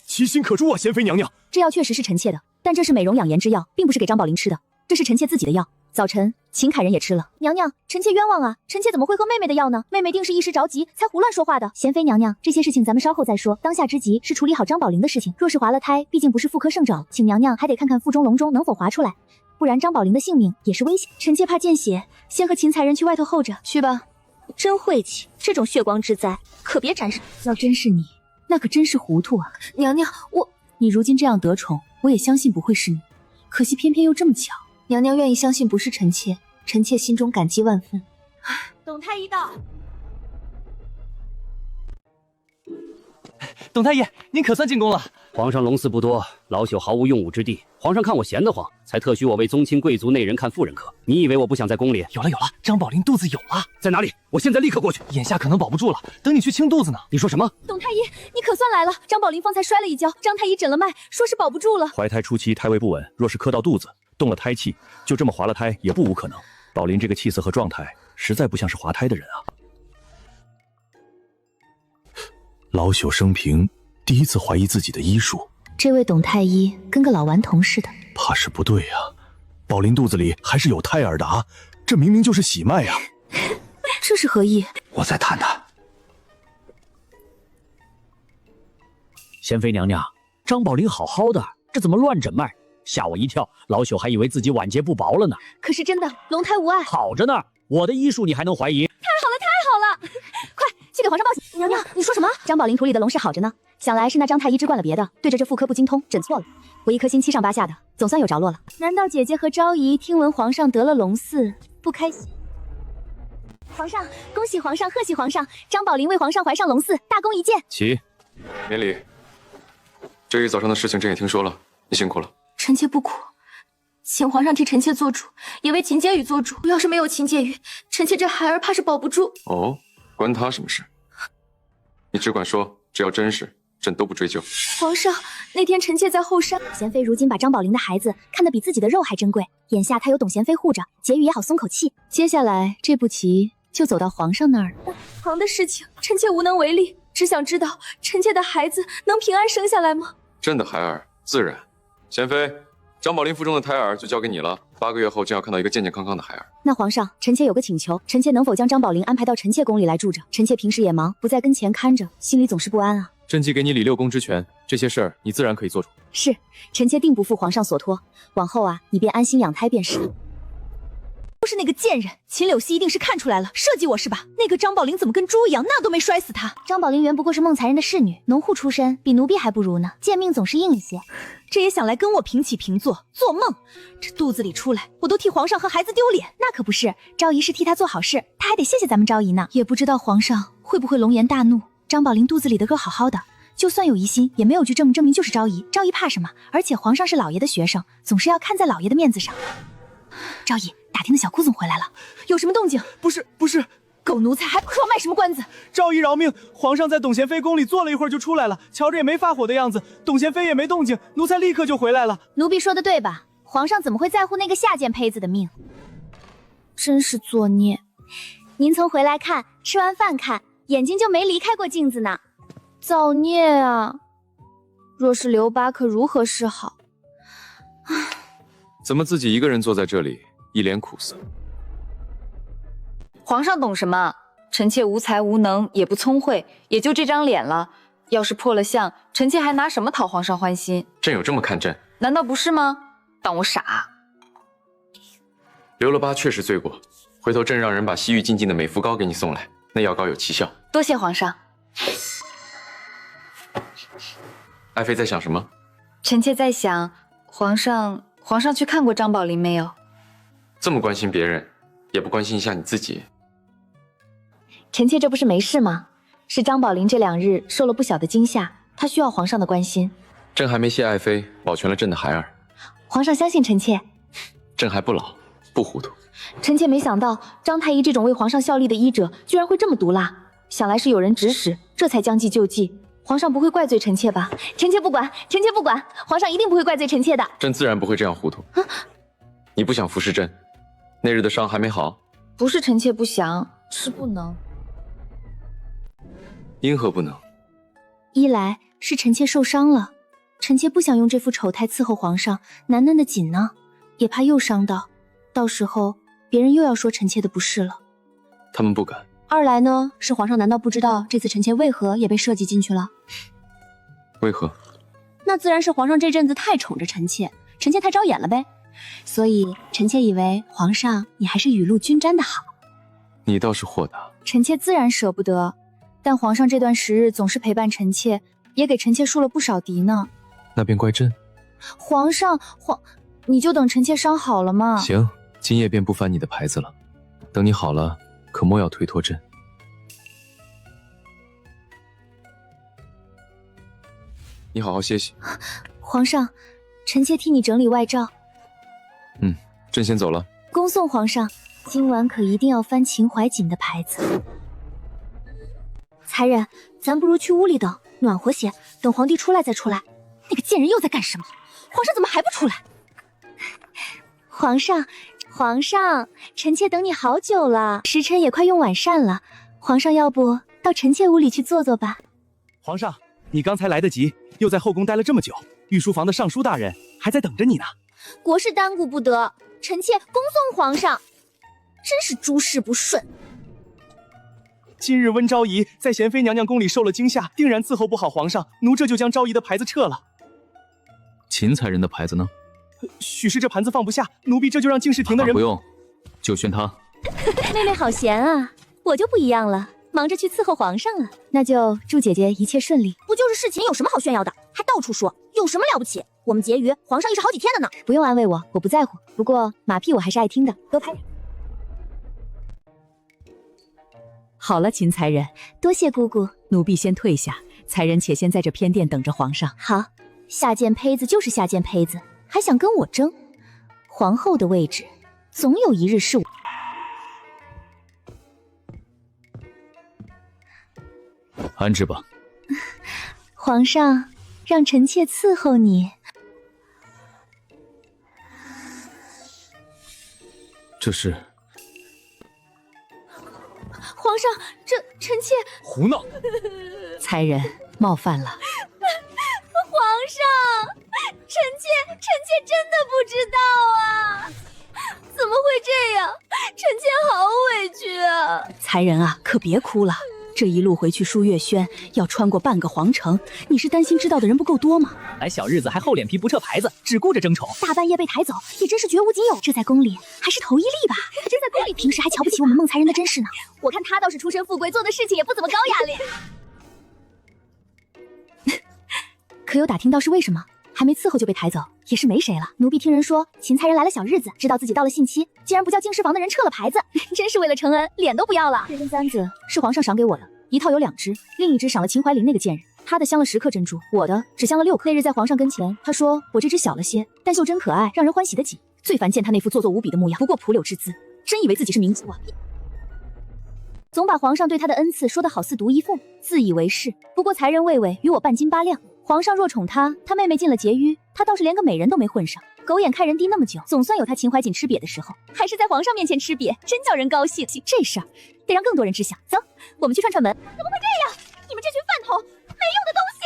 其心可诛啊！贤妃娘娘，这药确实是臣妾的，但这是美容养颜之药，并不是给张宝林吃的，这是臣妾自己的药。早晨秦凯人也吃了。娘娘，臣妾冤枉啊！臣妾怎么会喝妹妹的药呢？妹妹定是一时着急才胡乱说话的。贤妃娘娘，这些事情咱们稍后再说，当下之急是处理好张宝林的事情。若是滑了胎，毕竟不是妇科圣爪，请娘娘还得看看腹中龙中能否滑出来，不然张宝林的性命也是危险。臣妾怕见血，先和秦才人去外头候着。去吧。真晦气，这种血光之灾可别沾上。要真是你，那可真是糊涂啊！娘娘，你如今这样得宠，我也相信不会是你，可惜偏偏又这么巧。娘娘愿意相信不是臣妾，臣妾心中感激万分。董太医到。董太医，您可算进宫了。皇上龙嗣不多，老朽毫无用武之地。皇上看我闲得慌，才特许我为宗亲贵族内人看妇人科。你以为我不想在宫里？有了，张宝林肚子有了，在哪里？我现在立刻过去。眼下可能保不住了，等你去清肚子呢。你说什么？董太医，你可算来了。张宝林方才摔了一跤，张太医诊了脉，说是保不住了。怀胎初期胎位不稳，若是磕到肚子，动了胎气，就这么滑了胎也不无可能。宝林这个气色和状态，实在不像是滑胎的人啊。老朽生平第一次怀疑自己的医术。这位董太医跟个老顽童似的，怕是不对啊。宝林肚子里还是有胎儿的啊，这明明就是喜脉啊。这是何意？我在探他。贤妃娘娘，张宝林好好的，这怎么乱诊脉？吓我一跳，老朽还以为自己晚节不保了呢。可是真的，龙胎无碍，好着呢。我的医术你还能怀疑？太好了，太好了！快去给皇上报喜。娘娘，你说什么？张宝林土里的龙是好着呢，想来是那张太医治惯了别的，对着这妇科不精通，诊错了。我一颗心7上8下的，总算有着落了。难道姐姐和昭仪听闻皇上得了龙嗣，不开心？皇上，恭喜皇上，贺喜皇上！张宝林为皇上怀上龙嗣，大功一件。起，免礼。这一早上的事情朕也听说了，你辛苦了。臣妾不苦，请皇上替臣妾做主，也为秦婕妤做主。要是没有秦婕妤，臣妾这孩儿怕是保不住。哦，关他什么事？你只管说，只要真实，朕都不追究。皇上，那天臣妾在后山，贤妃如今把张宝林的孩子看得比自己的肉还珍贵，眼下她有董贤妃护着，婕妤也好松口气。接下来这步棋就走到皇上那儿了。皇的事情，臣妾无能为力，只想知道臣妾的孩子能平安生下来吗？朕的孩儿自然。贤妃，张宝林腹中的胎儿就交给你了，8个月后就要看到一个健健康康的孩儿。那皇上，臣妾有个请求，臣妾能否将张宝林安排到臣妾宫里来住着？臣妾平时也忙，不在跟前看着，心里总是不安啊。朕既给你李六公之权，这些事儿你自然可以做主。是，臣妾定不负皇上所托，往后啊，你便安心养胎便是。都是那个贱人，秦柳熙一定是看出来了，设计我是吧？那个张宝林怎么跟猪一样，那都没摔死他。张宝林原不过是孟才人的侍女，农户出身，比奴婢还不如呢，贱命总是硬一些。这也想来跟我平起平坐，做梦！这肚子里出来，我都替皇上和孩子丢脸。那可不是，昭仪是替他做好事，他还得谢谢咱们昭仪呢。也不知道皇上会不会龙颜大怒。张宝林肚子里的个好好的，就算有疑心，也没有去证明就是昭仪。昭仪怕什么？而且皇上是老爷的学生，总是要看在老爷的面子上。昭仪，打听的小顾总回来了，有什么动静？不是，狗奴才还不给我卖什么关子！昭仪饶命！皇上在董贤妃宫里坐了一会儿就出来了，瞧着也没发火的样子，董贤妃也没动静，奴才立刻就回来了。奴婢说的对吧？皇上怎么会在乎那个下贱胚子的命？真是作孽！您从回来看，吃完饭看，眼睛就没离开过镜子呢。造孽啊！若是刘八，可如何是好？怎么自己一个人坐在这里，一脸苦涩？皇上懂什么？臣妾无才无能，也不聪慧，也就这张脸了。要是破了相，臣妾还拿什么讨皇上欢心？朕有这么看朕？难道不是吗？当我傻？刘了八确实罪过，回头朕让人把西域进进的美肤膏给你送来，那药膏有奇效。多谢皇上。爱妃在想什么？臣妾在想，皇上去看过张宝林没有？这么关心别人，也不关心一下你自己。臣妾这不是没事吗？是张宝林这2日受了不小的惊吓，他需要皇上的关心。朕还没谢爱妃保全了朕的孩儿。皇上相信臣妾。朕还不老，不糊涂。臣妾没想到张太医这种为皇上效力的医者，居然会这么毒辣。想来是有人指使，这才将计就计。皇上不会怪罪臣妾吧？臣妾不管，皇上一定不会怪罪臣妾的。朕自然不会这样糊涂。你不想服侍朕？那日的伤还没好？不是臣妾不想，是不能。因何不能？一来是臣妾受伤了，臣妾不想用这副丑态伺候皇上，难耐的紧呢，也怕又伤到，到时候别人又要说臣妾的不是了。他们不敢。二来呢，是皇上难道不知道这次臣妾为何也被设计进去了？为何？那自然是皇上这阵子太宠着臣妾，臣妾太招眼了呗。所以臣妾以为皇上你还是雨露均沾的好。你倒是豁达。臣妾自然舍不得，但皇上这段时日总是陪伴臣妾，也给臣妾树了不少敌呢。那便怪朕。皇上，你就等臣妾伤好了嘛。行，今夜便不翻你的牌子了。等你好了，可莫要推脱朕。你好好歇息。皇上，臣妾替你整理外罩。朕先走了。恭送皇上，今晚可一定要翻秦淮锦的牌子。才人，咱不如去屋里等，暖和些，等皇帝出来再出来。那个贱人又在干什么？皇上怎么还不出来？皇上，臣妾等你好久了，时辰也快用晚膳了，皇上要不到臣妾屋里去坐坐吧？皇上，你刚才来得及，又在后宫待了这么久，御书房的尚书大人还在等着你呢。国事耽顾不得，臣妾恭送皇上。真是诸事不顺。今日温昭仪在贤妃娘娘宫里受了惊吓，定然伺候不好皇上，奴这就将昭仪的牌子撤了。秦才人的牌子呢？许是这盘子放不下，奴婢这就让敬事亭的人。不用，就宣他。妹妹好闲啊，我就不一样了，忙着去伺候皇上了。那就祝姐姐一切顺利。不就是事情，有什么好炫耀的？还到处说，有什么了不起？我们婕妤皇上一直好几天了呢。不用安慰我，我不在乎。不过马屁我还是爱听的，多拍。好了，秦才人，多谢姑姑。奴婢先退下，才人且先在这偏殿等着皇上。好，下贱胚子就是下贱胚子，还想跟我争？皇后的位置，总有一日是我。安置吧。皇上，让臣妾伺候你。这是皇上，这臣妾胡闹！才人冒犯了。皇上，臣妾真的不知道啊！怎么会这样？臣妾好委屈啊！才人啊，可别哭了。这一路回去舒月轩，要穿过半个皇城，你是担心知道的人不够多吗？来小日子还厚脸皮不撤牌子，只顾着争宠，大半夜被抬走，也真是绝无仅有。这在宫里还是头一例吧？这在宫里平时还瞧不起我们孟才人的真是呢。我看他倒是出身富贵，做的事情也不怎么高雅咧。可有打听到是为什么？还没伺候就被抬走，也是没谁了。奴婢听人说，秦才人来了小日子，知道自己到了信期，竟然不叫净室房的人撤了牌子，真是为了承恩，脸都不要了。这根簪子是皇上赏给我的，一套有2只，另一只赏了秦怀林那个贱人。他的镶了10克珍珠，我的只镶了6克。那日在皇上跟前，他说我这只小了些，但袖珍可爱，让人欢喜的紧。最烦见他那副做作无比的模样，不过蒲柳之姿，真以为自己是明珠啊！总把皇上对他的恩赐说得好似独一份，自以为是。不过才人魏魏与我半斤8两，皇上若宠他，他妹妹进了婕妤，他倒是连个美人都没混上。狗眼看人低那么久，总算有他秦淮锦吃瘪的时候，还是在皇上面前吃瘪，真叫人高兴。这事儿得让更多人知晓。走，我们去串串门。怎么会这样？你们这群饭桶，没用的东西！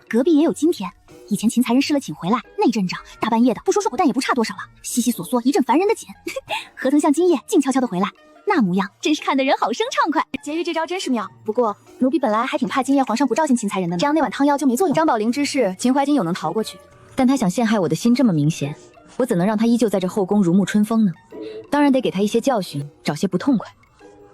隔壁也有今天。以前秦才人失了寝回来，那阵仗大半夜的，不说果蛋也不差多少了，悉悉索索，一阵烦人的紧。何曾像今夜静悄悄的回来，那模样真是看得人好生畅快。婕妤这招真是妙，不过奴婢本来还挺怕今夜皇上不照应秦才人的呢，这样那碗汤药就没作用。张宝林之事，秦怀瑾有能逃过去，但他想陷害我的心这么明显，我怎能让他依旧在这后宫如沐春风呢？当然得给他一些教训，找些不痛快。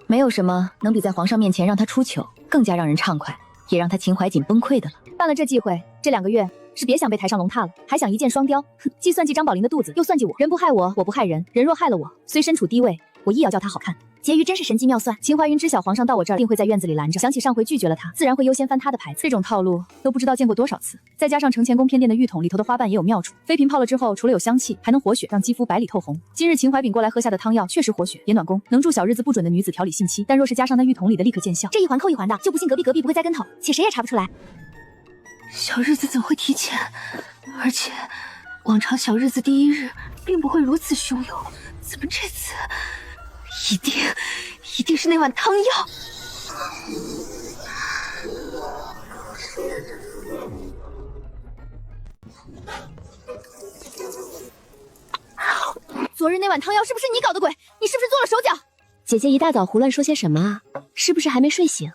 没有什么能比在皇上面前让他出糗更加让人畅快，也让他秦怀瑾崩溃的了。办了这忌讳，这2个月是别想被抬上龙榻了，还想一箭双雕。哼，既算计张宝林的肚子，又算计我。人不害我，我不害人。人若害了我，虽身处低位，我亦要叫他好看。婕妤真是神机妙算。秦怀云知晓皇上到我这儿定会在院子里拦着，想起上回拒绝了他，自然会优先翻他的牌子。这种套路都不知道见过多少次。再加上承乾宫偏殿的浴桶里头的花瓣也有妙处，妃嫔泡了之后，除了有香气，还能活血，让肌肤白里透红。今日秦怀炳过来喝下的汤药确实活血，也暖宫，能助小日子不准的女子调理信息。但若是加上那浴桶里的，立刻见效。这一环扣一环的，就不信隔壁不会栽跟头，且谁也查不出来。小日子怎会提前？而且往常小日子第一日并不会如此汹涌，怎么这次一定是那碗汤药？昨日那碗汤药是不是你搞的鬼？你是不是做了手脚？姐姐一大早胡乱说些什么啊？是不是还没睡醒？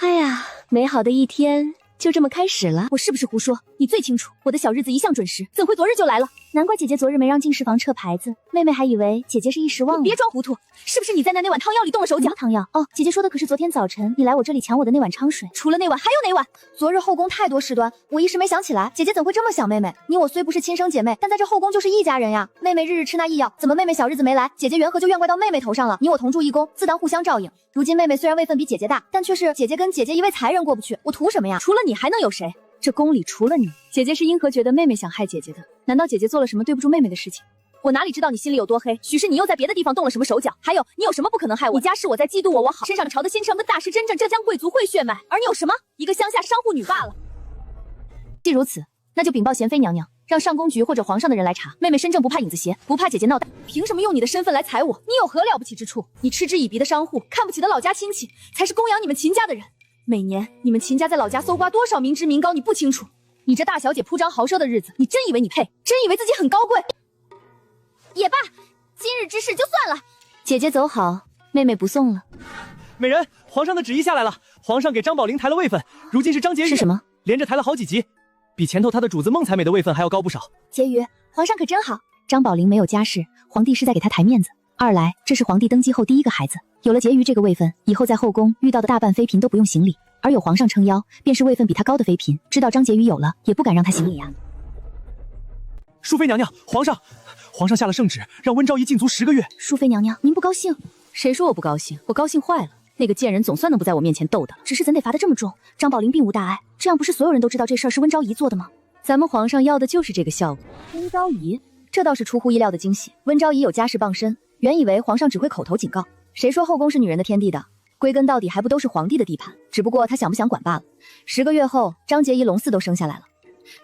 哎呀，美好的一天就这么开始了。我是不是胡说？你最清楚，我的小日子一向准时，怎会昨日就来了？难怪姐姐昨日没让净室房撤牌子，妹妹还以为姐姐是一时忘了。别装糊涂，是不是你在那碗汤药里动了手脚？汤药？哦，姐姐说的可是昨天早晨你来我这里抢我的那碗昌水。除了那碗还有哪碗？昨日后宫太多事端，我一时没想起来。姐姐怎会这么想妹妹？你我虽不是亲生姐妹，但在这后宫就是一家人呀。妹妹日日吃那异药，怎么妹妹小日子没来，姐姐缘何就怨怪到妹妹头上了？你我同住一宫，自当互相照应。如今妹妹虽然位分比姐姐大，但却是姐姐跟姐姐一位才人过不去，我图什么呀？除了你还能有谁？这宫里除了你，姐姐是因何觉得妹妹想害姐姐的？难道姐姐做了什么对不住妹妹的事情？我哪里知道你心里有多黑？许是你又在别的地方动了什么手脚？还有，你有什么不可能害我？你家是我在嫉妒我好，身上朝的新成的大是真正浙江贵族会血脉，而你有什么？一个乡下商户女罢了。既如此，那就禀报贤妃娘娘，让上宫局或者皇上的人来查。妹妹身正不怕影子斜，不怕姐姐闹大，凭什么用你的身份来踩我？你有何了不起之处？你嗤之以鼻的商户，看不起的老家亲戚，才是供养你们秦家的人。每年你们秦家在老家搜刮多少民脂民膏，你不清楚？你这大小姐铺张豪奢的日子，你真以为你配？真以为自己很高贵？也罢，今日之事就算了。姐姐走好，妹妹不送了。美人，皇上的旨意下来了，皇上给张宝林抬了位分，如今是张婕妤。是什么？连着抬了好几级，比前头他的主子孟才美的位分还要高不少。婕妤，皇上可真好。张宝林没有家世，皇帝是在给他抬面子。二来，这是皇帝登基后第一个孩子，有了婕妤这个位分，以后在后宫遇到的大半妃嫔都不用行礼。而有皇上撑腰，便是位分比他高的妃嫔，知道张婕妤有了，也不敢让他行礼呀。淑妃娘娘，皇上下了圣旨，让温昭仪禁足10个月。淑妃娘娘，您不高兴？谁说我不高兴？我高兴坏了。那个贱人总算能不在我面前斗的，只是怎得罚得这么重？张宝林并无大碍，这样不是所有人都知道这事儿是温昭仪做的吗？咱们皇上要的就是这个效果。温昭仪，这倒是出乎意料的惊喜。温昭仪有家世傍身，原以为皇上只会口头警告，谁说后宫是女人的天地的？归根到底还不都是皇帝的地盘，只不过他想不想管罢了。10个月后，张杰仪龙嗣都生下来了，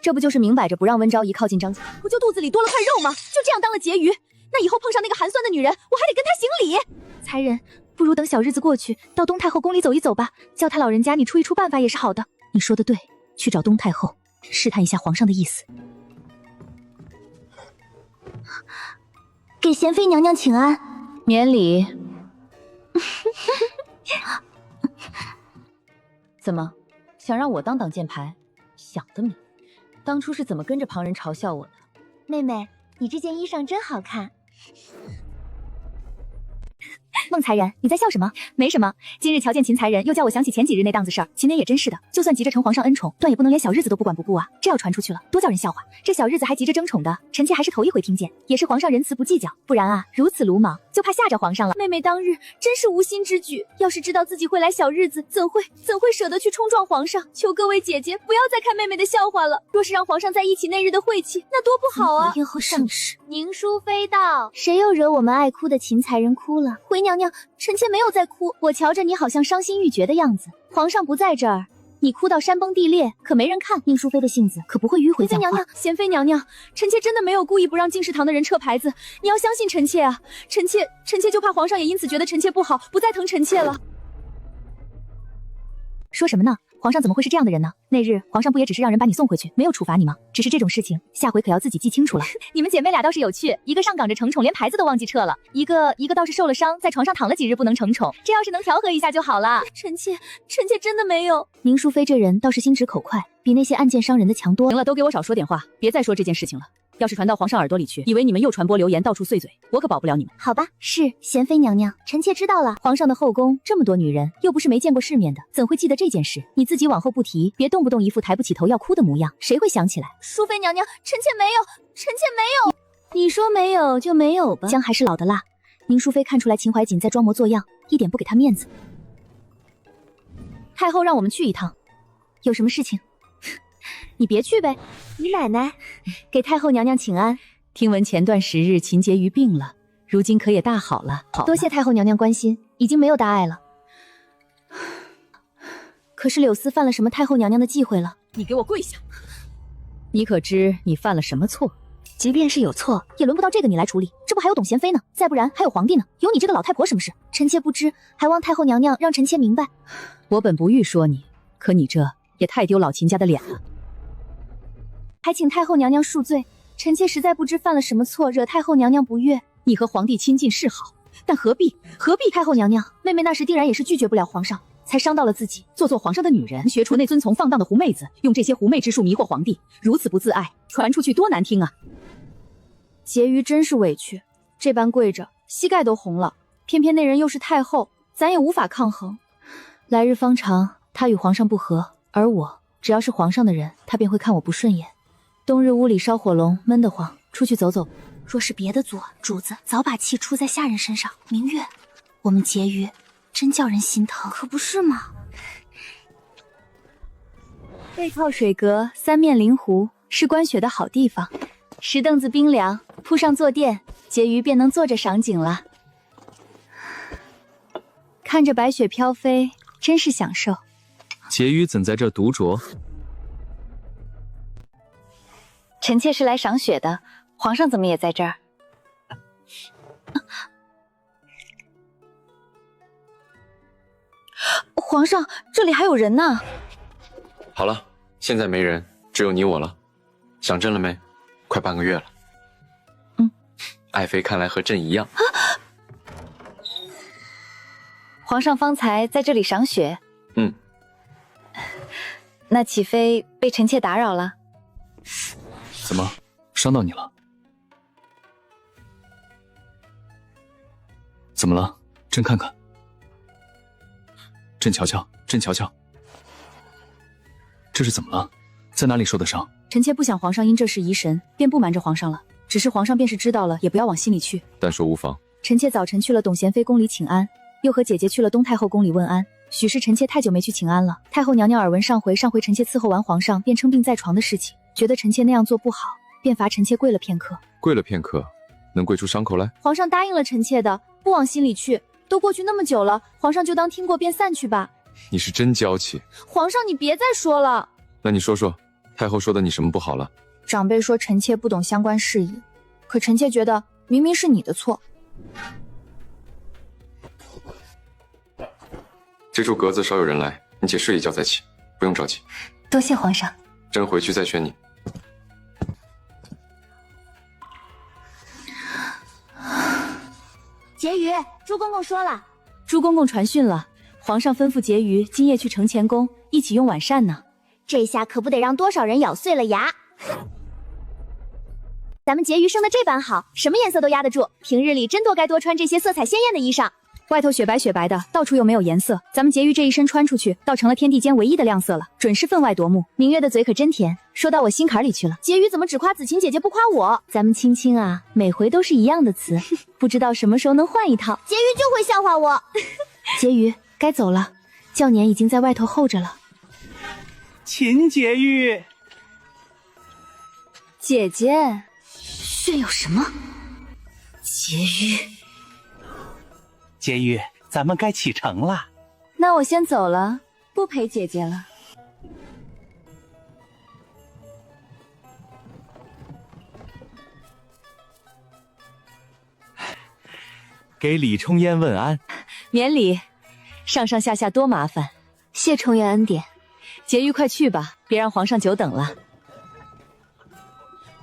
这不就是明摆着不让温昭仪靠近张杰？不就肚子里多了块肉吗？就这样当了婕妤，那以后碰上那个寒酸的女人，我还得跟她行礼。才人，不如等小日子过去，到东太后宫里走一走吧，叫他老人家你出一出办法也是好的。你说的对，去找东太后，试探一下皇上的意思。给贤妃娘娘请安，免礼。怎么，想让我当挡箭牌？想得美！当初是怎么跟着旁人嘲笑我的？妹妹，你这件衣裳真好看。孟才人，你在笑什么？没什么。今日瞧见秦才人，又叫我想起前几日那档子事儿。秦年也真是的，就算急着承皇上恩宠，但也不能连小日子都不管不顾啊！这要传出去了，多叫人笑话。这小日子还急着争宠的，臣妾还是头一回听见。也是皇上仁慈不计较，不然啊，如此鲁莽，就怕吓着皇上了。妹妹当日真是无心之举，要是知道自己会来小日子，怎会舍得去冲撞皇上？求各位姐姐不要再看妹妹的笑话了。若是让皇上在一起那日的晦气，那多不好啊！咽后圣旨。宁淑妃道：谁又惹我们爱哭的秦才人哭了？回娘娘，臣妾没有在哭。我瞧着你好像伤心欲绝的样子，皇上不在这儿，你哭到山崩地裂，可没人看。宁淑妃的性子可不会迂回讲话。娘娘，贤妃娘娘，臣妾真的没有故意不让敬事堂的人撤牌子，你要相信臣妾啊！臣妾就怕皇上也因此觉得臣妾不好，不再疼臣妾了。说什么呢？皇上怎么会是这样的人呢？那日皇上不也只是让人把你送回去，没有处罚你吗？只是这种事情，下回可要自己记清楚了。你们姐妹俩倒是有趣，一个上岗着承宠，连牌子都忘记撤了；一个倒是受了伤，在床上躺了几日不能承宠。这要是能调和一下就好了。臣妾真的没有。宁淑妃这人倒是心直口快，比那些暗箭伤人的强多。行了，都给我少说点话，别再说这件事情了。要是传到皇上耳朵里去，以为你们又传播流言，到处碎嘴，我可保不了你们。好吧，是贤妃娘娘，臣妾知道了。皇上的后宫这么多女人，又不是没见过世面的，怎会记得这件事？你自己往后不提，别动不动一副抬不起头要哭的模样，谁会想起来？淑妃娘娘，臣妾没有。你说没有就没有吧。姜还是老的辣。宁淑妃看出来秦怀瑾在装模作样，一点不给她面子。太后让我们去一趟，有什么事情？你别去呗。你奶奶给太后娘娘请安。听闻前段时日秦婕妤病了，如今可也大好了。多谢太后娘娘关心，已经没有大碍了。可是柳丝犯了什么太后娘娘的忌讳了？你给我跪下！你可知你犯了什么错？即便是有错，也轮不到这个你来处理。这不还有董贤妃呢？再不然还有皇帝呢？有你这个老太婆什么事？臣妾不知，还望太后娘娘让臣妾明白。我本不欲说你，可你这也太丢老秦家的脸了。还请太后娘娘恕罪，臣妾实在不知犯了什么错，惹太后娘娘不悦。你和皇帝亲近是好，但何必？太后娘娘，妹妹那时定然也是拒绝不了皇上，才伤到了自己。做皇上的女人，学出那遵从放荡的狐妹子，用这些狐媚之术迷惑皇帝，如此不自爱，传出去多难听啊！婕妤真是委屈，这般跪着，膝盖都红了。偏偏那人又是太后，咱也无法抗衡。来日方长，她与皇上不和，而我只要是皇上的人，他便会看我不顺眼。冬日屋里烧火龙，闷得慌，出去走走。若是别的做，主子早把气出在下人身上。明月，我们婕妤真叫人心疼，可不是吗？背靠水阁，三面临湖，是观雪的好地方。石凳子冰凉，铺上坐垫，婕妤便能坐着赏景了。看着白雪飘飞，真是享受。婕妤怎在这独酌？臣妾是来赏雪的，皇上怎么也在这儿？皇上，这里还有人呢。好了，现在没人，只有你我了。想朕了没？快半个月了。爱妃看来和朕一样。皇上方才在这里赏雪。那岂非被臣妾打扰了？怎么，伤到你了？怎么了？朕看看。朕瞧瞧，朕瞧瞧。这是怎么了？在哪里受的伤？臣妾不想皇上因这事疑神，便不瞒着皇上了。只是皇上便是知道了，也不要往心里去。但说无妨。臣妾早晨去了董贤妃宫里请安，又和姐姐去了东太后宫里问安。许是臣妾太久没去请安了，太后娘娘耳闻上回臣妾伺候完皇上便称病在床的事情，觉得臣妾那样做不好，便罚臣妾跪了片刻。跪了片刻，能跪出伤口来？皇上答应了臣妾的，不往心里去。都过去那么久了，皇上就当听过便散去吧。你是真娇气。皇上，你别再说了。那你说说，太后说的你什么不好了？长辈说臣妾不懂相关事宜，可臣妾觉得明明是你的错。这处格子少有人来，你且睡一觉再起，不用着急。多谢皇上。朕回去再选你。婕妤，朱公公说了，朱公公传讯了，皇上吩咐婕妤今夜去承乾宫一起用晚膳呢。这下可不得让多少人咬碎了牙。咱们婕妤生的这般好，什么颜色都压得住，平日里真多该多穿这些色彩鲜艳的衣裳。外头雪白雪白的，到处又没有颜色，咱们婕妤这一身穿出去，倒成了天地间唯一的亮色了，准是分外夺目。明月的嘴可真甜，说到我心坎里去了。婕妤怎么只夸子晴姐姐不夸我？咱们青青啊，每回都是一样的词，不知道什么时候能换一套。婕妤就会笑话我。婕妤该走了，教年已经在外头候着了。秦婕妤，姐姐，炫耀什么？婕妤。婕妤，咱们该启程了。那我先走了，不陪姐姐了。给李冲烟问安。免礼，上上下下多麻烦，谢冲烟恩典。婕妤快去吧，别让皇上久等了。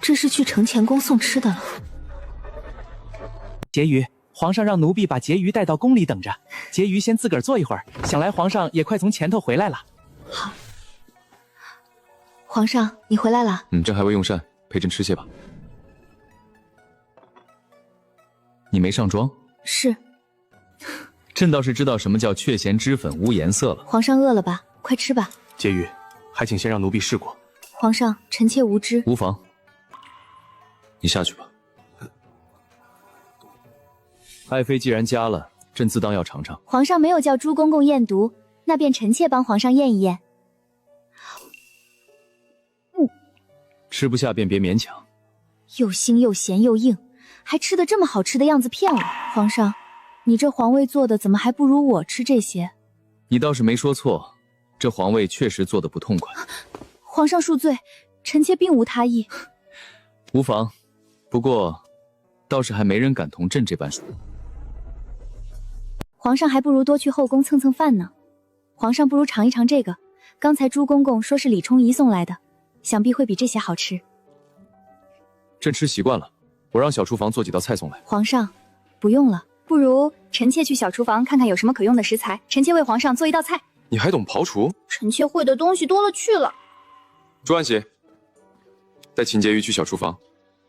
这是去承乾宫送吃的了。婕妤，皇上让奴婢把婕妤带到宫里等着，婕妤先自个儿坐一会儿，想来皇上也快从前头回来了。好，皇上你回来了。朕还未用膳，陪朕吃些吧。你没上妆？是。朕倒是知道什么叫雀涎脂粉无颜色了。皇上饿了吧？快吃吧。婕妤，还请先让奴婢试过。皇上，臣妾无知。无妨，你下去吧。爱妃既然加了，朕自当要尝尝。皇上没有叫朱公公验毒，那便臣妾帮皇上验一验。吃不下便别勉强。又腥又咸又硬，还吃得这么好吃的样子骗我。皇上，你这皇位做的怎么还不如我吃这些？你倒是没说错，这皇位确实做得不痛快。皇上恕罪，臣妾并无他意。无妨，不过倒是还没人敢同朕这般说。皇上还不如多去后宫蹭蹭饭呢。皇上不如尝一尝这个，刚才朱公公说是李冲仪送来的，想必会比这些好吃。朕吃习惯了，我让小厨房做几道菜送来。皇上，不用了，不如臣妾去小厨房看看有什么可用的食材，臣妾为皇上做一道菜。你还懂刨厨？臣妾会的东西多了去了。朱安喜，带秦婕妤去小厨房，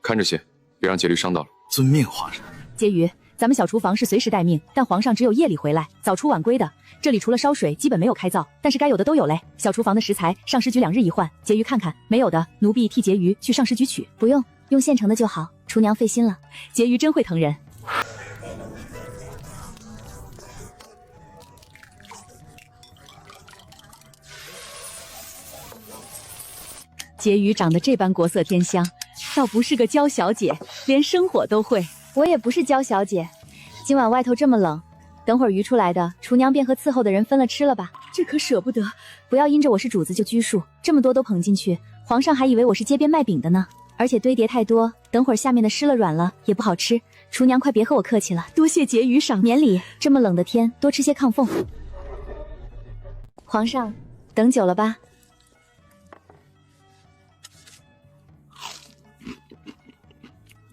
看着些，别让婕妤伤到了。遵命，皇上。婕妤，咱们小厨房是随时待命，但皇上只有夜里回来，早出晚归的。这里除了烧水，基本没有开灶，但是该有的都有嘞。小厨房的食材，上食局2日一换。婕妤看看，没有的，奴婢替婕妤去上食局取。不用，用现成的就好，厨娘费心了。婕妤真会疼人。婕妤长得这般国色天香，倒不是个娇小姐，连生火都会。我也不是娇小姐，今晚外头这么冷，等会儿鱼出来的，厨娘便和伺候的人分了吃了吧。这可舍不得，不要因着我是主子就拘束，这么多都捧进去，皇上还以为我是街边卖饼的呢。而且堆叠太多，等会儿下面的湿了软了也不好吃。厨娘快别和我客气了，多谢婕妤赏免礼。这么冷的天，多吃些炕凤。皇上，等久了吧？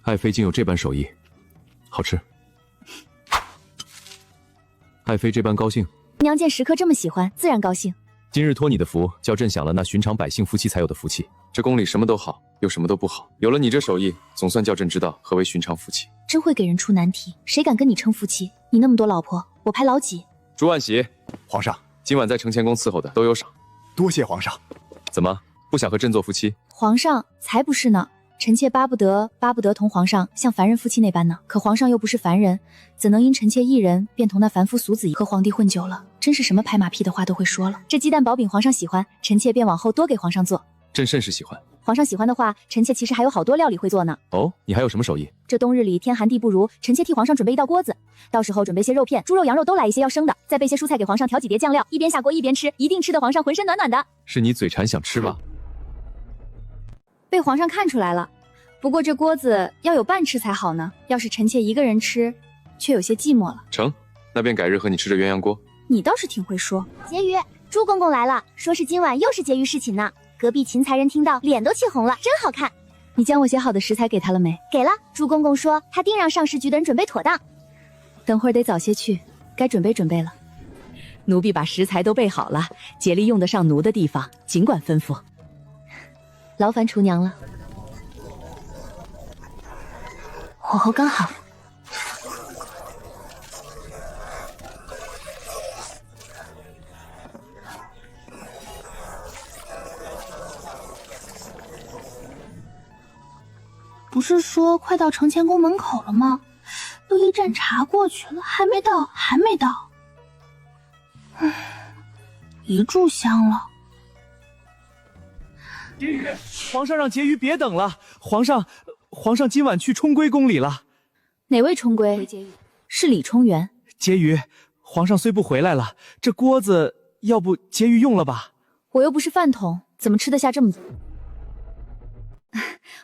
爱妃竟有这般手艺，好吃。爱妃这般高兴，娘见食客这么喜欢，自然高兴。今日托你的福，叫朕享了那寻常百姓夫妻才有的福气。这宫里什么都好，又什么都不好，有了你这手艺，总算叫朕知道何为寻常夫妻。真会给人出难题，谁敢跟你称夫妻？你那么多老婆，我排老几？朱万喜，皇上，今晚在承乾宫伺候的都有赏。多谢皇上。怎么不想和朕做夫妻？皇上才不是呢。臣妾巴不得同皇上像凡人夫妻那般呢，可皇上又不是凡人，怎能因臣妾一人便同那凡夫俗子和皇帝混久了？真是什么拍马屁的话都会说了。这鸡蛋薄饼皇上喜欢，臣妾便往后多给皇上做。朕甚是喜欢。皇上喜欢的话，臣妾其实还有好多料理会做呢。哦，你还有什么手艺？这冬日里天寒地不如，臣妾替皇上准备一道锅子，到时候准备些肉片，猪肉、羊肉都来一些，要生的，再备些蔬菜给皇上调几碟酱料，一边下锅一边吃，一定吃得皇上浑身暖暖的。是你嘴馋想吃吧？被皇上看出来了。不过这锅子要有伴吃才好呢，要是臣妾一个人吃，却有些寂寞了。成，那便改日和你吃这鸳鸯锅。你倒是挺会说。婕妤，朱公公来了，说是今晚又是婕妤侍寝呢。隔壁秦才人听到，脸都气红了，真好看。你将我写好的食材给他了没？给了，朱公公说他定让上食局的人准备妥当。等会儿得早些去，该准备准备了。奴婢把食材都备好了，竭力用得上奴的地方，尽管吩咐。劳烦厨娘了。火候刚好。不是说快到承乾宫门口了吗？都一盏茶过去了，还没到，还没到。一炷香了。皇上让婕妤别等了，皇上今晚去冲归宫里了。哪位冲归？是李冲元。婕妤，皇上虽不回来了，这锅子要不婕妤用了吧？我又不是饭桶，怎么吃得下这么多？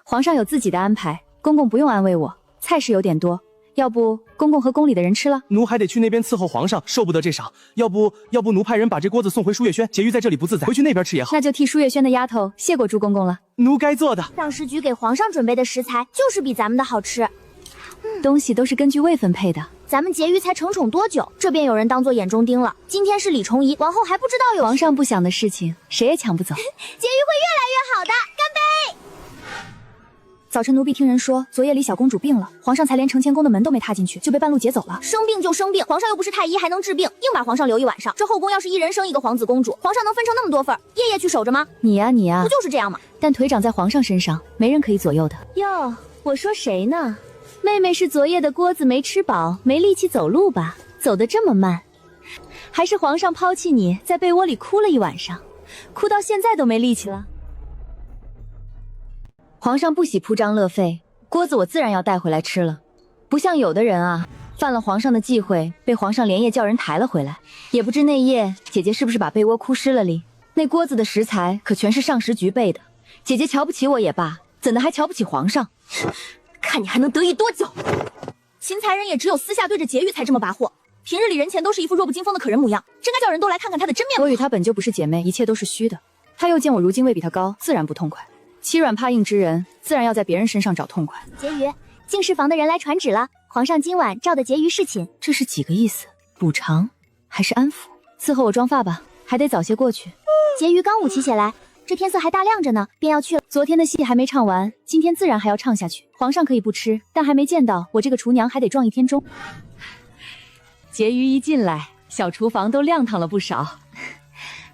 皇上有自己的安排，公公不用安慰我。菜是有点多，要不公公和宫里的人吃了？奴还得去那边伺候皇上，受不得这赏。要不奴派人把这锅子送回舒月轩，婕妤在这里不自在，回去那边吃也好。那就替舒月轩的丫头谢过朱公公了。奴该做的。上食局给皇上准备的食材就是比咱们的好吃。东西都是根据位分配的。咱们婕妤才承宠多久，这边有人当做眼中钉了。今天是李重仪，往后还不知道有皇上不想的事情，谁也抢不走。婕妤会越来越好的，干杯！早晨奴婢听人说，昨夜里小公主病了，皇上才连承乾宫的门都没踏进去，就被半路劫走了。生病就生病，皇上又不是太医，还能治病，硬把皇上留一晚上。这后宫要是一人生一个皇子公主，皇上能分成那么多份，夜夜去守着吗？你呀，不就是这样吗？但腿长在皇上身上，没人可以左右的。哟，我说谁呢？妹妹是昨夜的锅子没吃饱，没力气走路吧？走得这么慢，还是皇上抛弃你，在被窝里哭了一晚上，哭到现在都没力气了。皇上不喜铺张乐费，锅子我自然要带回来吃了。不像有的人啊，犯了皇上的忌讳，被皇上连夜叫人抬了回来。也不知那夜姐姐是不是把被窝哭湿了哩？那锅子的食材可全是上食局备的，姐姐瞧不起我也罢，怎的还瞧不起皇上？看你还能得意多久！秦才人也只有私下对着婕妤才这么跋扈，平日里人前都是一副弱不禁风的可人模样，真该叫人都来看看他的真面目。我与他本就不是姐妹，一切都是虚的。他又见我如今位比他高，自然不痛快。欺软怕硬之人，自然要在别人身上找痛快。婕妤，净室房的人来传旨了，皇上今晚召的婕妤侍寝。这是几个意思？补偿还是安抚？伺候我妆发吧，还得早些过去。婕妤刚舞起血来，这天色还大亮着呢，便要去了。昨天的戏还没唱完，今天自然还要唱下去。皇上可以不吃，但还没见到我这个厨娘还得撞一天钟。婕妤一进来，小厨房都亮堂了不少。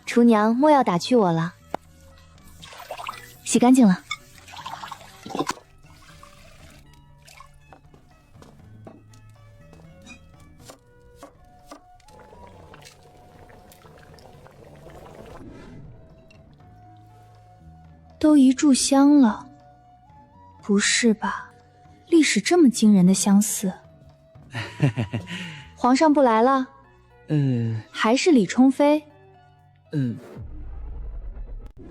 厨娘莫要打趣我了。洗干净了。都一炷香了，不是吧？历史这么惊人的相似。皇上不来了？还是李冲妃？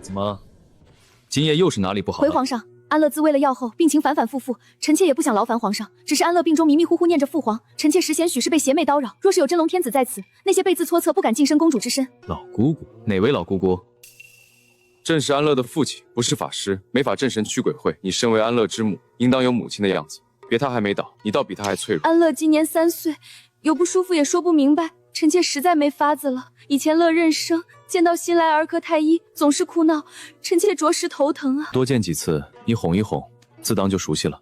怎么？今夜又是哪里不好了？回皇上，安乐自为了药后，病情反反复复，臣妾也不想劳烦皇上，只是安乐病中迷迷糊糊念着父皇，臣妾实嫌许是被邪魅叨扰，若是有真龙天子在此，那些被字搓测不敢晋升公主之身。老姑姑？哪位老姑姑？朕是安乐的父亲，不是法师，没法镇神驱鬼会。你身为安乐之母，应当有母亲的样子。别他还没倒，你倒比他还脆弱。安乐今年3岁，有不舒服也说不明白，臣妾实在没法子了。以前乐认生，见到新来儿科太医总是哭闹，臣妾着实头疼啊。多见几次，你哄一哄，自当就熟悉了。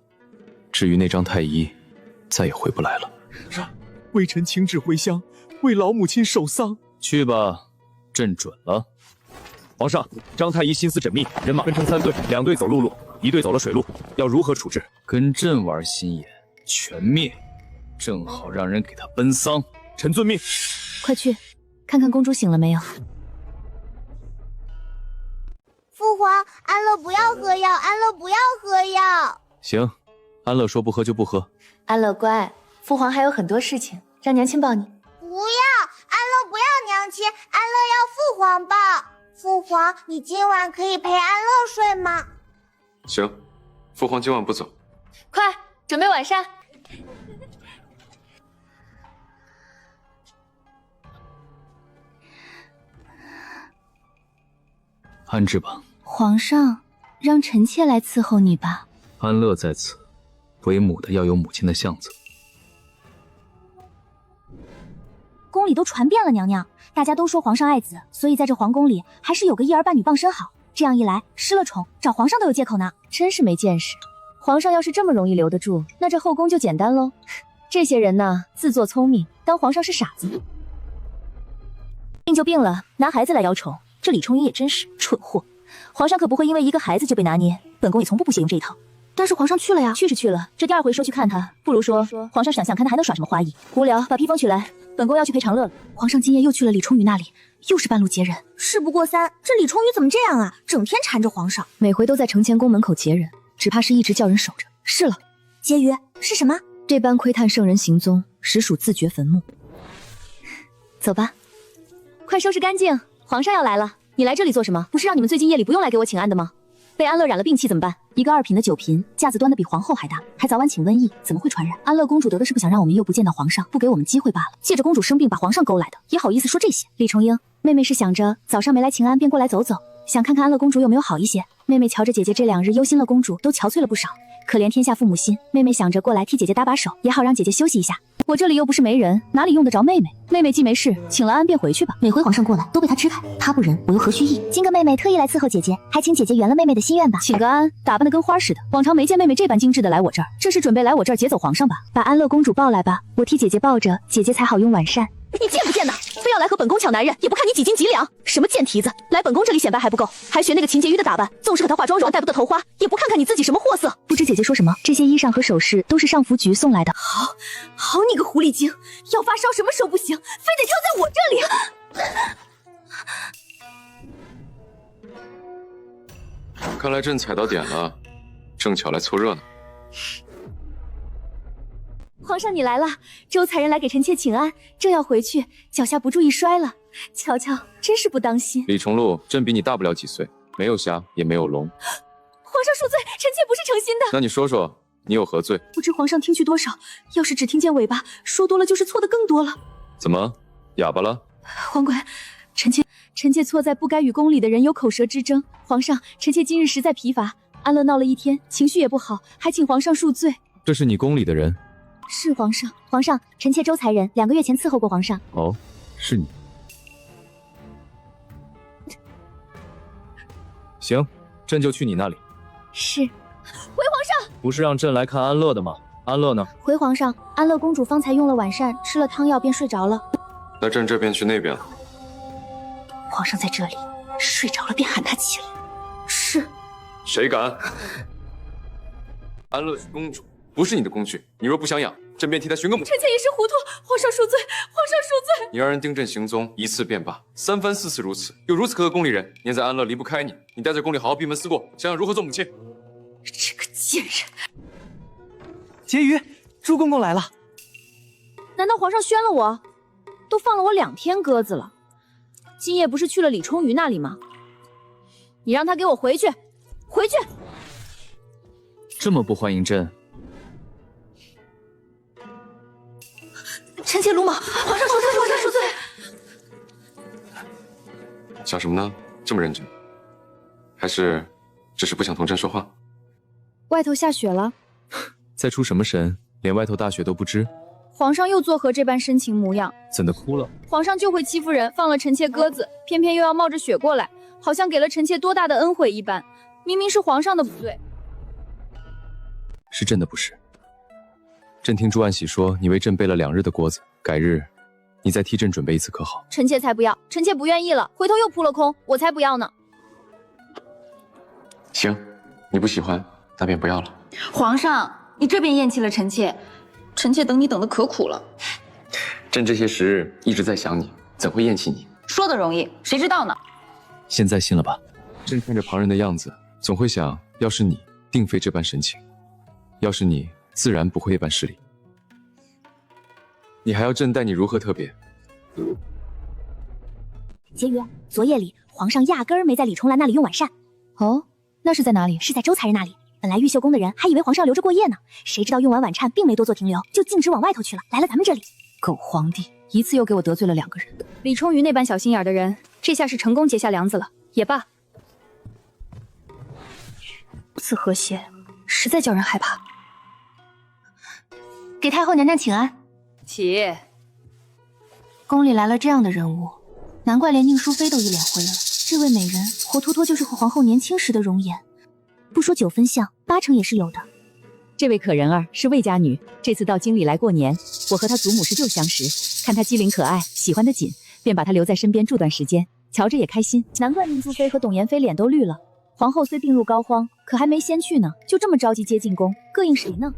至于那张太医，再也回不来了。微臣请旨回乡，为老母亲守丧。去吧，朕准了。皇上，张太医心思缜密，人马分成3队，2队走陆路，1队走了水路，要如何处置？跟朕玩心眼，全灭，正好让人给他奔丧。臣遵命。快去看看公主醒了没有。父皇，安乐不要喝药，安乐不要喝药。行，安乐说不喝就不喝。安乐乖，父皇还有很多事情，让娘亲抱你。不要，安乐不要娘亲，安乐要父皇抱。父皇，你今晚可以陪安乐睡吗？行，父皇今晚不走。快准备晚膳。安置吧。皇上，让臣妾来伺候你吧。安乐在此，为母的要有母亲的相则。宫里都传遍了，娘娘，大家都说皇上爱子，所以在这皇宫里还是有个一儿半女傍身好。这样一来，失了宠，找皇上都有借口呢。真是没见识，皇上要是这么容易留得住，那这后宫就简单喽。这些人呢，自作聪明，当皇上是傻子。病就病了，拿孩子来邀宠，这李重云也真是蠢货。皇上可不会因为一个孩子就被拿捏，本宫也从不屑用这一套。但是皇上去了呀，去是去了，这第二回说去看他，不如说皇上想想看他还能耍什么花艺。无聊，把披风取来，本宫要去陪长乐了。皇上今夜又去了李重宇那里，又是半路截人。事不过三，这李重宇怎么这样啊？整天缠着皇上，每回都在承乾宫门口截人，只怕是一直叫人守着。是了，婕妤是什么？这般窥探圣人行踪，实属自掘坟墓。走吧，快收拾干净，皇上要来了。你来这里做什么？不是让你们最近夜里不用来给我请安的吗？被安乐染了病气怎么办？一个2品的9嫔，架子端得比皇后还大，还早晚请瘟疫，怎么会传染？安乐公主得的是不想让我们又不见到皇上，不给我们机会罢了。借着公主生病把皇上勾来的，也好意思说这些？李重英，妹妹是想着早上没来请安，便过来走走，想看看安乐公主有没有好一些。妹妹瞧着姐姐这2日忧心了公主，都憔悴了不少，可怜天下父母心。妹妹想着过来替姐姐搭把手，也好让姐姐休息一下。我这里又不是没人，哪里用得着妹妹？妹妹既没事，请了安便回去吧。每回皇上过来都被她支开，她不仁，我又何须意？今个妹妹特意来伺候姐姐，还请姐姐圆了妹妹的心愿吧。请个安，打扮得跟花似的，往常没见妹妹这般精致的来我这儿，这是准备来我这儿劫走皇上吧？把安乐公主抱来吧，我替姐姐抱着，姐姐才好用晚膳。你贱不贱的？非要来和本宫抢男人，也不看你几斤几两。什么贱蹄子，来本宫这里显摆还不够，还学那个秦婕妤的打扮，纵使和她化妆容，带不得头花，也不看看你自己什么货色。不知姐姐说什么？这些衣裳和首饰都是上服局送来的。好你个狐狸精，要发烧什么时候不行，非得挑在我这里。看来朕踩到点了，正巧来凑热闹。皇上你来了，周才人来给臣妾请安，正要回去，脚下不注意摔了。瞧瞧，真是不当心。李重禄，朕比你大不了几岁，没有瞎，也没有聋。皇上恕罪，臣妾不是诚心的。那你说说，你有何罪？不知皇上听去多少，要是只听见尾巴，说多了就是错的更多了。怎么，哑巴了？皇贵，臣妾错在不该与宫里的人有口舌之争。皇上，臣妾今日实在疲乏，安乐闹了一天，情绪也不好，还请皇上恕罪。这是你宫里的人？是皇上。皇上，臣妾周才人2个月前伺候过皇上。哦，是你。行，朕就去你那里。是。回皇上。不是让朕来看安乐的吗？安乐呢？回皇上，安乐公主方才用了晚膳，吃了汤药便睡着了。那朕这边去那边了。皇上在这里，睡着了便喊他起来。是。谁敢？安乐是公主，不是你的工具。你若不想养，朕便替她寻个母。臣妾一时糊涂，皇上恕罪，皇上恕罪。你让人盯朕行踪1次便罢，3番4次如此，又如此个宫里人，念在安乐离不开你，你待在宫里好好闭门思过，想想如何做母亲。这个贱人！婕妤，朱公公来了。难道皇上宣了我？都放了我2天鸽子了，今夜不是去了李冲鱼那里吗？你让他给我回去，回去！这么不欢迎朕？臣妾鲁莽，皇上恕罪，皇上恕罪。想什么呢？这么认真？还是只是不想同朕说话？外头下雪了，在出什么神？连外头大雪都不知？皇上又作何这般深情模样？怎的哭了？皇上就会欺负人，放了臣妾鸽子，偏偏又要冒着雪过来，好像给了臣妾多大的恩惠一般。明明是皇上的不对，是朕的不是。朕听朱安喜说，你为朕备了2日的锅子，改日你再替朕准备一次可好？臣妾才不要，臣妾不愿意了，回头又扑了空，我才不要呢。行，你不喜欢，那便不要了。皇上，你这便厌弃了臣妾，臣妾等你等得可苦了。朕这些时日一直在想你，怎会厌弃你？说的容易，谁知道呢？现在信了吧？朕看着旁人的样子，总会想，要是你，定非这般神情；要是你，自然不会这般失礼。你还要朕待你如何特别？婕妤，昨夜里皇上压根儿没在李重兰那里用晚膳。哦，那是在哪里？是在周才人那里。本来玉秀宫的人还以为皇上留着过夜呢，谁知道用完晚膳并没多做停留，就径直往外头去了，来了咱们这里。狗皇帝，一次又给我得罪了2个人。李冲鱼那般小心眼的人，这下是成功结下梁子了。也罢，如此和谐，实在叫人害怕。给太后娘娘请安。起。宫里来了这样的人物，难怪连宁淑妃都一脸灰了。这位美人活脱脱就是和皇后年轻时的容颜，不说9分像，8成也是有的。这位可人儿是魏家女，这次到京里来过年，我和她祖母是旧相识，看她机灵可爱，喜欢得紧，便把她留在身边住段时间，瞧着也开心。难怪宁淑妃和董妍妃脸都绿了。皇后虽病入膏肓，可还没先去呢，就这么着急接进宫，膈应谁呢？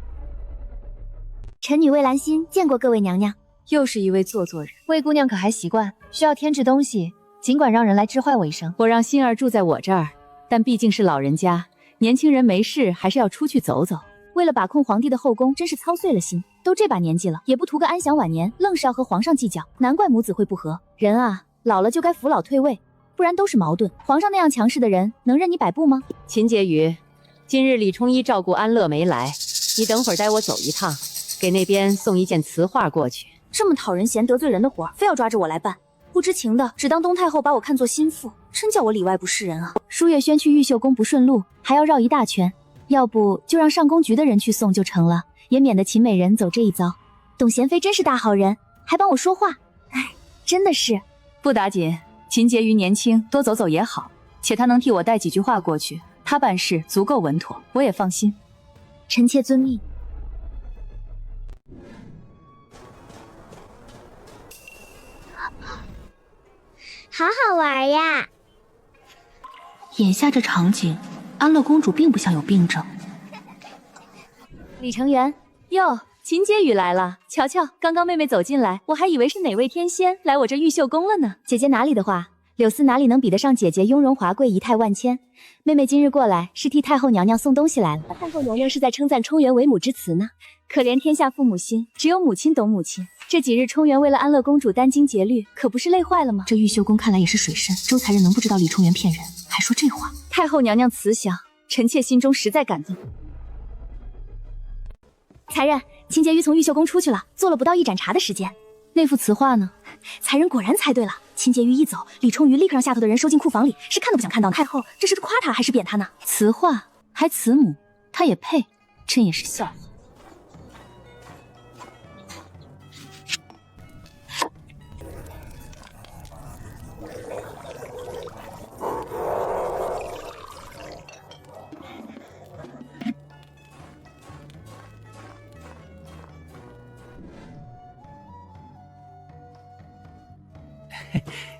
臣女魏兰心见过各位娘娘。又是一位做作人。魏姑娘可还习惯？需要添置东西，尽管让人来知唤我一声。我让心儿住在我这儿，但毕竟是老人家，年轻人没事还是要出去走走。为了把控皇帝的后宫，真是操碎了心。都这把年纪了，也不图个安享晚年，愣是要和皇上计较，难怪母子会不和。人啊，老了就该扶老退位，不然都是矛盾。皇上那样强势的人，能任你摆布吗？秦婕妤，今日李冲一照顾安乐没来，你等会儿带我走一趟，给那边送一件词画过去。这么讨人嫌得罪人的活，非要抓着我来办，不知情的只当东太后把我看作心腹，真叫我里外不是人啊！舒月轩去玉秀宫不顺路，还要绕一大圈，要不就让上宫局的人去送就成了，也免得秦美人走这一遭。董贤妃真是大好人，还帮我说话，哎，真的是。不打紧，秦婕妤年轻，多走走也好，且她能替我带几句话过去，她办事足够稳妥，我也放心。臣妾遵命。好好玩呀！眼下这场景，安乐公主并不像有病症。李成元，哟，秦婕妤来了，瞧瞧，刚刚妹妹走进来，我还以为是哪位天仙来我这玉秀宫了呢。姐姐哪里的话，柳丝哪里能比得上姐姐雍容华贵，仪态万千。妹妹今日过来是替太后娘娘送东西来了。太后娘娘是在称赞冲元为母之词呢。可怜天下父母心，只有母亲懂母亲。这几日冲元为了安乐公主殚精竭虑，可不是累坏了吗？这玉秀宫看来也是水深，周才人能不知道李冲元骗人，还说这话？太后娘娘慈祥，臣妾心中实在感动。才人，秦婕妤从玉秀宫出去了，做了不到1盏茶的时间。那幅词画呢？才人果然猜对了。秦婕妤一走，李冲鱼立刻让下头的人收进库房里，是看都不想看到呢。太后，这是夸他还是贬他呢？词画还慈母，他也配？朕也是笑话。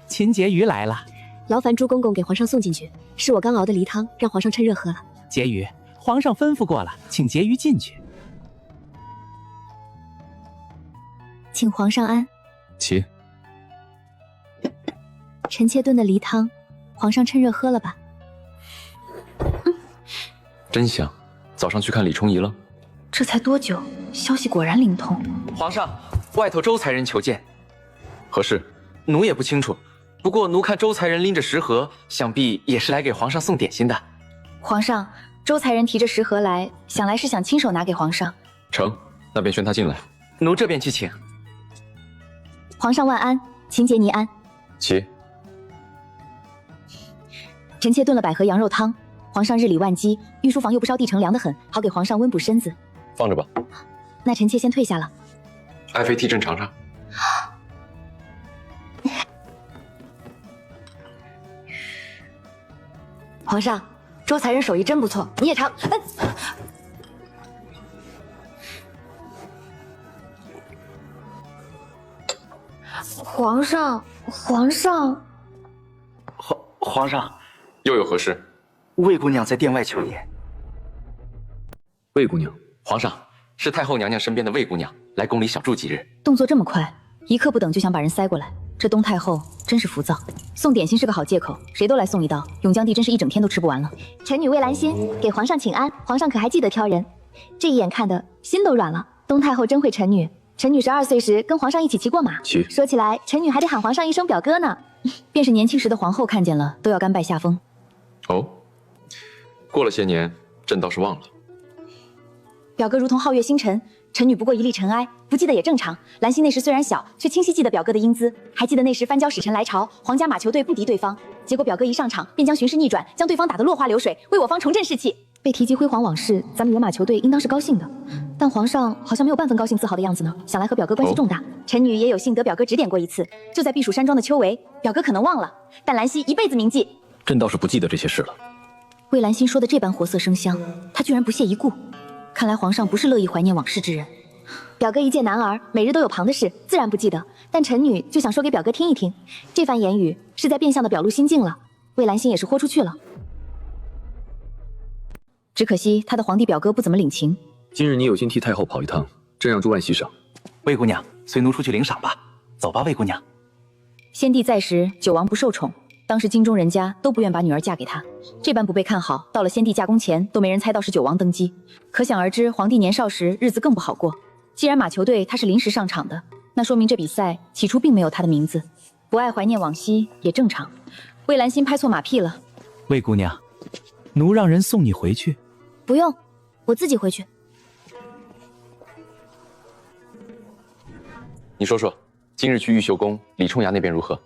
秦婕妤来了，劳烦朱公公给皇上送进去，是我刚熬的梨汤，让皇上趁热喝了。婕妤，皇上吩咐过了，请婕妤进去。请皇上安。起。臣妾炖的梨汤，皇上趁热喝了吧。真香，早上去看李冲仪了。这才多久，消息果然灵通。皇上，外头周才人求见。何事？奴也不清楚，不过奴看周才人拎着食盒，想必也是来给皇上送点心的。皇上，周才人提着食盒来，想来是想亲手拿给皇上。成，那便宣他进来。奴这边去请。皇上万安，秦婕妤安。起。臣妾炖了百合羊肉汤，皇上日理万机，御书房又不烧地成凉得很，好给皇上温补身子。放着吧。那臣妾先退下了。爱妃替朕尝尝。皇上，周才人手艺真不错，你也尝。皇上，皇上，又有何事？魏姑娘在殿外求言。魏姑娘，皇上，是太后娘娘身边的魏姑娘，来宫里小住几日。动作这么快，一刻不等就想把人塞过来，这东太后真是浮躁，送点心是个好借口，谁都来送一道，永江帝真是一整天都吃不完了。臣女魏兰心给皇上请安，皇上可还记得挑人？这一眼看的心都软了。东太后真会臣女，臣女12岁时跟皇上一起骑过马，说起来臣女还得喊皇上一声表哥呢。便是年轻时的皇后看见了都要甘拜下风。哦，过了些年，朕倒是忘了。表哥如同皓月星辰，臣女不过一粒尘埃，不记得也正常。兰心那时虽然小，却清晰记得表哥的英姿，还记得那时藩交使臣来朝，皇家马球队不敌对方，结果表哥一上场便将形势逆转，将对方打得落花流水，为我方重振士气。被提及辉煌往事，咱们野马球队应当是高兴的，但皇上好像没有半分高兴自豪的样子呢。想来和表哥关系重大，臣女也有幸得表哥指点过一次，就在避暑山庄的秋闱。表哥可能忘了，但兰溪一辈子铭记。朕倒是不记得这些事了。魏兰心说的这般活色生香，他居然不屑一顾，看来皇上不是乐意怀念往事之人。表哥一介男儿，每日都有旁的事，自然不记得，但臣女就想说给表哥听一听。这番言语是在变相的表露心境了，魏兰心也是豁出去了。只可惜他的皇帝表哥不怎么领情。今日你有心替太后跑一趟，朕让诸万欣赏。魏姑娘，随奴出去领赏吧。走吧，魏姑娘。先帝在时，九王不受宠，当时京中人家都不愿把女儿嫁给他，这般不被看好，到了先帝驾宫前都没人猜到是九王登基，可想而知皇帝年少时日子更不好过。既然马球队他是临时上场的，那说明这比赛起初并没有他的名字，不爱怀念往昔也正常。魏兰心拍错马屁了。魏姑娘，奴让人送你回去。不用，我自己回去。你说说，今日去玉秀宫，李冲崖那边如何？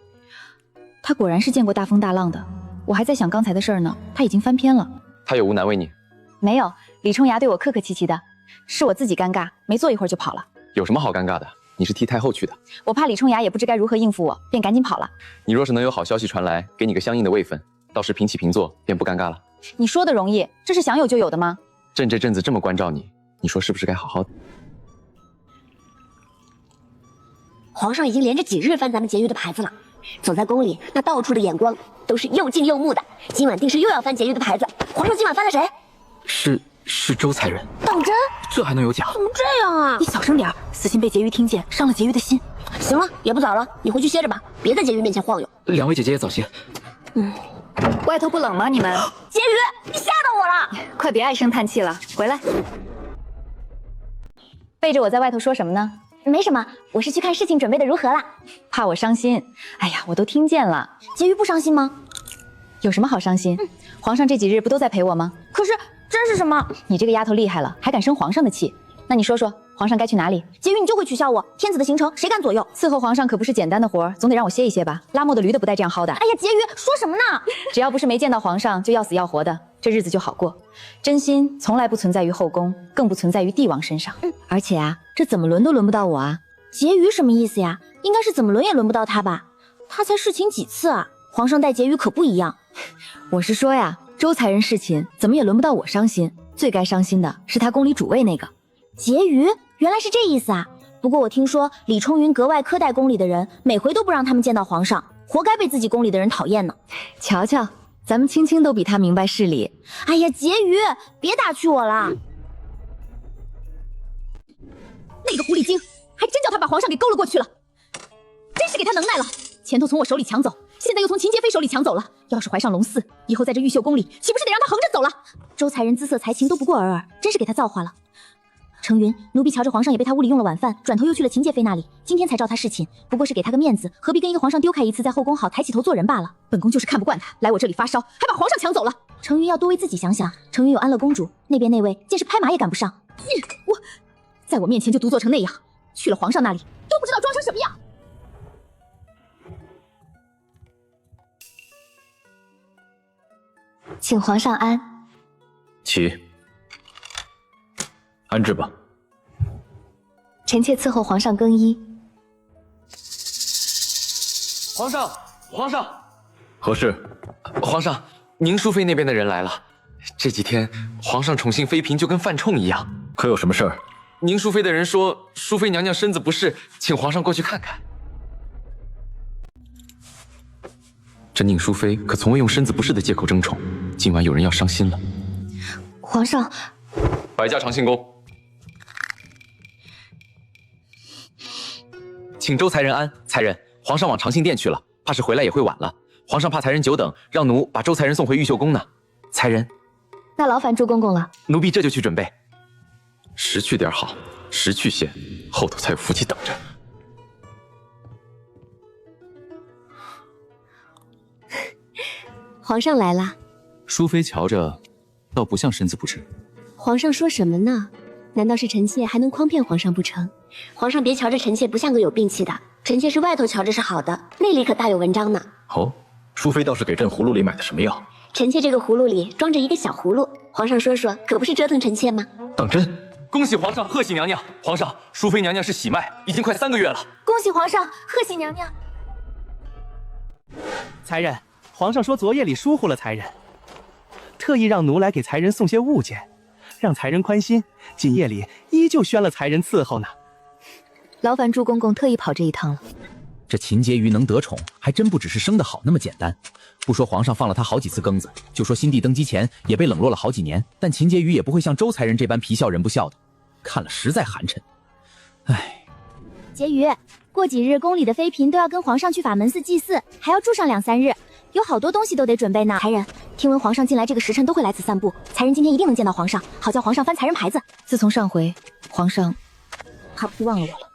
他果然是见过大风大浪的，我还在想刚才的事儿呢，他已经翻篇了。他有无难为你？没有，李冲崖对我客客气气的，是我自己尴尬，没坐一会儿就跑了。有什么好尴尬的？你是替太后去的，我怕李冲崖也不知该如何应付我，便赶紧跑了。你若是能有好消息传来，给你个相应的位分，到时平起平坐，便不尴尬了。你说的容易，这是想有就有的吗？朕这阵子这么关照你，你说是不是该好好的？皇上已经连着几日翻咱们婕妤的牌子了，走在宫里，那到处的眼光都是又敬又慕的。今晚定是又要翻婕妤的牌子。皇上今晚翻了谁？是周才人。当真？这还能有假？怎么这样啊？你小声点，死心被婕妤听见，伤了婕妤的心。行了，也不早了，你回去歇着吧，别在婕妤面前晃悠。两位姐姐也早些。外头不冷吗？你们？婕妤，你吓到我了！快别唉声叹气了，回来。背着我在外头说什么呢？没什么，我是去看事情准备的如何了。怕我伤心？哎呀，我都听见了。婕妤不伤心吗？有什么好伤心？皇上这几日不都在陪我吗？可是真是什么？你这个丫头厉害了，还敢生皇上的气？那你说说，皇上该去哪里？婕妤你就会取笑我，天子的行程谁敢左右？伺候皇上可不是简单的活儿，总得让我歇一歇吧。拉磨的驴的不带这样薅的。哎呀，婕妤说什么呢？只要不是没见到皇上就要死要活的，这日子就好过。真心从来不存在于后宫，更不存在于帝王身上。而且啊，这怎么轮都轮不到我啊！婕妤什么意思呀？应该是怎么轮也轮不到她吧？她才侍寝几次啊？皇上待婕妤可不一样。我是说呀，周才人侍寝怎么也轮不到我伤心，最该伤心的是他宫里主位那个。婕妤原来是这意思啊！不过我听说李冲云格外苛待宫里的人，每回都不让他们见到皇上，活该被自己宫里的人讨厌呢。瞧瞧，咱们青青都比他明白事理。哎呀，婕妤，别打趣我了。那个狐狸精，还真叫他把皇上给勾了过去了，真是给他能耐了。前头从我手里抢走，现在又从秦洁妃手里抢走了。要是怀上龙嗣，以后在这玉秀宫里，岂不是得让他横着走了？周才人姿色才情都不过尔尔，真是给他造化了。程云，奴婢瞧着皇上也被他屋里用了晚饭，转头又去了秦洁妃那里，今天才召他侍寝，不过是给他个面子，何必跟一个皇上丢开一次，在后宫好抬起头做人罢了。本宫就是看不惯他，来我这里发烧，还把皇上抢走了。程云要多为自己想想，程云有安乐公主，那边那位见是拍马也赶不上。我在我面前就独坐成那样，去了皇上那里都不知道装成什么样。请皇上安。起，安置吧。臣妾伺候皇上更衣。皇上，皇上，何事？皇上，宁淑妃那边的人来了。这几天皇上宠幸妃嫔就跟犯冲一样。可有什么事儿？宁淑妃的人说，淑妃娘娘身子不适，请皇上过去看看。这宁淑妃可从未用身子不适的借口争宠，今晚有人要伤心了。皇上，摆驾长信宫。请周才人安。才人，皇上往长信殿去了，怕是回来也会晚了。皇上怕才人久等，让奴把周才人送回玉秀宫呢。才人，那劳烦朱公公了。奴婢这就去准备。识趣点好，识趣些，后头才有福气等着。皇上来了。淑妃瞧着，倒不像身子不直。皇上说什么呢？难道是臣妾还能诓骗皇上不成？皇上别瞧着臣妾不像个有病气的，臣妾是外头瞧着是好的，内里可大有文章呢。哦，淑妃倒是给朕葫芦里买的什么药？臣妾这个葫芦里装着一个小葫芦，皇上说说，可不是折腾臣妾吗？当真？恭喜皇上，贺喜娘娘！皇上，淑妃娘娘是喜脉，已经快3个月了。恭喜皇上，贺喜娘娘！才人，皇上说昨夜里疏忽了才人，特意让奴来给才人送些物件，让才人宽心。今夜里依旧宣了才人伺候呢。劳烦朱公公特意跑这一趟了。这秦婕妤能得宠，还真不只是生得好那么简单。不说皇上放了她好几次庚子，就说新帝登基前也被冷落了好几年，但秦婕妤也不会像周才人这般皮笑人不笑的，看了实在寒碜。唉，婕妤，过几日宫里的妃嫔都要跟皇上去法门寺祭祀，还要住上2、3日，有好多东西都得准备呢。才人，听闻皇上近来这个时辰都会来此散步，才人今天一定能见到皇上，好叫皇上翻才人牌子。自从上回皇上，怕不忘了我了。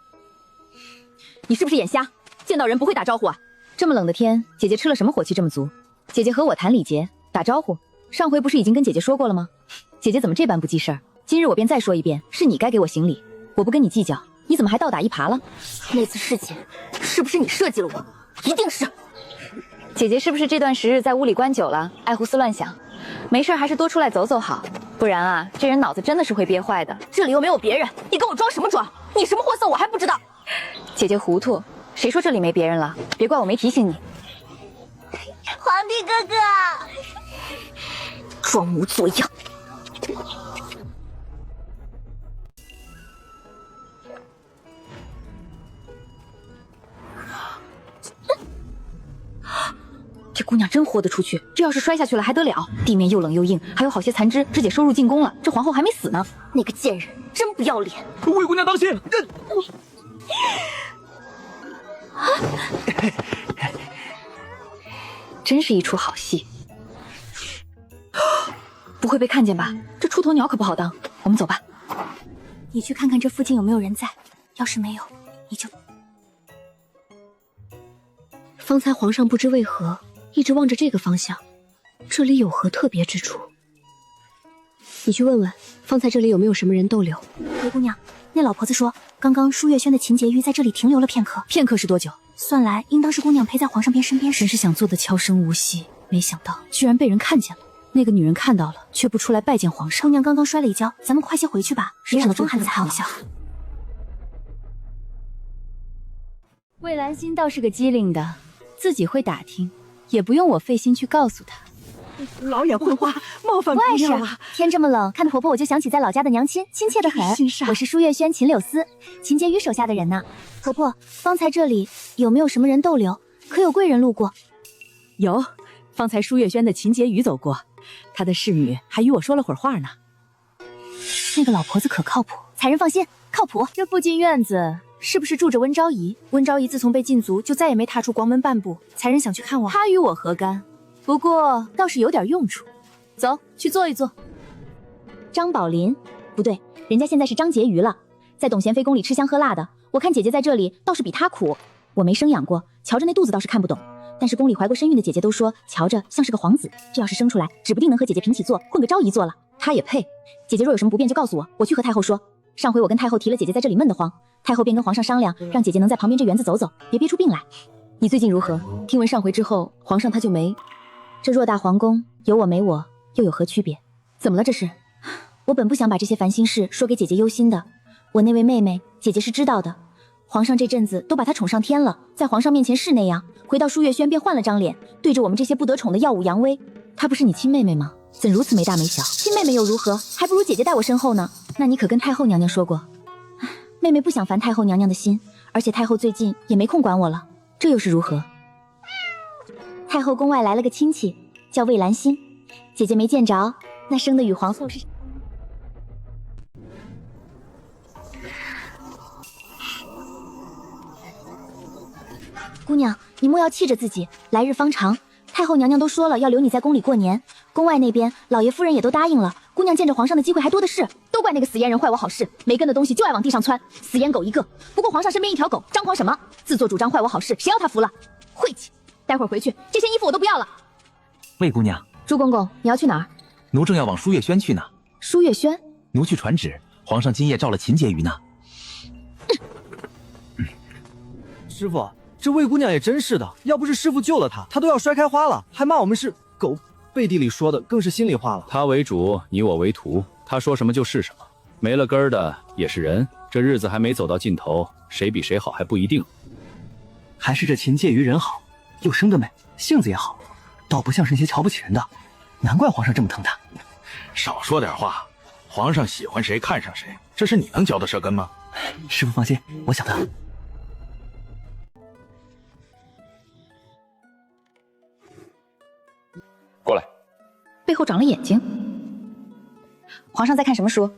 你是不是眼瞎？见到人不会打招呼啊？这么冷的天，姐姐吃了什么火气这么足？姐姐和我谈礼节，打招呼，上回不是已经跟姐姐说过了吗？姐姐怎么这般不记事儿？今日我便再说一遍，是你该给我行礼，我不跟你计较，你怎么还倒打一耙了？那次事情是不是你设计了我？一定是。姐姐是不是这段时日在屋里关久了，爱胡思乱想？没事还是多出来走走好，不然啊，这人脑子真的是会憋坏的。这里又没有别人，你跟我装什么装？你什么货色我还不知道。姐姐糊涂，谁说这里没别人了？别怪我没提醒你。皇帝哥哥，装模作样。这姑娘真豁得出去，这要是摔下去了还得了？地面又冷又硬，还有好些残肢，肢解收入进宫了。这皇后还没死呢。那个贱人真不要脸！魏姑娘当心！真是一出好戏。不会被看见吧？这出头鸟可不好当。我们走吧。你去看看这附近有没有人在，要是没有，你就……方才皇上不知为何一直望着这个方向，这里有何特别之处？你去问问，方才这里有没有什么人逗留？魏姑娘，那老婆子说，刚刚舒月轩的秦婕妤在这里停留了片刻。片刻是多久？算来应当是姑娘陪在皇上身边时。真是想做的悄声无息，没想到居然被人看见了。那个女人看到了，却不出来拜见皇上。姑娘刚刚摔了一跤，咱们快些回去吧，别让风寒才好笑。魏兰心倒是个机灵的，自己会打听，也不用我费心去告诉她。老眼昏花，冒犯姑娘了。天这么冷，看到婆婆我就想起在老家的娘亲，亲切的很。我是舒月轩秦柳思，秦婕妤手下的人呢。婆婆，方才这里有没有什么人逗留？可有贵人路过？有，方才舒月轩的秦婕妤走过，她的侍女还与我说了会儿话呢。那个老婆子可靠谱？才人放心，靠谱。这附近院子是不是住着温昭仪？温昭仪自从被禁足，就再也没踏出国门半步。才人想去看望她，与我何干？不过倒是有点用处。走去坐一坐。张宝林，不对，人家现在是张婕妤了，在董贤妃宫里吃香喝辣的。我看姐姐在这里倒是比她苦。我没生养过，瞧着那肚子倒是看不懂，但是宫里怀过身孕的姐姐都说，瞧着像是个皇子。这要是生出来，指不定能和姐姐平起坐，混个昭仪坐了。她也配？姐姐若有什么不便就告诉我，我去和太后说。上回我跟太后提了姐姐在这里闷得慌，太后便跟皇上商量，让姐姐能在旁边这园子走走，别憋出病来。你最近如何？听闻上回之后，皇上他就没……这偌大皇宫，有我没我，又有何区别？怎么了这是？我本不想把这些烦心事说给姐姐忧心的，我那位妹妹，姐姐是知道的。皇上这阵子都把她宠上天了，在皇上面前是那样，回到舒月轩便换了张脸，对着我们这些不得宠的耀武扬威。她不是你亲妹妹吗？怎如此没大没小？亲妹妹又如何？还不如姐姐在我身后呢。那你可跟太后娘娘说过？妹妹不想烦太后娘娘的心，而且太后最近也没空管我了。这又是如何？太后宫外来了个亲戚，叫魏兰心，姐姐没见着，那生的与皇后是……姑娘，你莫要气着自己，来日方长。太后娘娘都说了要留你在宫里过年，宫外那边老爷夫人也都答应了，姑娘见着皇上的机会还多的是。都怪那个死阉人坏我好事，没根的东西就爱往地上窜，死阉狗一个。不过皇上身边一条狗，张狂什么？自作主张坏我好事，谁要他服了？晦气！待会儿回去，这些衣服我都不要了。魏姑娘，朱公公，你要去哪儿？奴正要往舒月轩去呢。舒月轩？奴去传旨，皇上今夜召了秦婕妤呢。师傅，这魏姑娘也真是的，要不是师傅救了她，她都要摔开花了，还骂我们是狗。背地里说的更是心里话了。他为主，你我为徒，他说什么就是什么，没了根儿的也是人。这日子还没走到尽头，谁比谁好还不一定。还是这秦婕妤人好，又生得美，性子也好，倒不像是那些瞧不起人的。难怪皇上这么疼她。少说点话，皇上喜欢谁看上谁，这是你能嚼的舌根吗？师傅放心，我晓得。过来。背后长了眼睛。皇上在看什么书？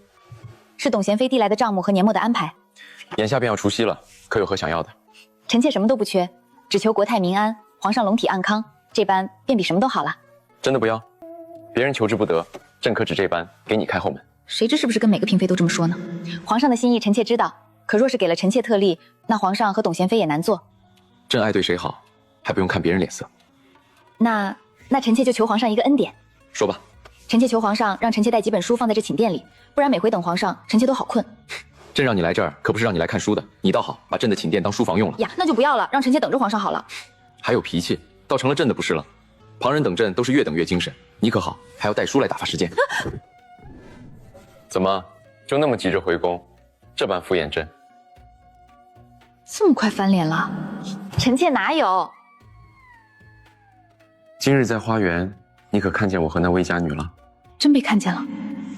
是董贤妃递来的账目和年末的安排。眼下便要除夕了，可有何想要的？臣妾什么都不缺，只求国泰民安，皇上龙体安康，这般便比什么都好了。真的不要？别人求之不得，朕可只这般给你开后门。谁知是不是跟每个嫔妃都这么说呢？皇上的心意臣妾知道，可若是给了臣妾特例，那皇上和董贤妃也难做。朕爱对谁好，还不用看别人脸色。那臣妾就求皇上一个恩典。说吧。臣妾求皇上让臣妾带几本书放在这寝殿里，不然每回等皇上，臣妾都好困。朕让你来这儿，可不是让你来看书的。你倒好，把朕的寝殿当书房用了。呀，那就不要了，让臣妾等着皇上好了。还有脾气，倒成了朕的不是了。旁人等朕都是越等越精神，你可好，还要带书来打发时间。怎么，就那么急着回宫，这般敷衍朕？这么快翻脸了？臣妾哪有？今日在花园，你可看见我和那魏家女了？真被看见了。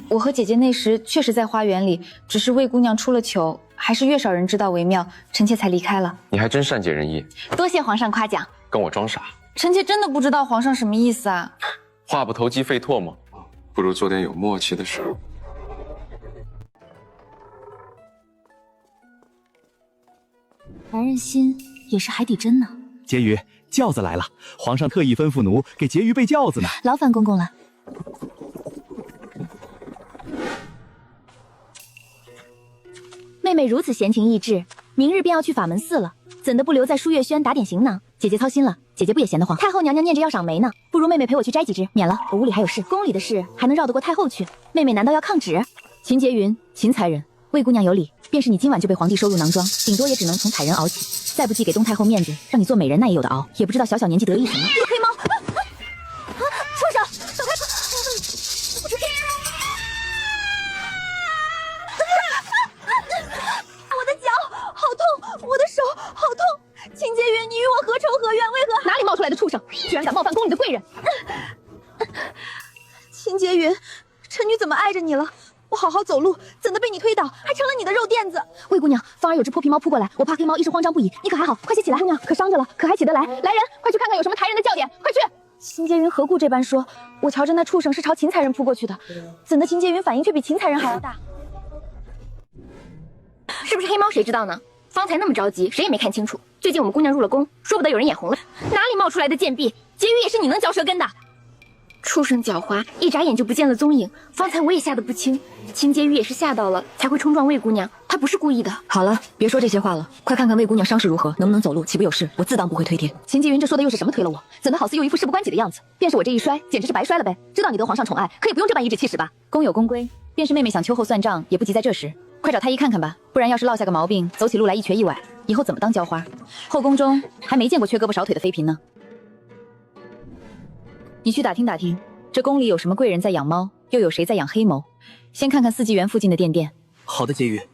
我和姐姐那时确实在花园里，只是魏姑娘出了糗，还是越少人知道为妙，臣妾才离开了。你还真善解人意，多谢皇上夸奖。跟我装傻？臣妾真的不知道皇上什么意思啊。话不投机费唾沫，不如做点有默契的事。男人心也是海底针呢。婕妤，轿子来了，皇上特意吩咐奴给婕妤备轿子呢。劳烦公公了。妹妹如此闲情逸致，明日便要去法门寺了，怎的不留在舒月轩打点行囊？姐姐操心了，姐姐不也闲得慌？太后娘娘念着要赏梅呢，不如妹妹陪我去摘几枝，免了我屋里还有事。宫里的事还能绕得过太后去？妹妹难道要抗旨？秦洁云，秦才人，魏姑娘有礼，便是你今晚就被皇帝收入囊中，顶多也只能从采人熬起，再不济给东太后面子，让你做美人那也有的熬，也不知道小小年纪得意什么。黑猫，畜生，走开！我这我的脚好痛，我的手好痛。秦洁云，你与我何仇何怨？为何？哪里冒出来的畜生，居然敢冒犯宫里的贵人！秦洁云，臣女怎么碍着你了？我好好走路，怎的被你推倒，还成了你的肉垫子？魏姑娘，方儿有只破皮猫扑过来，我怕黑猫一时慌张不已，你可还好？快些起来！姑娘可伤着了，可还起得来？来人，快去看看有什么抬人的叫点，快去！秦洁云何故这般说？我瞧着那畜生是朝秦才人扑过去的，怎的秦洁云反应却比秦才人还要大？是不是黑猫？谁知道呢？方才那么着急，谁也没看清楚。最近我们姑娘入了宫，说不得有人眼红了。哪里冒出来的贱婢？婕妤也是你能嚼舌根的？畜生狡猾，一眨眼就不见了踪影。方才我也吓得不轻，秦婕妤也是吓到了，才会冲撞魏姑娘。她不是故意的。好了，别说这些话了，快看看魏姑娘伤势如何，能不能走路，岂不有事？我自当不会推贴。秦洁云这说的又是什么推了我？怎的好似又一副事不关己的样子？便是我这一摔，简直是白摔了呗。知道你得皇上宠爱，可以不用这般颐指气使吧？公有公规，便是妹妹想秋后算账，也不急在这时。快找太医看看吧，不然要是落下个毛病，走起路来一瘸一崴，以后怎么当浇花？后宫中还没见过缺胳膊少腿的妃嫔呢。你去打听打听，这宫里有什么贵人在养猫，又有谁在养黑眸？先看看四季园附近的店。好的，婕妤。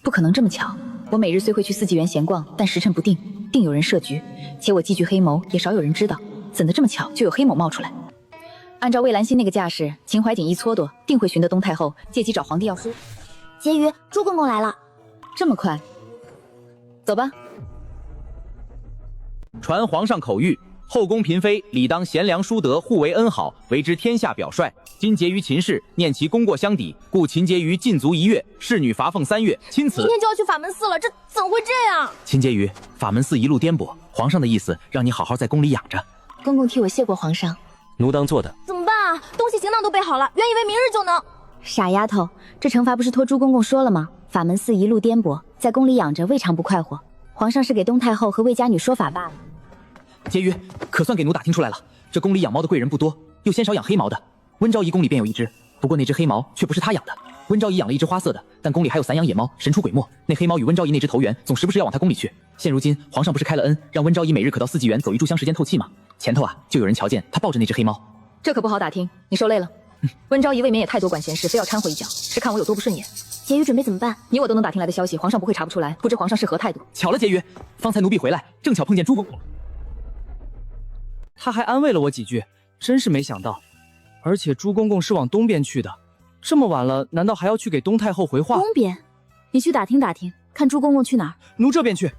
不可能这么巧，我每日虽会去四季园闲逛，但时辰不定，定有人设局，且我寄居黑眸也少有人知道，怎的这么巧就有黑眸冒出来？按照魏兰心那个架势，秦淮锦一蹉跎，定会寻得东太后，借机找皇帝要书。婕妤，朱公公来了。这么快？走吧。传皇上口谕，后宫嫔妃理当贤良淑德，互为恩好，为之天下表率。今结于秦氏，念其功过相抵，故秦结于禁足1月，侍女罚俸3月。钦此。明天就要去法门寺了，这怎么会这样？秦结于法门寺一路颠簸，皇上的意思让你好好在宫里养着。公公替我谢过皇上。奴当做的。怎么办啊？东西行囊都备好了，原以为明日就能。傻丫头，这惩罚不是托朱公公说了吗？法门寺一路颠簸，在宫里养着未尝不快活。皇上是给东太后和魏家女说法罢了。婕妤，可算给奴打听出来了，这宫里养猫的贵人不多，又鲜少养黑毛的。温昭仪宫里便有一只，不过那只黑毛却不是她养的。温昭仪养了一只花色的，但宫里还有散养野猫，神出鬼没。那黑猫与温昭仪那只投缘，总时不时要往她宫里去。现如今皇上不是开了恩，让温昭仪每日可到4季园走一炷香时间透气吗？前头就有人瞧见她抱着那只黑猫。这可不好打听，你受累了。温昭仪未免也太多管闲事，非要掺和一脚，是看我有多不顺眼。婕妤准备怎么办？你我都能打听来的消息，皇上不会查不出来，不知皇上是何态度。巧了，婕妤，方才奴婢回来，正巧碰见朱公公。他还安慰了我几句，真是没想到。而且朱公公是往东边去的，这么晚了，难道还要去给东太后回话？东边，你去打听打听，看朱公公去哪儿。奴这边去。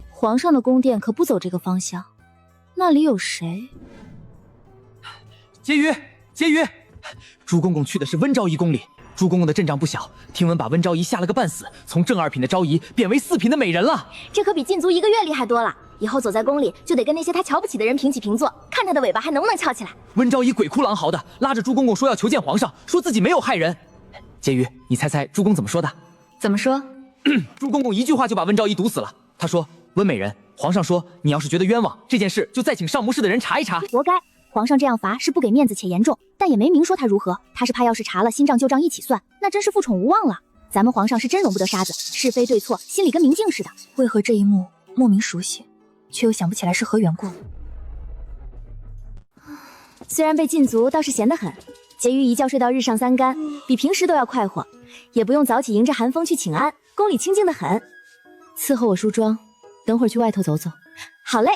皇上的宫殿可不走这个方向，那里有谁？婕妤，婕妤，朱公公去的是温昭仪宫里。朱公公的阵仗不小，听闻把温昭仪吓了个半死，从正2品的昭仪变为4品的美人了。这可比禁足1个月厉害多了。以后走在宫里，就得跟那些他瞧不起的人平起平坐，看他的尾巴还能不能翘起来。温昭仪鬼哭狼嚎的，拉着朱公公说要求见皇上，说自己没有害人。婕妤，你猜猜朱公怎么说的？怎么说？朱公公一句话就把温昭仪毒死了。他说：“温美人，皇上说你要是觉得冤枉，这件事就再请上谋室的人查一查。”活该。皇上这样罚是不给面子且严重，但也没明说他如何。他是怕要是查了新账旧账一起算，那真是负宠无望了。咱们皇上是真容不得沙子，是非对错心里跟明镜似的。为何这一幕莫名熟悉，却又想不起来是何缘故？虽然被禁足，倒是闲得很。婕妤一觉睡到日上3竿，比平时都要快活，也不用早起迎着寒风去请安，宫里清静得很。伺候我梳妆，等会儿去外头走走。好嘞。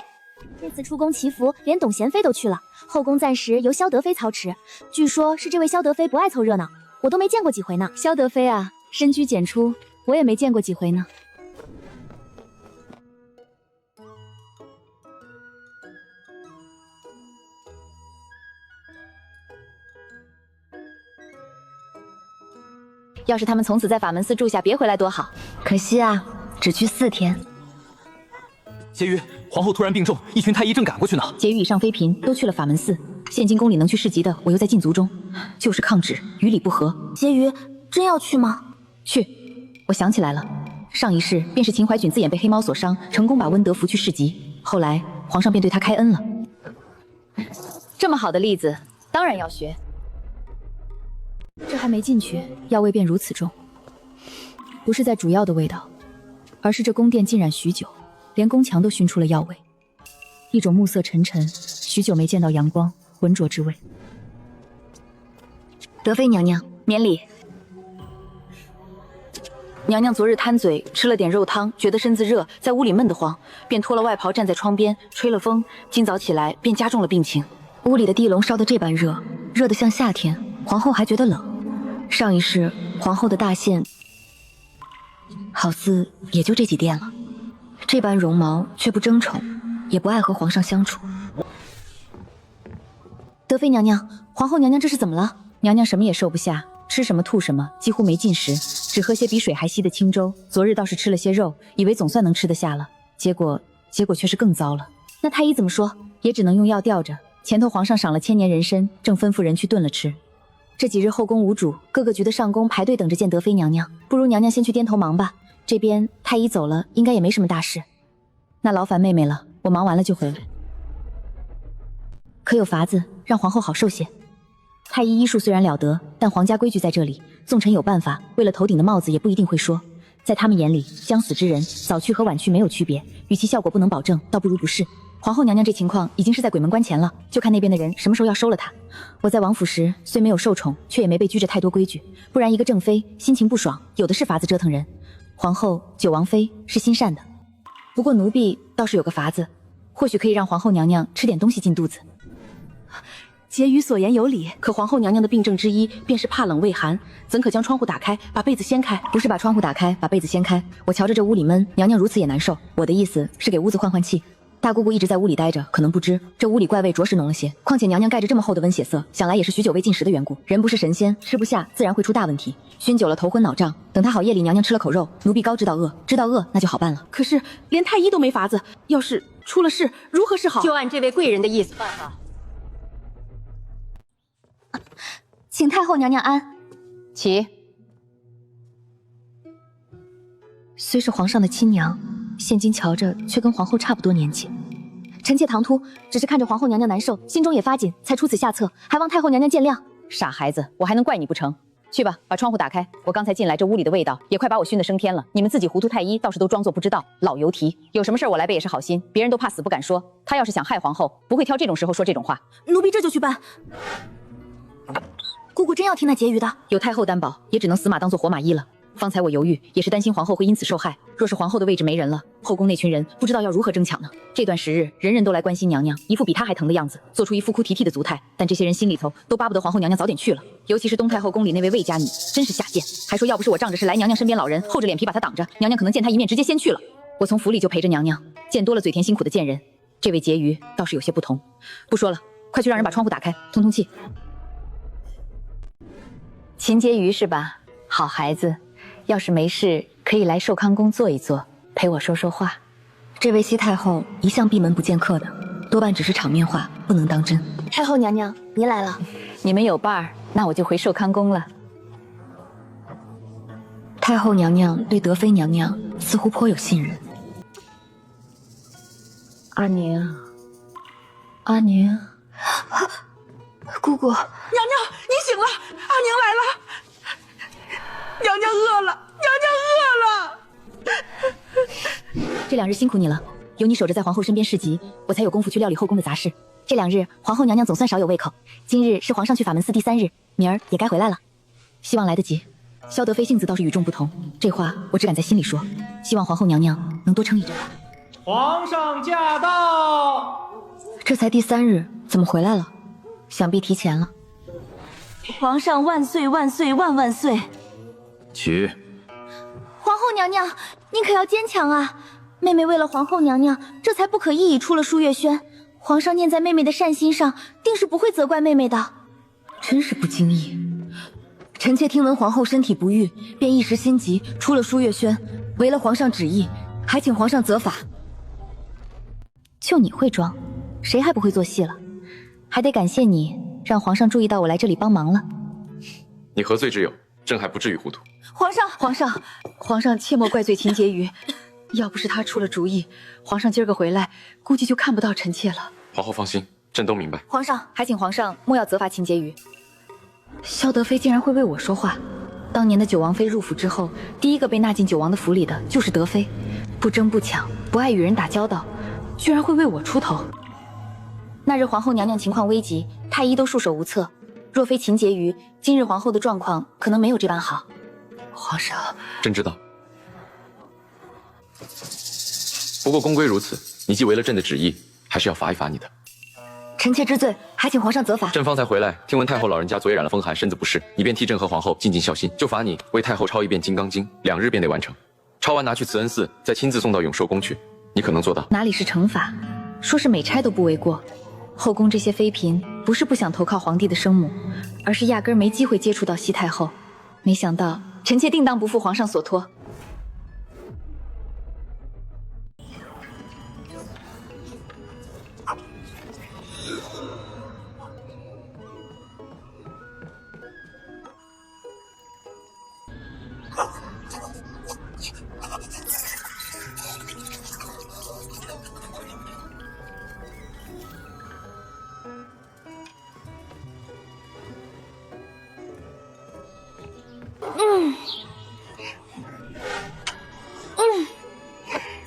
这次出宫祈福，连董贤妃都去了，后宫暂时由萧德妃操持。据说是这位萧德妃不爱凑热闹，我都没见过几回呢。萧德妃啊，深居简出，我也没见过几回呢。要是他们从此在法门寺住下，别回来多好。可惜啊，只去4天。婕妤，皇后突然病重，一群太医正赶过去呢。婕妤以上妃嫔都去了法门寺，现今宫里能去市集的，我又在禁足中，就是抗旨，与理不合。婕妤真要去吗？去，我想起来了，上一世便是秦怀举自眼被黑猫所伤，成功把温德扶去市集，后来皇上便对他开恩了。这么好的例子，当然要学。这还没进去，药味便如此重，不是在煮药的味道，而是这宫殿浸染许久，连宫墙都熏出了药味，一种暮色沉沉，许久没见到阳光，浑浊之味。德妃娘娘，免礼。娘娘昨日贪嘴，吃了点肉汤，觉得身子热，在屋里闷得慌，便脱了外袍站在窗边吹了风，今早起来便加重了病情。屋里的地笼烧得这般热，热得像夏天，皇后还觉得冷。上一世皇后的大限，好似也就这几殿了。这般绒毛却不争宠，也不爱和皇上相处。德妃娘娘，皇后娘娘这是怎么了？娘娘什么也瘦不下，吃什么吐什么，几乎没进食，只喝些比水还稀的清粥。昨日倒是吃了些肉，以为总算能吃得下了，结果却是更糟了。那太医怎么说？也只能用药吊着。前头皇上赏了1000年人参，正吩咐人去炖了吃。这几日后宫无主，各个局的上宫排队等着见德妃娘娘，不如娘娘先去掂头忙吧。这边太医走了，应该也没什么大事。那劳烦妹妹了，我忙完了就回来。可有法子让皇后好受些？太医医术虽然了得，但皇家规矩在这里，纵臣有办法，为了头顶的帽子也不一定会说。在他们眼里，将死之人早去和晚去没有区别，与其效果不能保证，倒不如不是。皇后娘娘这情况已经是在鬼门关前了，就看那边的人什么时候要收了她。我在王府时虽没有受宠，却也没被拘着太多规矩，不然一个正妃心情不爽，有的是法子折腾人。皇后九王妃是心善的，不过奴婢倒是有个法子，或许可以让皇后娘娘吃点东西进肚子。婕妤所言有理，可皇后娘娘的病症之一便是怕冷畏寒，怎可将窗户打开，把被子掀开？不是把窗户打开，把被子掀开，我瞧着这屋里闷，娘娘如此也难受。我的意思是给屋子换换气。大姑姑一直在屋里待着，可能不知这屋里怪味着实浓了些。况且娘娘盖着这么厚的温血色，想来也是许久未进食的缘故。人不是神仙，吃不下自然会出大问题。熏久了头昏脑胀，等他好夜里娘娘吃了口肉，奴婢高知道饿，知道饿那就好办了。可是连太医都没法子，要是出了事，如何是好？就按这位贵人的意思办吧。请太后娘娘安。起。虽是皇上的亲娘，现今瞧着却跟皇后差不多年纪。臣妾唐突，只是看着皇后娘娘难受，心中也发紧，才出此下策，还望太后娘娘见谅。傻孩子，我还能怪你不成？去吧，把窗户打开。我刚才进来，这屋里的味道也快把我熏得升天了。你们自己糊涂太医倒是都装作不知道，老油蹄。有什么事我来背也是好心，别人都怕死不敢说。他要是想害皇后，不会挑这种时候说这种话。奴婢这就去办。姑姑真要听那婕妤的？有太后担保，也只能死马当做活马医了。方才我犹豫，也是担心皇后会因此受害。若是皇后的位置没人了，后宫那群人不知道要如何争抢呢？这段时日，人人都来关心娘娘，一副比她还疼的样子，做出一副哭啼啼的足态。但这些人心里头都巴不得皇后娘娘早点去了。尤其是东太后宫里那位魏家女，真是下贱，还说要不是我仗着是来娘娘身边老人，厚着脸皮把她挡着，娘娘可能见她一面直接先去了。我从府里就陪着娘娘，见多了嘴甜辛苦的贱人。这位婕妤倒是有些不同。不说了，快去让人把窗户打开，通通气。秦婕妤是吧？好孩子。要是没事，可以来寿康宫坐一坐，陪我说说话。这位西太后一向闭门不见客的，多半只是场面话，不能当真。太后娘娘，您来了。你们有伴儿，那我就回寿康宫了。太后娘娘对德妃娘娘似乎颇有信任。阿宁，阿宁，姑姑，娘娘，你醒了，阿宁来了。娘娘饿了，娘娘饿了。这2日辛苦你了，有你守着在皇后身边侍疾，我才有功夫去料理后宫的杂事。这2日，皇后娘娘总算少有胃口。今日是皇上去法门寺第3日，明儿也该回来了，希望来得及。萧德妃性子倒是与众不同，这话我只敢在心里说，希望皇后娘娘能多撑一阵。皇上驾到！这才第3日，怎么回来了？想必提前了。皇上万岁万岁万万岁！起。皇后娘娘，您可要坚强啊！妹妹为了皇后娘娘，这才不可一已出了舒月轩。皇上念在妹妹的善心上，定是不会责怪妹妹的。真是不经意，臣妾听闻皇后身体不愈，便一时心急，出了舒月轩，违了皇上旨意，还请皇上责罚。就你会装，谁还不会做戏了？还得感谢你，让皇上注意到我来这里帮忙了。你何罪之有？朕还不至于糊涂。皇上，切莫怪罪秦婕妤，要不是他出了主意，皇上今儿个回来，估计就看不到臣妾了。皇后放心，朕都明白。皇上，还请皇上莫要责罚秦婕妤。萧德妃竟然会为我说话。当年的九王妃入府之后，第一个被纳进九王的府里的就是德妃，不争不抢，不爱与人打交道，居然会为我出头。那日皇后娘娘情况危急，太医都束手无策。若非秦婕妤，今日皇后的状况可能没有这般好。皇上，朕知道。不过公规如此，你既违了朕的旨意，还是要罚一罚你的。臣妾知罪，还请皇上责罚。朕方才回来，听闻太后老人家昨夜染了风寒，身子不适，你便替朕和皇后尽尽孝心，就罚你为太后抄一遍《金刚经》，2日便得完成。抄完拿去慈恩寺，再亲自送到永寿宫去，你可能做到？哪里是惩罚，说是美差都不为过。后宫这些妃嫔不是不想投靠皇帝的生母，而是压根儿没机会接触到西太后。没想到臣妾定当不负皇上所托。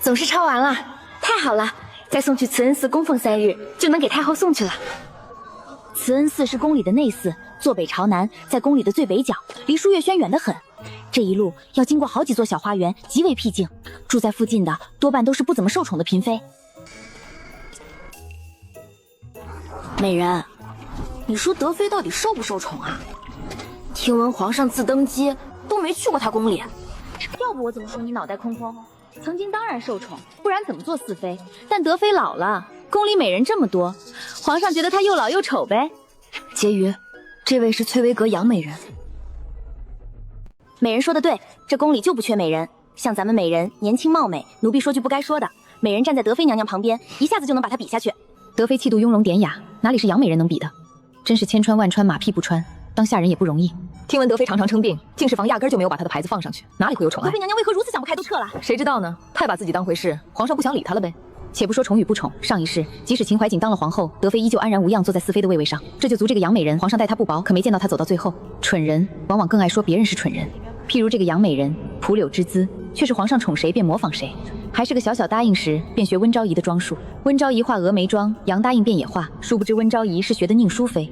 总是抄完了，太好了！再送去慈恩寺供奉3日，就能给太后送去了。慈恩寺是宫里的内寺，坐北朝南，在宫里的最北角，离舒月轩远得很。这一路要经过好几座小花园，极为僻静。住在附近的多半都是不怎么受宠的嫔妃。美人，你说德妃到底受不受宠啊？听闻皇上自登基都没去过她宫里，要不我怎么说你脑袋空空？曾经当然受宠，不然怎么做四妃？但德妃老了，宫里美人这么多，皇上觉得她又老又丑呗。婕妤，这位是翠微阁杨美人。美人说的对，这宫里就不缺美人。像咱们美人年轻貌美，奴婢说句不该说的，美人站在德妃娘娘旁边，一下子就能把她比下去。德妃气度雍容典雅，哪里是杨美人能比的？真是千穿万穿，马屁不穿，当下人也不容易。听闻德妃常常称病，敬事房压根就没有把她的牌子放上去，哪里会有宠爱？德妃娘娘为何如此想不开，都撤了？谁知道呢？太把自己当回事，皇上不想理她了呗。且不说宠与不宠，上一世即使秦怀瑾当了皇后，德妃依旧安然无恙坐在四妃的位上，这就足这个杨美人皇上待她不薄，可没见到她走到最后。蠢人往往更爱说别人是蠢人，譬如这个杨美人，蒲柳之姿，却是皇上宠谁便模仿谁，还是个小小答应时便学温昭仪的装束。温昭仪画峨眉妆，杨答应便也画，殊不知温昭仪是学的宁淑妃。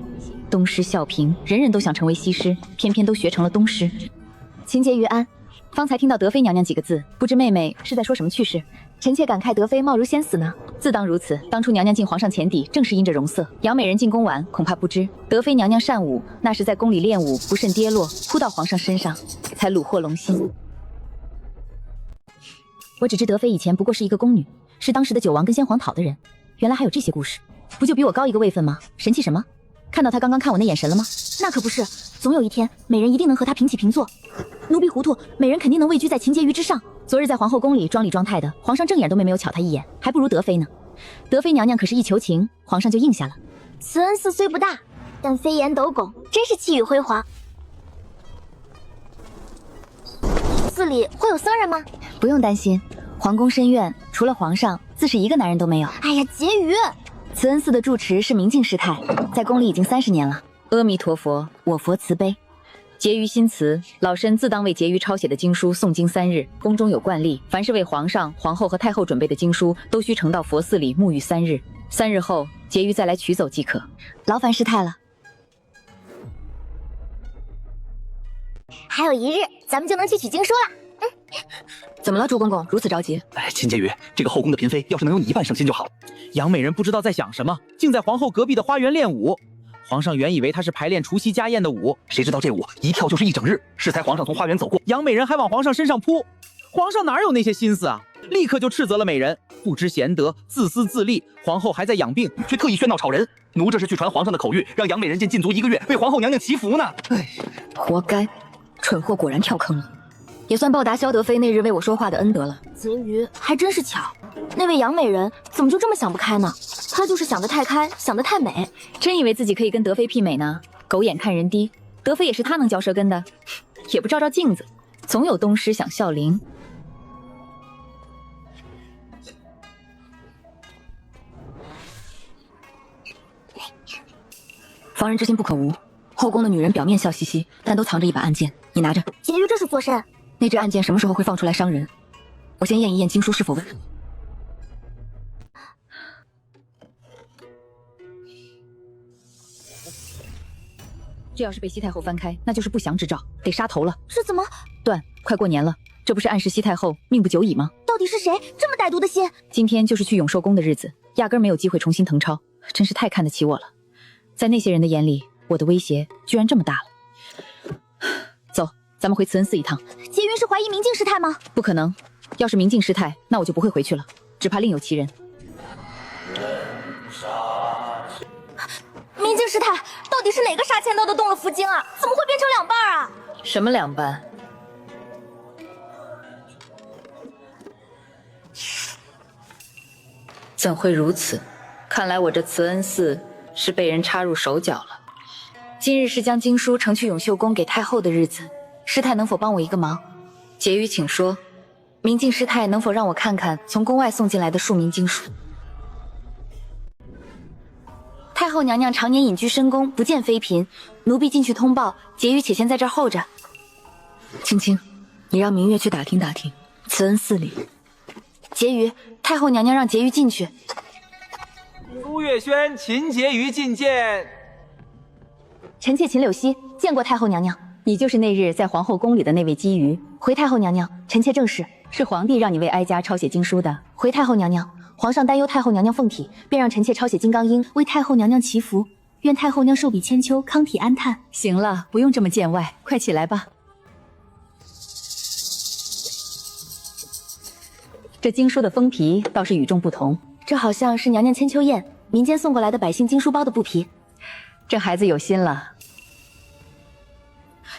东施效颦，人人都想成为西施，偏偏都学成了东施。秦节于安，方才听到德妃娘娘几个字，不知妹妹是在说什么趣事？臣妾感慨德妃貌如仙死呢。自当如此，当初娘娘进皇上前邸，正是因着容色。杨美人进宫晚，恐怕不知，德妃娘娘善舞，那是在宫里练舞，不慎跌落，扑到皇上身上，才虏获龙心。我只知德妃以前不过是一个宫女，是当时的九王跟先皇讨的人，原来还有这些故事，不就比我高一个位分吗？神气什么？看到她刚刚看我那眼神了吗？那可不是，总有一天，美人一定能和她平起平坐。奴婢糊涂，美人肯定能位居在秦节于之上。昨日在皇后宫里装里装态的，皇上正眼都没有瞧她一眼，还不如德妃呢。德妃娘娘可是一求情，皇上就应下了。慈恩寺虽不大，但飞檐斗拱，真是气宇辉煌。寺里会有僧人吗？不用担心，皇宫深院除了皇上，自是一个男人都没有。哎呀，婕妤，慈恩寺的住持是明镜师太，在宫里已经30年了。阿弥陀佛，我佛慈悲。婕妤新词，老身自当为婕妤抄写的经书诵经3日。宫中有惯例，凡是为皇上、皇后和太后准备的经书，都需呈到佛寺里沐浴3日。3日后，婕妤再来取走即可。劳烦师太了。还有1日，咱们就能去取经书了。怎么了，朱公公如此着急？秦节于，这个后宫的嫔妃，要是能有你一半省心就好。杨美人不知道在想什么，竟在皇后隔壁的花园练舞。皇上原以为她是排练除夕家宴的舞，谁知道这舞一跳就是1整日。适才皇上从花园走过，杨美人还往皇上身上扑，皇上哪有那些心思啊？立刻就斥责了美人，不知贤德，自私自利。皇后还在养病，却特意喧闹吵人。奴这是去传皇上的口谕，让杨美人禁足1个月，为皇后娘娘祈福呢。哎，活该，蠢货果然跳坑了，也算报答萧德妃那日为我说话的恩德了。婕妤，还真是巧，那位杨美人怎么就这么想不开呢？她就是想得太开，想得太美。真以为自己可以跟德妃媲美呢？狗眼看人低，德妃也是她能嚼舌根的，也不照照镜子，总有东施想笑邻。防人之心不可无，后宫的女人表面笑嘻嘻，但都藏着一把暗箭，你拿着。婕妤这是作甚？那支暗箭什么时候会放出来伤人？我先验一验经书是否稳。这要是被西太后翻开，那就是不祥之兆，得杀头了。是怎么？断，快过年了，这不是暗示西太后命不久矣吗？到底是谁这么歹毒的心？今天就是去永寿宫的日子，压根没有机会重新誊抄，真是太看得起我了。在那些人的眼里，我的威胁居然这么大了。走，咱们回慈恩寺一趟。婕妤是怀疑明镜师太吗？不可能，要是明镜师太，那我就不会回去了，只怕另有其人。明镜师太，到底是哪个杀千刀的动了符经啊？怎么会变成2半啊？什么2半？怎会如此？看来我这慈恩寺是被人插入手脚了。今日是将经书呈去永秀宫给太后的日子，师太能否帮我一个忙？婕妤请说。明镜师太能否让我看看从宫外送进来的数名经书？太后娘娘常年隐居深宫，不见妃嫔，奴婢进去通报，婕妤且先在这儿候着。青青，你让明月去打听打听慈恩寺里。婕妤，太后娘娘让婕妤进去。苏月轩、秦婕妤觐见。臣妾秦柳熙见过太后娘娘，你就是那日在皇后宫里的那位姬瑜。回太后娘娘，臣妾正是，是皇帝让你为哀家抄写经书的。回太后娘娘，皇上担忧太后娘娘凤体，便让臣妾抄写金刚经，为太后娘娘祈福，愿太后娘寿比千秋，康体安泰。行了，不用这么见外，快起来吧。这经书的封皮倒是与众不同，这好像是娘娘千秋宴民间送过来的百姓经书包的布皮。这孩子有心了。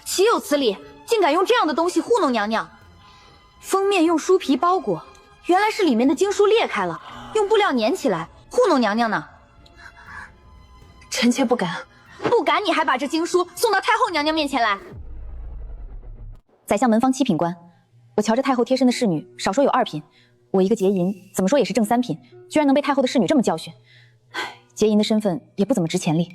岂有此理！竟敢用这样的东西糊弄娘娘！封面用书皮包裹，原来是里面的经书裂开了，用布料粘起来糊弄娘娘呢。臣妾不敢，不敢！你还把这经书送到太后娘娘面前来？宰相门方7品官，我瞧着太后贴身的侍女，少说有2品。我一个结银，怎么说也是正3品，居然能被太后的侍女这么教训。唉，结银的身份也不怎么值钱哩。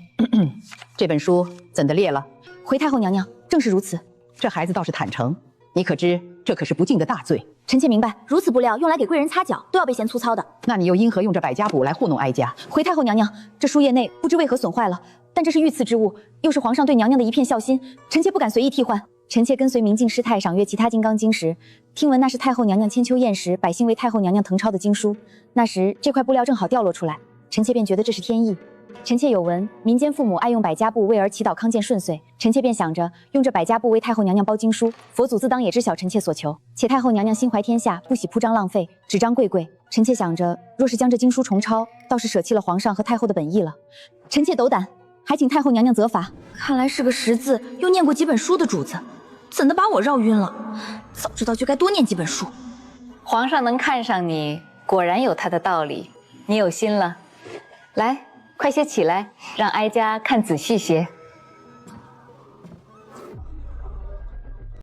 这本书怎的裂了？回太后娘娘，正是如此。这孩子倒是坦诚，你可知这可是不敬的大罪？臣妾明白，如此布料用来给贵人擦脚，都要被嫌粗糙的。那你又因何用这百家补来糊弄哀家？回太后娘娘，这书页内不知为何损坏了，但这是御赐之物，又是皇上对娘娘的一片孝心，臣妾不敢随意替换。臣妾跟随明镜师太赏阅其他金刚经时，听闻那是太后娘娘千秋宴时百姓为太后娘娘誊抄的经书，那时这块布料正好掉落出来，臣妾便觉得这是天意。臣妾有闻民间父母爱用百家布为儿祈祷康健顺遂，臣妾便想着用这百家布为太后娘娘包经书，佛祖自当也知晓臣妾所求。且太后娘娘心怀天下，不喜铺张浪费，纸张贵贵。臣妾想着，若是将这经书重抄，倒是舍弃了皇上和太后的本意了。臣妾斗胆，还请太后娘娘责罚。看来是个识字又念过几本书的主子，怎的把我绕晕了？早知道就该多念几本书。皇上能看上你，果然有他的道理。你有心了，来，快些起来，让哀家看仔细些。